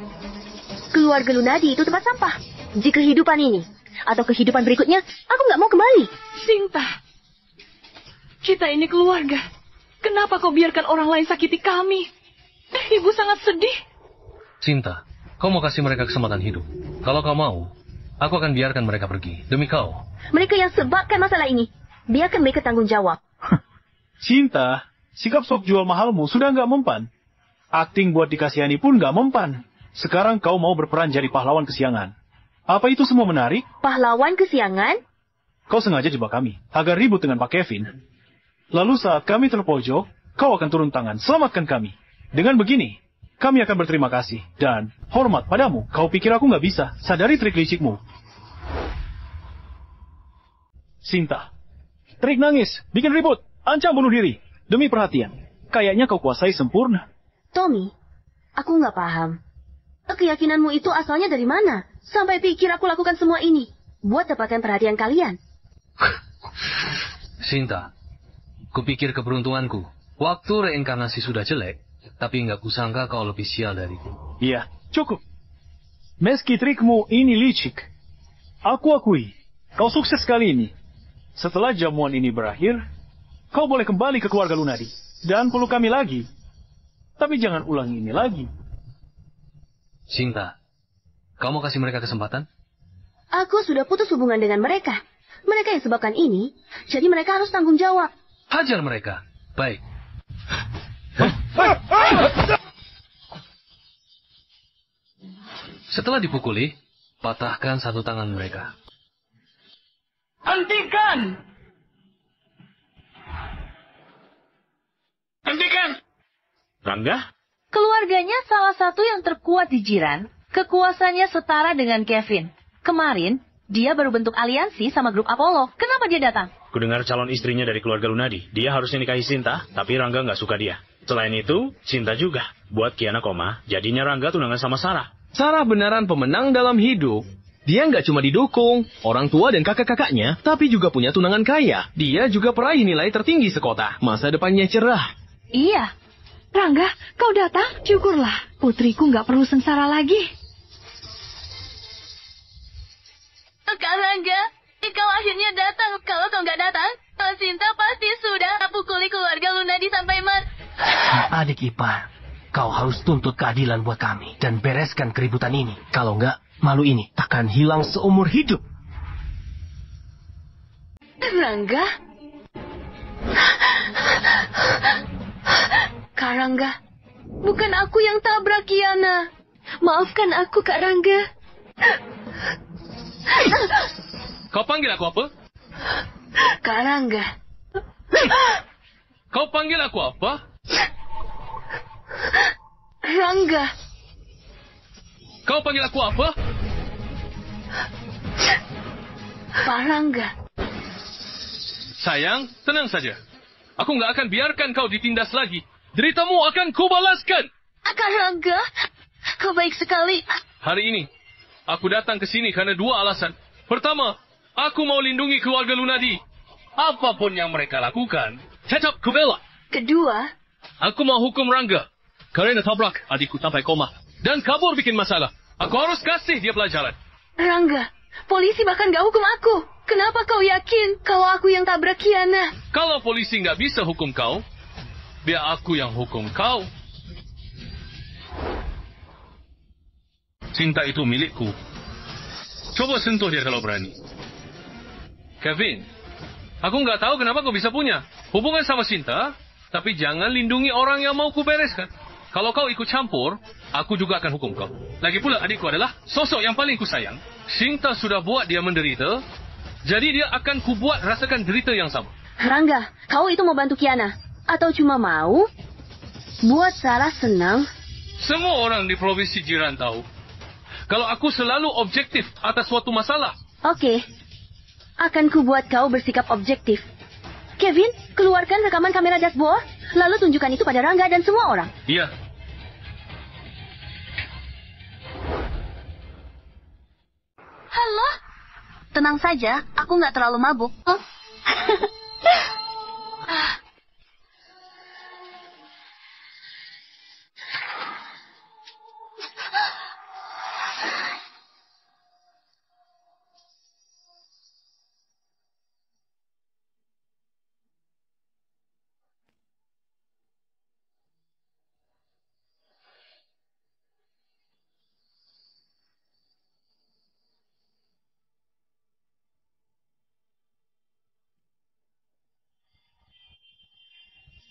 Keluarga Lunadi itu tempat sampah. Di kehidupan ini, atau kehidupan berikutnya, aku nggak mau kembali. Sinta, kita ini keluarga. Kenapa kau biarkan orang lain sakiti kami? Ibu sangat sedih. Sinta, kau mau kasih mereka kesempatan hidup. Kalau kau mau, aku akan biarkan mereka pergi. Demi kau. Mereka yang sebabkan masalah ini. Biarkan mereka tanggung jawab. Cinta, sikap sok jual mahalmu sudah nggak mempan. Akting buat dikasihani pun nggak mempan. Sekarang kau mau berperan jadi pahlawan kesiangan. Apa itu semua menarik? Pahlawan kesiangan? Kau sengaja jebak kami, agar ribut dengan Pak Kevin. Lalu saat kami terpojok, kau akan turun tangan, selamatkan kami. Dengan begini, kami akan berterima kasih dan hormat padamu. Kau pikir aku nggak bisa? Sadari trik licikmu. Sinta, trik nangis, bikin ribut, ancam bunuh diri. Demi perhatian, kayaknya kau kuasai sempurna. Tommy, aku nggak paham. Keyakinanmu itu asalnya dari mana? Sampai pikir aku lakukan semua ini buat dapatkan perhatian kalian. Sinta, kupikir keberuntunganku. Waktu reinkarnasi sudah jelek, tapi nggak kusangka kau lebih sial dariku. Iya, cukup. Meski trikmu ini licik, aku akui, kau sukses kali ini. Setelah jamuan ini berakhir, kau boleh kembali ke keluarga Lunadi dan peluk kami lagi. Tapi jangan ulangi ini lagi. Sinta, kau mau kasih mereka kesempatan? Aku sudah putus hubungan dengan mereka. Mereka yang sebabkan ini, jadi mereka harus tanggung jawab. Hajar mereka. Baik. Setelah dipukuli, patahkan satu tangan mereka. Hentikan! Hentikan! Rangga? Keluarganya salah satu yang terkuat di Jiran. Kekuasaannya setara dengan Kevin. Kemarin, dia baru bentuk aliansi sama grup Apollo. Kenapa dia datang? Kudengar calon istrinya dari keluarga Lunadi. Dia harusnya nikahi Sinta, tapi Rangga nggak suka dia. Selain itu, Sinta juga. Buat Kiana koma, jadinya Rangga tunangan sama Sarah. Sarah beneran pemenang dalam hidup. Dia nggak cuma didukung orang tua dan kakak-kakaknya, tapi juga punya tunangan kaya. Dia juga peraih nilai tertinggi sekota. Masa depannya cerah. Iya. Rangga, kau datang? Syukurlah. Putriku nggak perlu sengsara lagi. Kak Rangga, kau akhirnya datang. Kalau kau nggak datang, Sinta pasti sudah pukuli keluarga Lunadi sampai mati. Adik ipar, kau harus tuntut keadilan buat kami dan bereskan keributan ini. Kalau enggak, malu ini takkan hilang seumur hidup. Rangga? Kak Rangga, bukan aku yang tabrak Kiana. Maafkan aku, Kak Rangga. Kau panggil aku apa? Kak Rangga. Kau panggil aku apa? Rangga. Kau panggil aku apa? Pak Rangga. Sayang, tenang saja. Aku nggak akan biarkan kau ditindas lagi. Deritamu akan kubalaskan. Kak Rangga, kau baik sekali. Hari ini, aku datang ke sini karena dua alasan. Pertama, aku mau lindungi keluarga Lunadi. Apapun yang mereka lakukan, tetap kubela. Kedua, aku mau hukum Rangga. Karena tabrak adikku sampai koma. Dan kabur bikin masalah. Aku harus kasih dia pelajaran. Rangga, polisi bahkan gak hukum aku. Kenapa kau yakin kalau aku yang tabrak Kiana? Kalau polisi nggak bisa hukum kau, biar aku yang hukum kau. Cinta itu milikku. Coba sentuh dia kalau berani. Kevin, aku nggak tahu kenapa kau bisa punya hubungan sama Sinta, tapi jangan lindungi orang yang mau kubereskan. Kalau kau ikut campur, aku juga akan hukum kau. Lagi pula adikku adalah sosok yang paling kusayang. Sinta sudah buat dia menderita, jadi dia akan kubuat rasakan derita yang sama. Rangga, kau itu mau bantu Kiana? Atau cuma mau buat Sarah senang? Semua orang di provinsi Jiran tahu kalau aku selalu objektif atas suatu masalah. Oke, akan kubuat kau bersikap objektif. Kevin, keluarkan rekaman kamera dashboard, lalu tunjukkan itu pada Rangga dan semua orang. Iya. Halo? Tenang saja, aku nggak terlalu mabuk. Oh.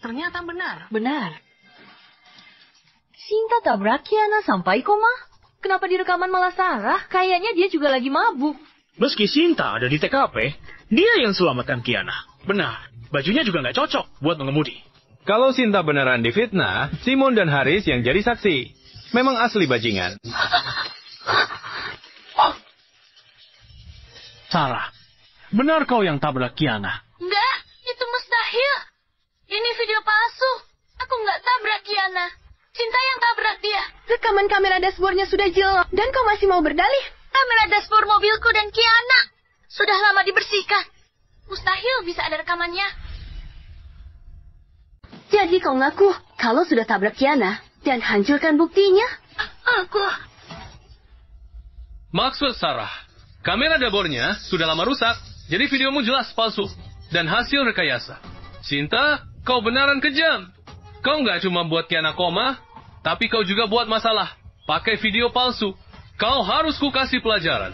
Ternyata benar. Benar. Sinta tabrak Kiana sampai koma. Kenapa di rekaman malah Sarah? Kayaknya dia juga lagi mabuk. Meski Sinta ada di TKP, dia yang selamatkan Kiana. Benar, bajunya juga nggak cocok buat mengemudi. Kalau Sinta beneran difitnah, Simon dan Haris yang jadi saksi. Memang asli bajingan. Sarah, benar kau yang tabrak Kiana? Enggak, itu mustahil. Ini video palsu. Aku nggak tabrak Kiana. Sinta yang tabrak dia. Rekaman kamera dashboardnya sudah jelas, dan kau masih mau berdalih? Kamera dashboard mobilku dan Kiana sudah lama dibersihkan. Mustahil bisa ada rekamannya. Jadi kau ngaku kalau sudah tabrak Kiana dan hancurkan buktinya? Aku... Maksud Sarah, kamera dashboardnya sudah lama rusak, jadi videomu jelas palsu dan hasil rekayasa. Sinta, kau beneran kejam. Kau nggak cuma buat Kiana koma, tapi kau juga buat masalah. Pakai video palsu. Kau harus ku kasih pelajaran.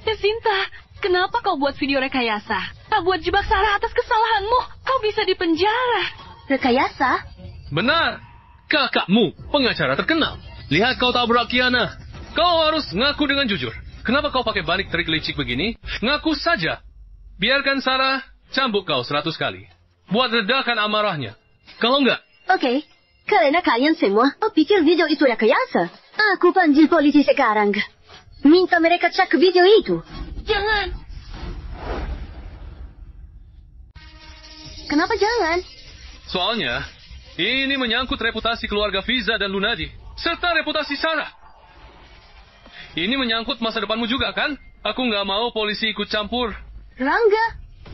Ya Sinta, kenapa kau buat video rekayasa? Tak buat jebak Sarah atas kesalahanmu. Kau bisa dipenjara. Rekayasa? Benar. Kakakmu, pengacara terkenal. Lihat kau tabrak Kiana. Kau harus ngaku dengan jujur. Kenapa kau pakai balik trik licik begini? Ngaku saja. Biarkan Sarah cambuk kau 100 kali. Buat redakan amarahnya. Kalau enggak... Oke, karena kalian semua pikir video itu rekayasa. Aku panggil polisi sekarang. Minta mereka cek video itu. Jangan. Kenapa jangan? Soalnya, ini menyangkut reputasi keluarga Fiza dan Lunadi, serta reputasi Sarah. Ini menyangkut masa depanmu juga, kan? Aku nggak mau polisi ikut campur. Rangga,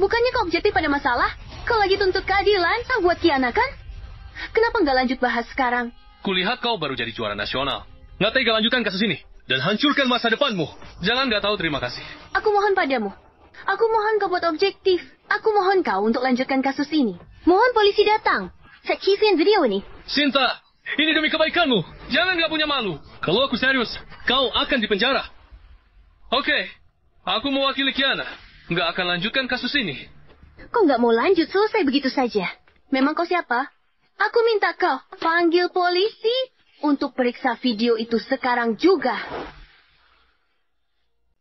bukannya kau objektif pada masalah? Kau lagi tuntut keadilan, tak buat Kiana, kan? Kenapa nggak lanjut bahas sekarang? Kulihat kau baru jadi juara nasional. Nggak tega lanjutkan kasus ini. Dan hancurkan masa depanmu. Jangan nggak tahu terima kasih. Aku mohon padamu. Aku mohon kau buat objektif. Aku mohon kau untuk lanjutkan kasus ini. Mohon polisi datang. Cek video ini. Sinta, ini demi kebaikanmu. Jangan nggak punya malu. Kalau aku serius, kau akan dipenjara. Oke, aku mewakili Kiana. Nggak akan lanjutkan kasus ini. Kau nggak mau lanjut selesai begitu saja. Memang kau siapa? Aku minta kau panggil polisi untuk periksa video itu sekarang juga.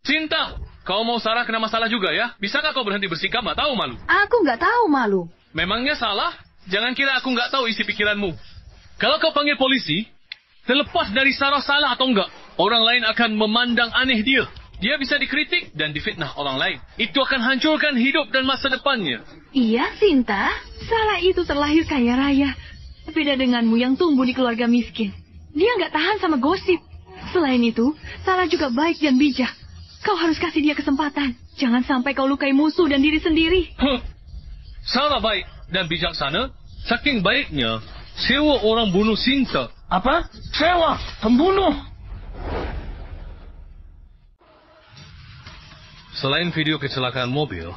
Sinta, kau mau Sarah kena masalah juga ya? Bisakah kau berhenti bersikap nggak tahu malu? Aku nggak tahu malu. Memangnya salah? Jangan kira aku nggak tahu isi pikiranmu. Kalau kau panggil polisi, terlepas dari Sarah salah atau enggak, orang lain akan memandang aneh dia. Dia bisa dikritik dan difitnah orang lain. Itu akan hancurkan hidup dan masa depannya. Iya, Sinta. Sarah itu terlahir kaya raya. Beda denganmu yang tumbuh di keluarga miskin. Dia nggak tahan sama gosip. Selain itu, Sarah juga baik dan bijak. Kau harus kasih dia kesempatan. Jangan sampai kau lukai musuh dan diri sendiri. Sarah baik dan bijaksana. Saking baiknya, sewa orang bunuh Sinta. Apa? Sewa? Pembunuh? Selain video kecelakaan mobil,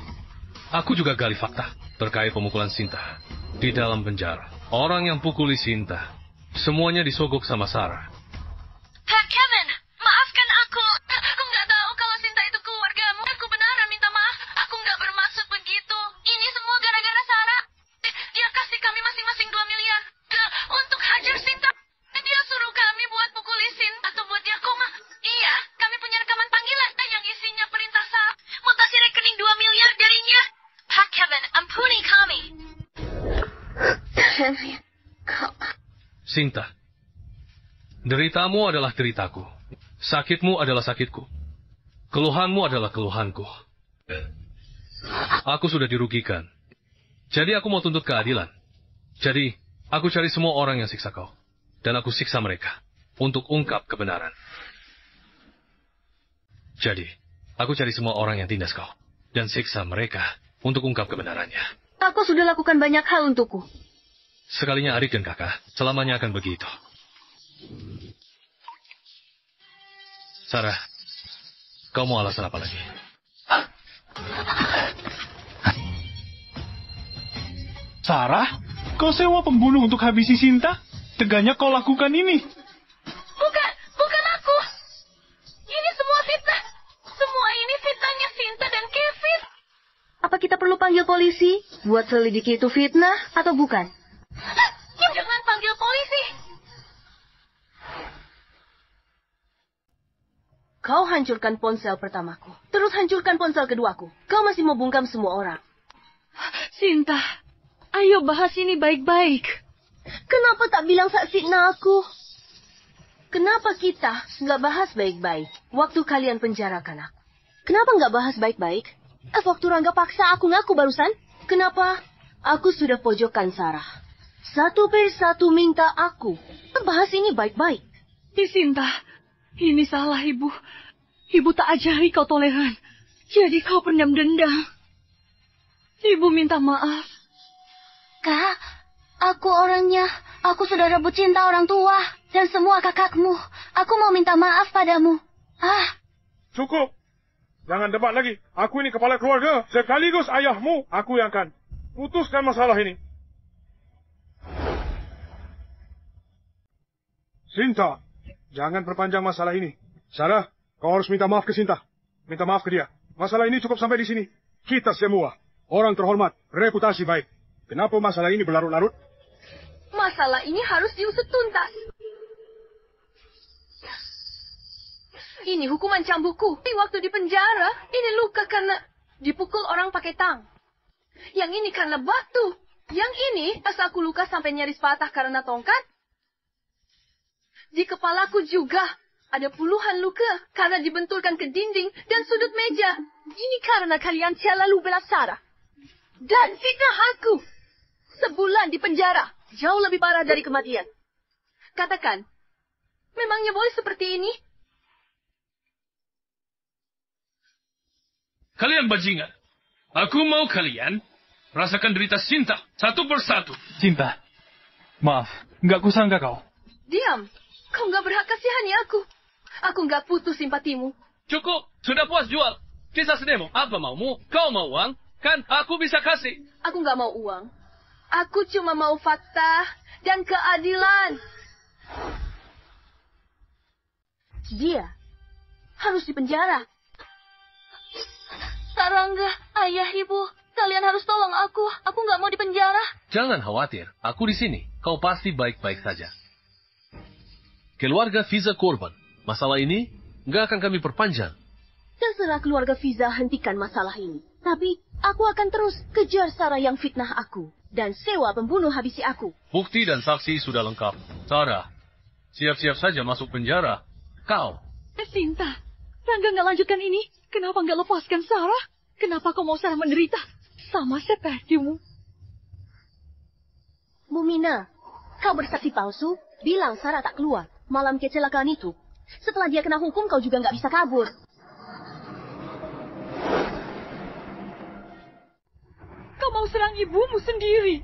aku juga gali fakta terkait pemukulan Sinta di dalam penjara. Orang yang pukuli Sinta, semuanya disogok sama Sarah. Pak Kevin, maafkan aku. Aku nggak tahu kalau Sinta itu keluargamu. Aku beneran minta maaf. Aku nggak bermaksud begitu. Ini semua gara-gara Sarah. Dia kasih kami masing-masing 2 miliar untuk hajar Sinta. Dia suruh kami buat pukuli Sinta atau buat dia koma. Iya, kami punya rekaman panggilan yang isinya perintah Sarah mutasi rekening 2 miliar darinya. Pak Kevin, ampuni kami. Sinta, deritamu adalah deritaku. Sakitmu adalah sakitku. Keluhanmu adalah keluhanku. Aku sudah dirugikan. Jadi aku mau tuntut keadilan. Jadi, aku cari semua orang yang siksa kau. Dan aku siksa mereka untuk ungkap kebenaran. Jadi, aku cari semua orang yang tindas kau. Dan siksa mereka untuk ungkap kebenarannya. Aku sudah lakukan banyak hal untukku. Sekalinya adik dan kakak, selamanya akan begitu. Sarah, kau mau alasan apa lagi? Sarah, kau sewa pembunuh untuk habisi Sinta? Teganya kau lakukan ini. Bukan aku. Ini semua fitnah. Semua ini fitnahnya Sinta dan Kevin. Apa kita perlu panggil polisi buat selidiki itu fitnah atau bukan? Kim, jangan panggil polisi. Kau hancurkan ponsel pertamaku. Terus hancurkan ponsel keduaku. Kau masih mau bungkam semua orang. Sinta, ayo bahas ini baik-baik. Kenapa tak bilang saksi aku? Kenapa kita nggak bahas baik-baik waktu kalian penjarakan aku? Kenapa nggak bahas baik-baik? Waktu Rangga paksa aku ngaku barusan. Kenapa? Aku sudah pojokkan Sarah. Satu persatu minta aku bahas ini baik-baik. Sinta, ini salah Ibu. Ibu tak ajari kau toleran. Jadi kau pendam dendam. Ibu minta maaf. Kak, aku orangnya. Aku sudah rebut cinta orang tua dan semua kakakmu. Aku mau minta maaf padamu. Cukup. Jangan debat lagi. Aku ini kepala keluarga. Sekaligus ayahmu. Aku yang akan putuskan masalah ini. Sinta, jangan perpanjang masalah ini. Sarah, kau harus minta maaf ke Sinta. Minta maaf ke dia. Masalah ini cukup sampai di sini. Kita semua, orang terhormat, reputasi baik. Kenapa masalah ini berlarut-larut? Masalah ini harus diusut tuntas. Ini hukuman cambukku. Waktu di penjara, ini luka karena dipukul orang pakai tang. Yang ini karena batu. Yang ini pas aku luka sampai nyaris patah karena tongkat. Di kepalaku juga ada puluhan luka karena dibenturkan ke dinding dan sudut meja. Ini karena kalian selalu bela Sarah. Dan fitnah aku. Sebulan di penjara. Jauh lebih parah dari kematian. Katakan, memangnya boleh seperti ini? Kalian bajingan. Aku mau kalian rasakan derita Sinta satu persatu. Sinta, maaf, nggak kusangka kau. Diam, kau nggak berhak kasihani aku. Aku nggak putus simpatimu. Cukup, sudah puas jual. Kisah sedemo, apa maumu? Kau mau uang? Kan aku bisa kasih. Aku nggak mau uang. Aku cuma mau fakta dan keadilan. Dia harus dipenjara. Sarangga, ayah, ibu, kalian harus tolong aku. Aku nggak mau dipenjara. Jangan khawatir, aku di sini. Kau pasti baik-baik saja. Keluarga Fiza korban. Masalah ini nggak akan kami perpanjang. Terserah keluarga Fiza hentikan masalah ini. Tapi aku akan terus kejar Sarah yang fitnah aku. Dan sewa pembunuh habisi aku. Bukti dan saksi sudah lengkap. Sarah, siap-siap saja masuk penjara. Kau. Sinta, Rangga nggak lanjutkan ini. Kenapa nggak lepaskan Sarah? Kenapa kau mau Sarah menderita? Sama sepertimu. Mumina, kau bersaksi palsu, bilang Sarah tak keluar malam kecelakaan itu. Setelah dia kena hukum, kau juga nggak bisa kabur. Kau mau serang ibumu sendiri.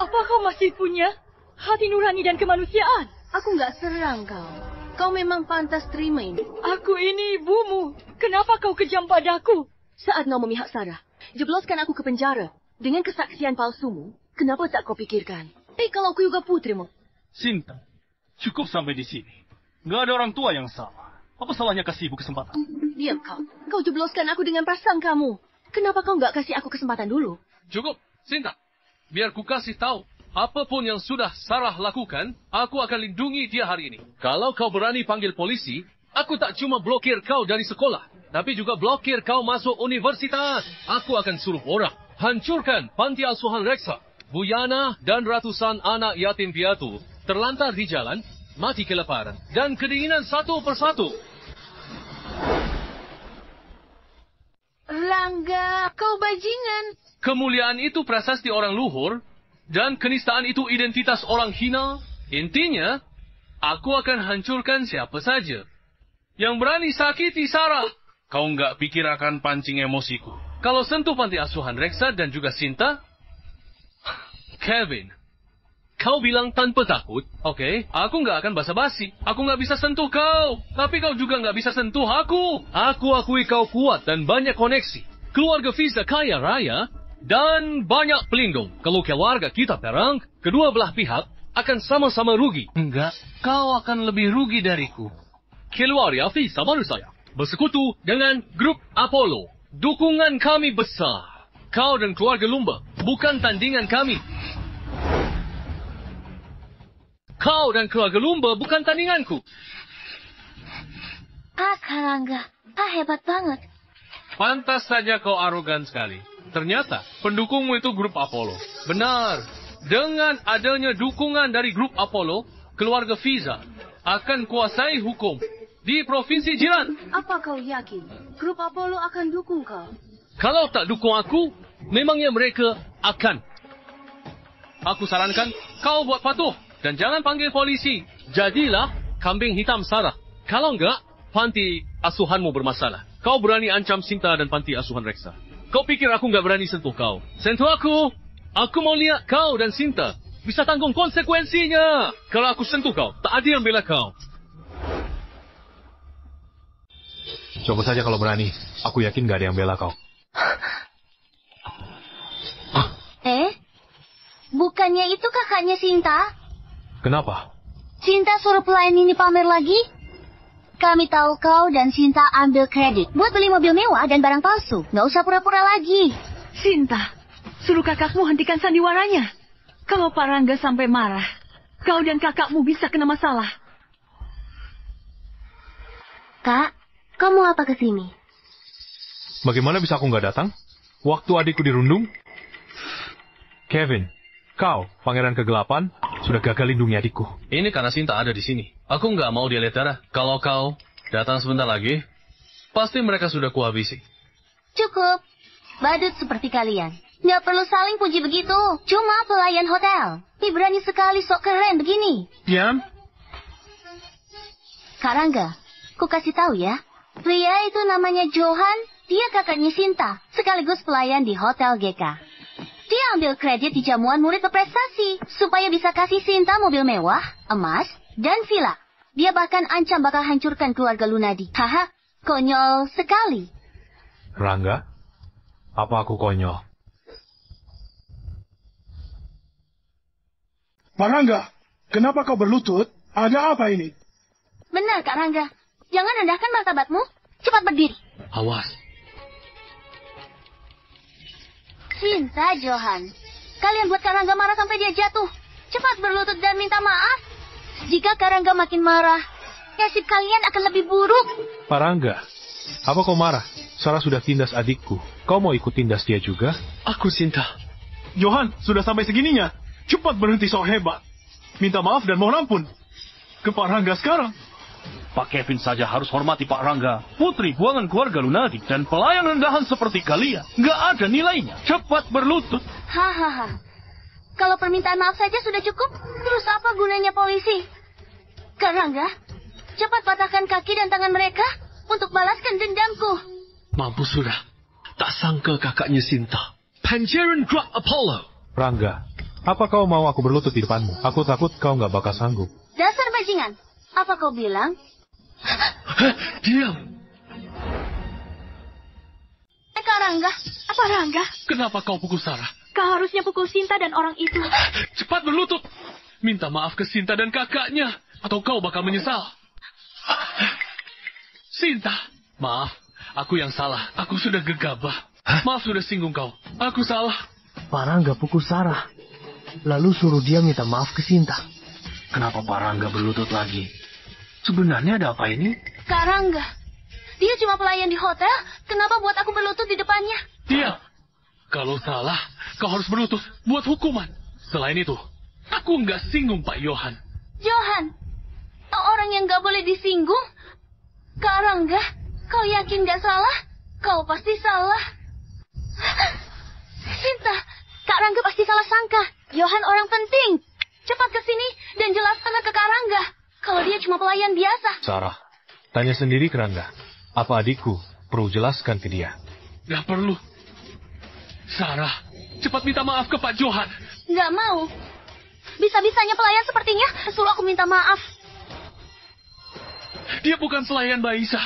Apa kau masih punya hati nurani dan kemanusiaan? Aku nggak serang kau. Kau memang pantas terima ini. Aku ini ibumu. Kenapa kau kejam padaku? Saat kau memihak Sarah, jebloskan aku ke penjara. Dengan kesaksian palsumu, kenapa tak kau pikirkan? Kalau aku juga putrimu. Sinta, cukup sampai di sini. Nggak ada orang tua yang salah. Apa salahnya kasih ibu kesempatan? Diam kau. Kau jebloskan aku dengan perasaan kamu. Kenapa kau nggak kasih aku kesempatan dulu? Cukup, Sinta. Biar ku kasih tahu. Apapun yang sudah Sarah lakukan, aku akan lindungi dia hari ini. Kalau kau berani panggil polisi, aku tak cuma blokir kau dari sekolah, tapi juga blokir kau masuk universitas. Aku akan suruh orang hancurkan panti asuhan Reksa. Bu Yana dan ratusan anak yatim piatu terlantar di jalan, mati kelaparan, dan kedinginan satu persatu. Rangga, kau bajingan. Kemuliaan itu prasasti orang luhur, dan kenistaan itu identitas orang hina. Intinya, aku akan hancurkan siapa saja yang berani sakiti Sarah. Kau nggak pikir akan pancing emosiku? Kalau sentuh panti asuhan Reksa dan juga Sinta, Kevin, kau bilang tanpa takut, oke? Aku nggak akan basa-basi. Aku nggak bisa sentuh kau, tapi kau juga nggak bisa sentuh aku. Aku akui kau kuat dan banyak koneksi. Keluarga Fiza kaya raya dan banyak pelindung. Kalau keluarga kita perang, kedua belah pihak akan sama-sama rugi. Enggak, kau akan lebih rugi dariku. Keluarga Fiza baru saya bersekutu dengan grup Apollo. Dukungan kami besar. Kau dan keluarga Lumba bukan tandingan kami. Kau dan keluarga lumba bukan tandinganku. Karangga, hebat banget. Pantas saja kau arogan sekali. Ternyata pendukungmu itu grup Apollo. Benar. Dengan adanya dukungan dari grup Apollo, keluarga Fiza akan kuasai hukum di provinsi jiran. Apa kau yakin grup Apollo akan dukung kau? Kalau tak dukung aku, memangnya mereka akan. Aku sarankan kau buat patuh dan jangan panggil polisi. Jadilah kambing hitam Sarah. Kalau enggak, panti asuhanmu bermasalah. Kau berani ancam Sinta dan panti asuhan Reksa. Kau pikir aku enggak berani sentuh kau? Sentuh aku! Aku mau lihat kau dan Sinta bisa tanggung konsekuensinya. Kalau aku sentuh kau, tak ada yang bela kau. Coba saja kalau berani. Aku yakin gak ada yang bela kau. Bukannya itu kakaknya Sinta? Kenapa? Sinta suruh pelayan ini pamer lagi? Kami tahu kau dan Sinta ambil kredit buat beli mobil mewah dan barang palsu. Nggak usah pura-pura lagi. Sinta, suruh kakakmu hentikan sandiwaranya. Kalau Pak Rangga sampai marah, kau dan kakakmu bisa kena masalah. Kak, kau mau apa ke sini? Bagaimana bisa aku nggak datang? Waktu adikku dirundung? Kevin, kau, pangeran kegelapan, sudah gagal lindungi adikku. Ini karena Sinta ada di sini. Aku nggak mau dia lihat darah. Kalau kau datang sebentar lagi, pasti mereka sudah kuhabisi. Cukup. Badut seperti kalian. Nggak perlu saling puji begitu. Cuma pelayan hotel. Berani sekali sok keren begini. Diam. Kak Rangga, ku kasih tahu ya. Pria itu namanya Johan. Dia kakaknya Sinta. Sekaligus pelayan di Hotel GK. Dia ambil kredit di jamuan murid berprestasi. Supaya bisa kasih Sinta mobil mewah, emas, dan villa. Dia bahkan ancam bakal hancurkan keluarga Lunadi. Haha, konyol sekali. Rangga, apa aku konyol? Pak Rangga, kenapa kau berlutut? Ada apa ini? Benar, Kak Rangga. Jangan rendahkan martabatmu. Cepat berdiri. Awas. Sinta, Johan. Kalian buat Kak Rangga marah sampai dia jatuh. Cepat berlutut dan minta maaf. Jika Kak Rangga makin marah, nasib kalian akan lebih buruk. Pak Rangga, apa kau marah? Sarah sudah tindas adikku. Kau mau ikut tindas dia juga? Aku Sinta. Johan, sudah sampai segininya. Cepat berhenti sok hebat. Minta maaf dan mohon ampun. Ke Pak Rangga sekarang. Pak Kevin saja harus hormati Pak Rangga. Putri buangan keluarga Lunadi dan pelayan rendahan seperti kalian. Nggak ada nilainya. Cepat berlutut. Hahaha. Kalau permintaan maaf saja sudah cukup, terus apa gunanya polisi? Kak Rangga, cepat patahkan kaki dan tangan mereka untuk balaskan dendamku. Mampus sudah. Tak sangka kakaknya Sinta. Pangeran Grup Apollo. Rangga, apa kau mau aku berlutut di depanmu? Aku takut kau nggak bakal sanggup. Dasar bajingan. Apa kau bilang? Diam. Kak Rangga. Apa Rangga? Kenapa kau pukul Sarah? Kau harusnya pukul Sinta dan orang itu. Cepat berlutut. Minta maaf ke Sinta dan kakaknya. Atau kau bakal menyesal. Sinta, maaf. Aku yang salah. Aku sudah gegabah. Maaf sudah singgung kau. Aku salah. Pak Rangga pukul Sarah. Lalu suruh dia minta maaf ke Sinta. Kenapa Pak Rangga berlutut lagi? Sebenarnya ada apa ini? Kak Rangga, dia cuma pelayan di hotel. Kenapa buat aku berlutut di depannya? Diam. Kalau salah, kau harus berlutut buat hukuman. Selain itu, aku nggak singgung Pak Johan. Johan, orang yang nggak boleh disinggung. Kak Rangga, kau yakin nggak salah? Kau pasti salah. Sinta, Kak Rangga pasti salah sangka. Johan orang penting. Cepat ke sini dan jelaskan ke Kak Rangga kalau dia cuma pelayan biasa. Sarah, tanya sendiri ke Rangga. Apa adikku perlu jelaskan ke dia? Gak perlu. Sarah, cepat minta maaf ke Pak Johan. Gak mau. Bisa-bisanya pelayan sepertinya suruh aku minta maaf. Dia bukan pelayan Mbak Isa.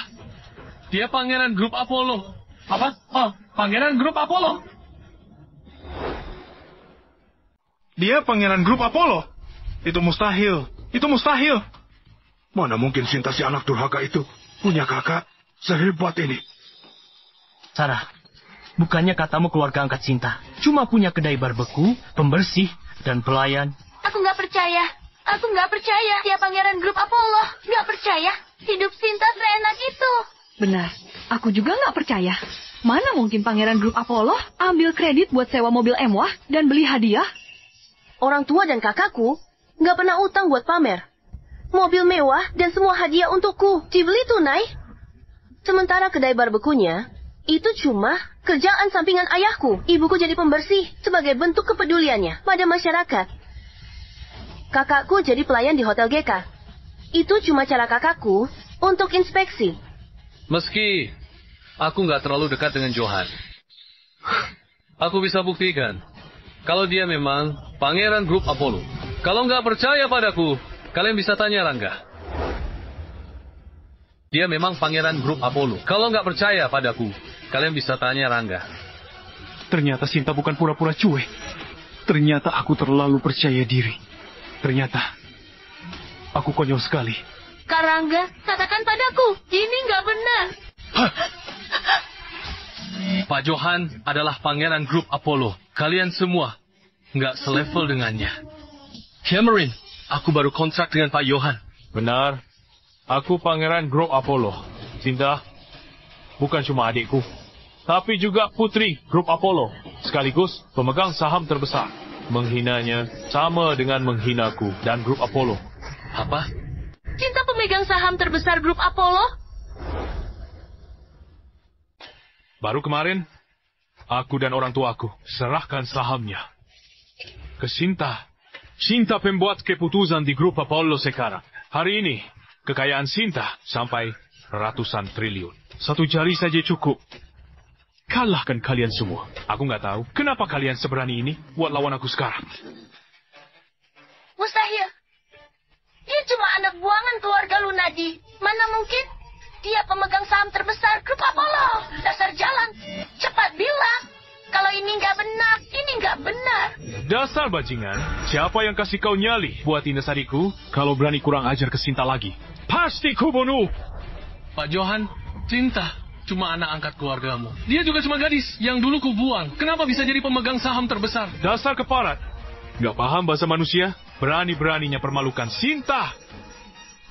Dia pangeran grup Apollo. Apa? Oh, pangeran grup Apollo. Dia pangeran grup Apollo. Itu mustahil. Itu mustahil. Mana mungkin Sinta si anak durhaka itu punya kakak sehebat ini. Sarah, bukannya katamu keluarga angkat Sinta. Cuma punya kedai barbeku, pembersih, dan pelayan. Aku nggak percaya. Aku nggak percaya dia pangeran grup Apollo. Nggak percaya hidup Sinta seenak itu. Benar, aku juga nggak percaya. Mana mungkin pangeran grup Apollo ambil kredit buat sewa mobil mewah dan beli hadiah? Orang tua dan kakakku nggak pernah utang buat pamer. Mobil mewah dan semua hadiah untukku dibeli tunai. Sementara kedai barbekunya, itu cuma kerjaan sampingan ayahku. Ibuku jadi pembersih sebagai bentuk kepeduliannya pada masyarakat. Kakakku jadi pelayan di Hotel GK. Itu cuma cara kakakku untuk inspeksi. Meski aku nggak terlalu dekat dengan Johan, aku bisa buktikan kalau dia memang pangeran grup Apollo. Kalau nggak percaya padaku, kalian bisa tanya Rangga. Dia memang pangeran grup Apollo. Kalau nggak percaya padaku, kalian bisa tanya Rangga. Ternyata Sinta bukan pura-pura cuek. Ternyata aku terlalu percaya diri. Ternyata aku konyol sekali. Kak Rangga, katakan padaku, ini nggak benar. Pak Johan adalah pangeran grup Apollo. Kalian semua nggak selevel dengannya. Cameron, aku baru kontrak dengan Pak Johan. Benar. Aku pangeran grup Apollo. Sinta, bukan cuma adikku, tapi juga putri grup Apollo. Sekaligus pemegang saham terbesar. Menghinanya sama dengan menghinaku dan grup Apollo. Apa? Cinta pemegang saham terbesar grup Apollo? Baru kemarin, aku dan orang tuaku serahkan sahamnya ke Sinta. Sinta pembuat keputusan di grup Apollo sekarang. Hari ini, kekayaan Sinta sampai ratusan triliun. Satu jari saja cukup. Kalahkan kalian semua. Aku nggak tahu kenapa kalian seberani ini buat lawan aku sekarang. Mustahil. Dia cuma anak buangan keluarga Lunadi. Mana mungkin dia pemegang saham terbesar grup Apollo. Dasar jalan. Cepat bilang. Kalau ini nggak benar, ini nggak benar. Dasar bajingan. Siapa yang kasih kau nyali buat Ines adikku? Kalau berani kurang ajar ke Sinta lagi, pasti ku bunuh. Pak Johan, Sinta cuma anak angkat keluargamu. Dia juga cuma gadis yang dulu ku buang. Kenapa bisa jadi pemegang saham terbesar? Dasar keparat. Nggak paham bahasa manusia? Berani-beraninya permalukan Sinta.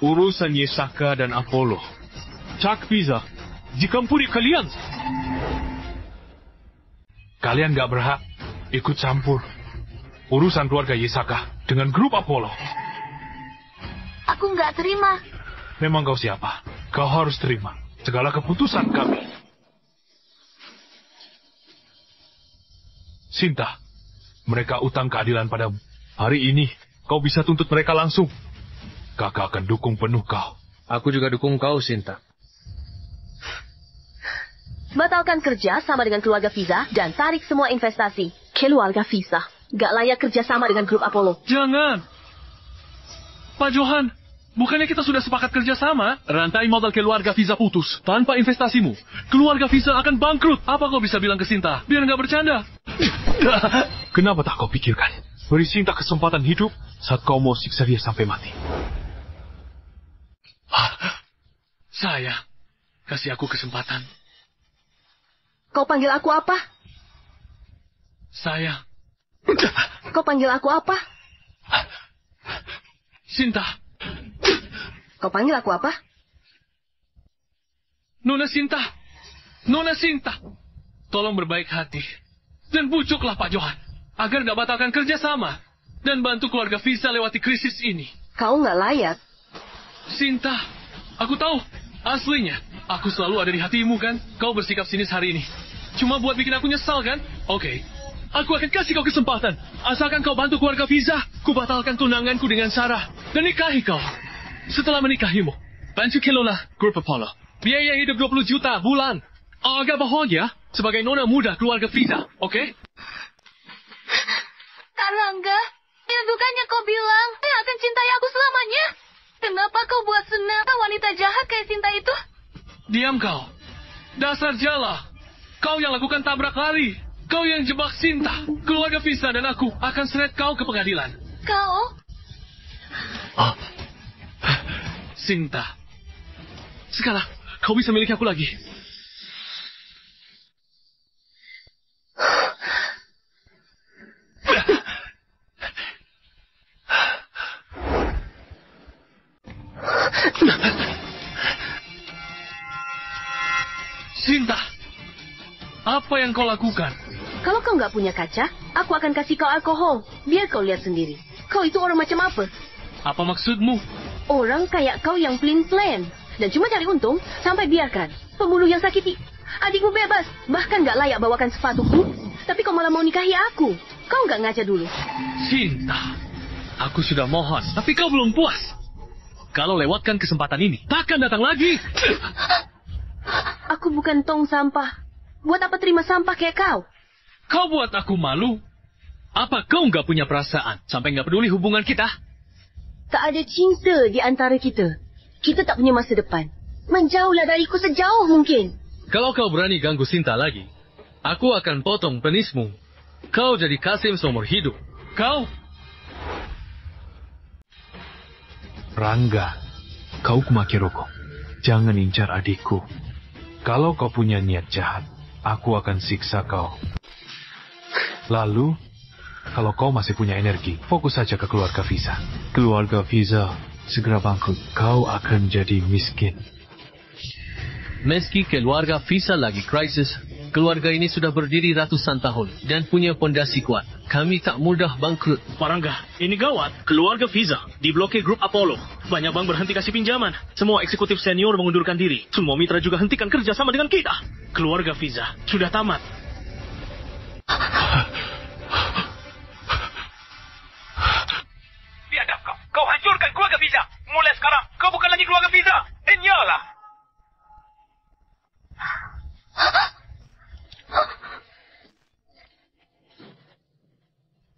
Urusan Yesaka dan Apollo. Cak Pizza, jikampuri kalian. Kalian nggak berhak ikut campur urusan keluarga Yesaka dengan grup Apollo. Aku nggak terima. Memang kau siapa? Kau harus terima segala keputusan kami. Sinta, mereka utang keadilan padamu. Hari ini, kau bisa tuntut mereka langsung. Kakak akan dukung penuh kau. Aku juga dukung kau, Sinta. Batalkan kerja sama dengan keluarga Visa dan tarik semua investasi. Keluarga Visa gak layak kerja sama dengan grup Apollo. Jangan! Pak Johan, bukannya kita sudah sepakat kerja sama? Rantai modal keluarga Visa putus. Tanpa investasimu, keluarga Visa akan bangkrut. Apa kau bisa bilang ke Sinta? Biar nggak bercanda. Kenapa tak kau pikirkan? Beri Sinta kesempatan hidup saat kau mau siksa dia sampai mati. Sayang, kasih aku kesempatan. Kau panggil aku apa? Sayang. Kau panggil aku apa? Sinta. Kau panggil aku apa? Nona Sinta. Nona Sinta. Tolong berbaik hati. Dan bujuklah Pak Johan. Agar nggak batalkan kerjasama. Dan bantu keluarga Visa lewati krisis ini. Kau nggak layak. Sinta. Aku tahu. Aslinya. Aku selalu ada di hatimu kan. Kau bersikap sinis hari ini. Cuma buat bikin aku nyesal kan? Oke. Aku akan kasih kau kesempatan. Asalkan kau bantu keluarga Visa. Ku batalkan tunanganku dengan Sarah. Dan nikahi kau. Setelah menikahimu, bantu kelola grup Apollo. Biaya hidup 20 juta bulan. Agak bahagia sebagai nona muda keluarga Visa. Oke? Kak Rangga, ya bukannya kau bilang dia akan cintai aku selamanya? Kenapa kau buat senang wanita jahat kayak Sinta itu? Diam kau. Dasar jala. Kau yang lakukan tabrak lari. Kau yang jebak Sinta. Keluarga Visa dan aku akan seret kau ke pengadilan. Kau? Sinta. Sekarang, kau bisa miliki aku lagi. Apa yang kau lakukan? Kalau kau nggak punya kaca, aku akan kasih kau alkohol. Biar kau lihat sendiri. Kau itu orang macam apa? Apa maksudmu? Orang kayak kau yang plan dan cuma cari untung, sampai biarkan pembunuh yang sakiti adikmu bebas, bahkan nggak layak bawakan sepatuku. Tapi kau malah mau nikahi aku. Kau nggak ngaca dulu. Sinta, aku sudah mohon, tapi kau belum puas. Kalau lewatkan kesempatan ini, takkan datang lagi. Aku bukan tong sampah. Buat apa terima sampah kayak kau? Kau buat aku malu. Apa kau nggak punya perasaan sampai nggak peduli hubungan kita? Tak ada cinta di antara kita. Kita tak punya masa depan. Menjauhlah dariku sejauh mungkin. Kalau kau berani ganggu Sinta lagi, aku akan potong penismu. Kau jadi Kasim seumur hidup. Kau? Rangga, kau Kumakiroko. Jangan incar adikku. Kalau kau punya niat jahat, aku akan siksa kau. Lalu, kalau kau masih punya energi, fokus saja ke keluarga Fiza. Keluarga Fiza segera bangkrut. Kau akan jadi miskin. Meski keluarga Fiza lagi krisis, keluarga ini sudah berdiri ratusan tahun dan punya pondasi kuat. Kami tak mudah bangkrut. Pak Rangga, ini gawat. Keluarga Fiza diblokir grup Apollo. Banyak bank berhenti kasih pinjaman. Semua eksekutif senior mengundurkan diri. Semua mitra juga hentikan kerja sama dengan kita. Keluarga Fiza sudah tamat. Biadab kau. Kau hancurkan keluarga Fiza. Mulai sekarang, kau bukan lagi keluarga Fiza. Enyalah.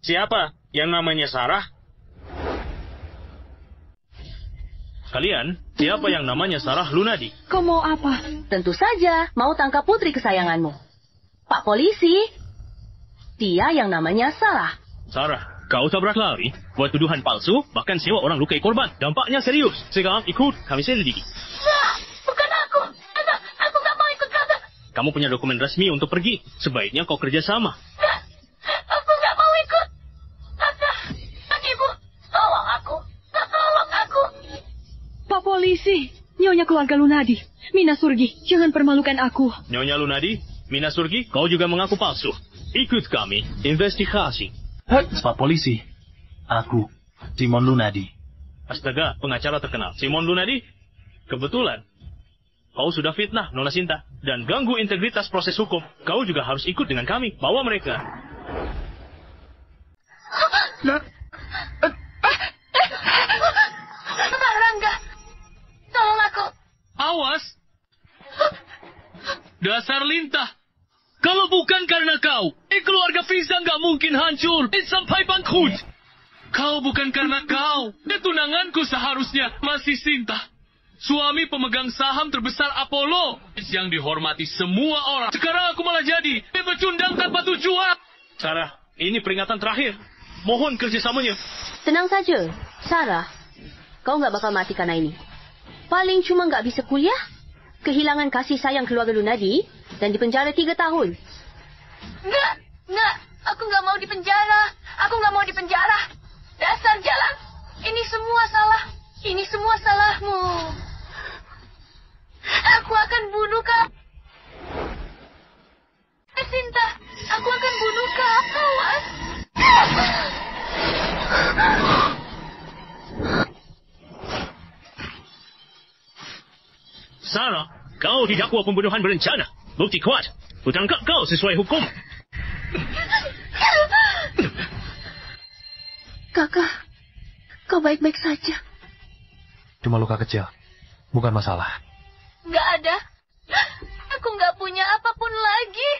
Siapa yang namanya Sarah? Kalian, siapa yang namanya Sarah Lunadi? Kau mau apa? Tentu saja, mau tangkap putri kesayanganmu. Pak polisi, dia yang namanya Sarah. Sarah, kau tabrak lari, buat tuduhan palsu, bahkan sewa orang lukai korban. Dampaknya serius. Sekarang ikut, kami selidiki. Nah, bukan aku. Aku nggak mau ikut kakak. Kamu punya dokumen resmi untuk pergi. Sebaiknya kau kerja sama. Aku nggak mau ikut. Kakak, ibu, tolong aku. Tolong aku. Pak polisi, Nyonya keluarga Lunadi. Mina Surgi, jangan permalukan aku. Nyonya Lunadi, Mina Surgi, kau juga mengaku palsu. Ikut kami, investigasi. Pak polisi, aku, Simon Lunadi. Astaga, pengacara terkenal. Simon Lunadi? Kebetulan. Kau sudah fitnah Nona Sinta dan ganggu integritas proses hukum. Kau juga harus ikut dengan kami. Bawa mereka. Pak Rangga, tolong aku. Awas! Dasar lintah! Kalau bukan karena kau, keluarga Fiza nggak mungkin hancur sampai bangkrut. Kau bukan karena kau, tunanganku seharusnya masih Sinta. Suami pemegang saham terbesar Apollo yang dihormati semua orang. Sekarang aku malah jadi pecundang tanpa tujuan. Sarah, ini peringatan terakhir. Mohon kerjasamanya. Tenang saja, Sarah. Kau nggak bakal mati karena ini. Paling cuma nggak bisa kuliah, kehilangan kasih sayang keluarga Lunadi, dan dipenjara 3 tahun. Nggak. Aku nggak mau dipenjara. Aku nggak mau dipenjara. Dasar jalan. Ini semua salah. Ini semua salahmu. Aku akan bunuh kau. Sinta, aku akan bunuh kau. Awas. Sarah, kau didakwa pembunuhan berencana. Bukti kuat. Kutangkap kau sesuai hukum. Kakak, kau baik-baik saja. Cuma luka kecil, bukan masalah. Nggak ada. Aku nggak punya apapun lagi.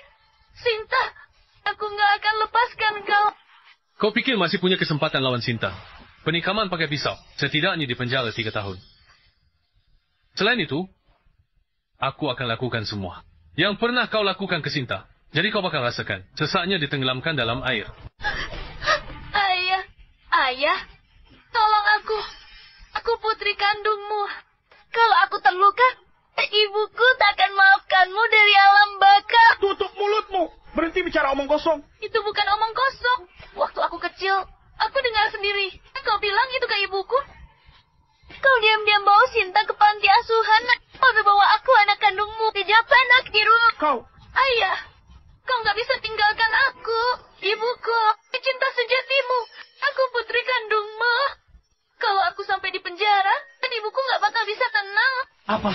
Sinta, aku nggak akan lepaskan kau. Kau pikir masih punya kesempatan lawan Sinta? Penikaman pakai pisau, setidaknya di penjara 3 tahun. Selain itu, aku akan lakukan semua yang pernah kau lakukan ke Sinta. Jadi kau bakal rasakan sesaknya ditenggelamkan dalam air. Ayah, tolong aku. Aku putri kandungmu. Kalau aku terluka, ibuku takkan maafkanmu dari alam baka. Tutup mulutmu. Berhenti bicara omong kosong. Itu bukan omong kosong. Waktu aku kecil, aku dengar sendiri. Kau bilang itu ke ibuku. Kau diam-diam bawa Sinta ke panti asuhan. Kau bawa aku anak kandungmu di Japanak di rumah. Kau. Ayah. Kau nggak bisa tinggalkan aku. Ibuku, cinta sejatimu. Aku putri kandungmu. Kalau aku sampai di penjara, dan ibuku nggak bakal bisa tenang. Apa?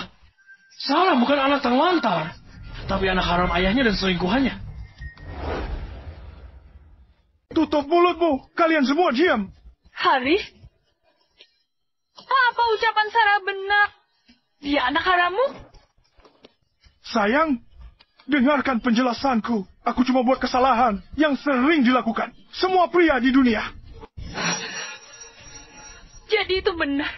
Sarah bukan anak terlantar, tapi anak haram ayahnya dan selingkuhannya. Tutup mulutmu, kalian semua diam. Haris? Apa ucapan Sarah benar? Dia anak harammu? Sayang, dengarkan penjelasanku. Aku cuma buat kesalahan yang sering dilakukan semua pria di dunia. Jadi itu benar.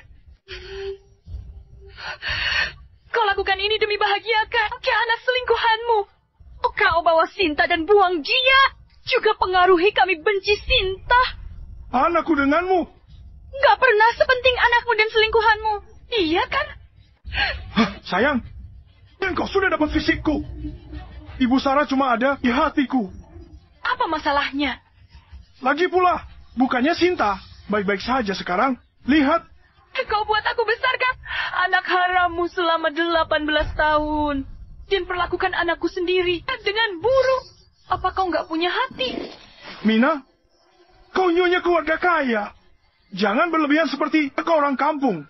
Kau lakukan ini demi bahagiakan ke anak selingkuhanmu. Kau bawa Sinta dan buang dia. Juga pengaruhi kami benci Sinta. Anakku denganmu. Gak pernah sepenting anakmu dan selingkuhanmu. Iya kan? Hah, sayang, dan kau sudah dapat fisikku. Ibu Sarah cuma ada di hatiku. Apa masalahnya? Lagi pula, bukannya Sinta baik-baik saja sekarang. Lihat. Kau buat aku besarkan anak harammu selama 18 tahun. Dan perlakukan anakku sendiri dengan buruk. Apa kau nggak punya hati? Mina, kau nyonya keluarga kaya. Jangan berlebihan seperti kau orang kampung.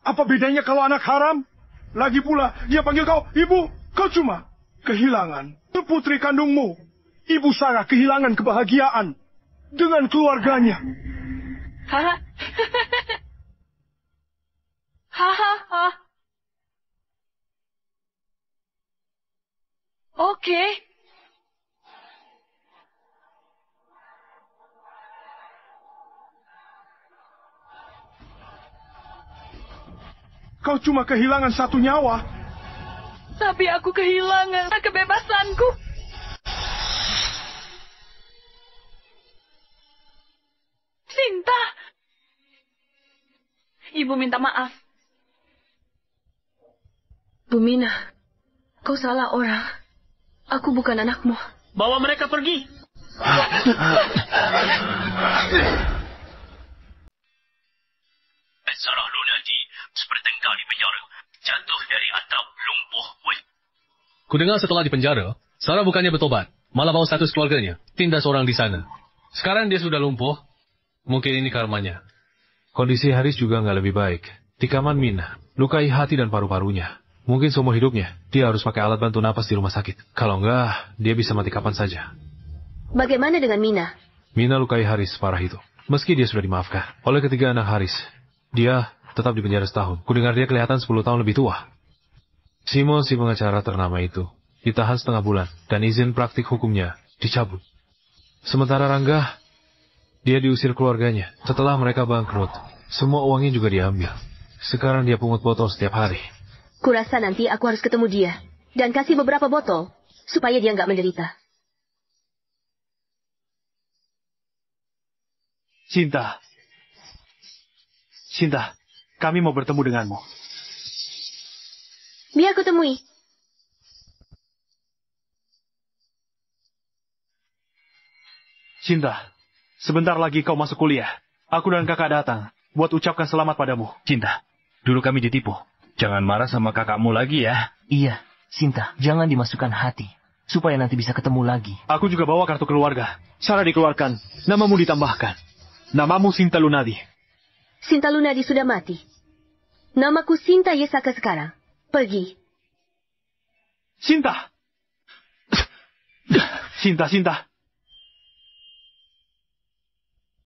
Apa bedanya kalau anak haram? Lagi pula, dia panggil kau ibu. Kau cuma kehilangan putri kandungmu. Ibu Sarah kehilangan kebahagiaan dengan keluarganya. Hahaha. Oke. Kau cuma kehilangan satu nyawa. Tapi aku kehilangan kebebasanku. Sinta. Ibu minta maaf. Bu Mina, kau salah orang. Aku bukan anakmu. Bawa mereka pergi. Sarah Lunadi bertengkar di penjara. Jatuh dari atap, lumpuh. Kudengar setelah di penjara, Sarah bukannya bertobat, malah bawa status keluarganya, tindas orang di sana. Sekarang dia sudah lumpuh, mungkin ini karmanya. Kondisi Haris juga nggak lebih baik. Tikaman Mina, lukai hati dan paru-parunya. Mungkin seumur hidupnya, dia harus pakai alat bantu napas di rumah sakit. Kalau enggak, dia bisa mati kapan saja. Bagaimana dengan Mina? Mina lukai Haris separah itu. Meski dia sudah dimaafkan oleh ketiga anak Haris, dia tetap di penjara setahun. Kudengar dia kelihatan 10 tahun lebih tua. Simon, si pengacara ternama itu, ditahan setengah bulan dan izin praktik hukumnya dicabut. Sementara Rangga, dia diusir keluarganya setelah mereka bangkrut. Semua uangnya juga diambil. Sekarang dia pungut botol setiap hari. Kurasa nanti aku harus ketemu dia dan kasih beberapa botol supaya dia nggak menderita. Sinta. Sinta, kami mau bertemu denganmu. Biar aku temui. Sinta, sebentar lagi kau masuk kuliah. Aku dan kakak datang buat ucapkan selamat padamu. Sinta, dulu kami ditipu. Jangan marah sama kakakmu lagi ya. Iya, Sinta, jangan dimasukkan hati. Supaya nanti bisa ketemu lagi. Aku juga bawa kartu keluarga. Sarah dikeluarkan, namamu ditambahkan. Namamu Sinta Lunadi. Sinta Lunadi sudah mati. Namaku Sinta Yesaka sekarang. Pergi. Sinta. Sinta.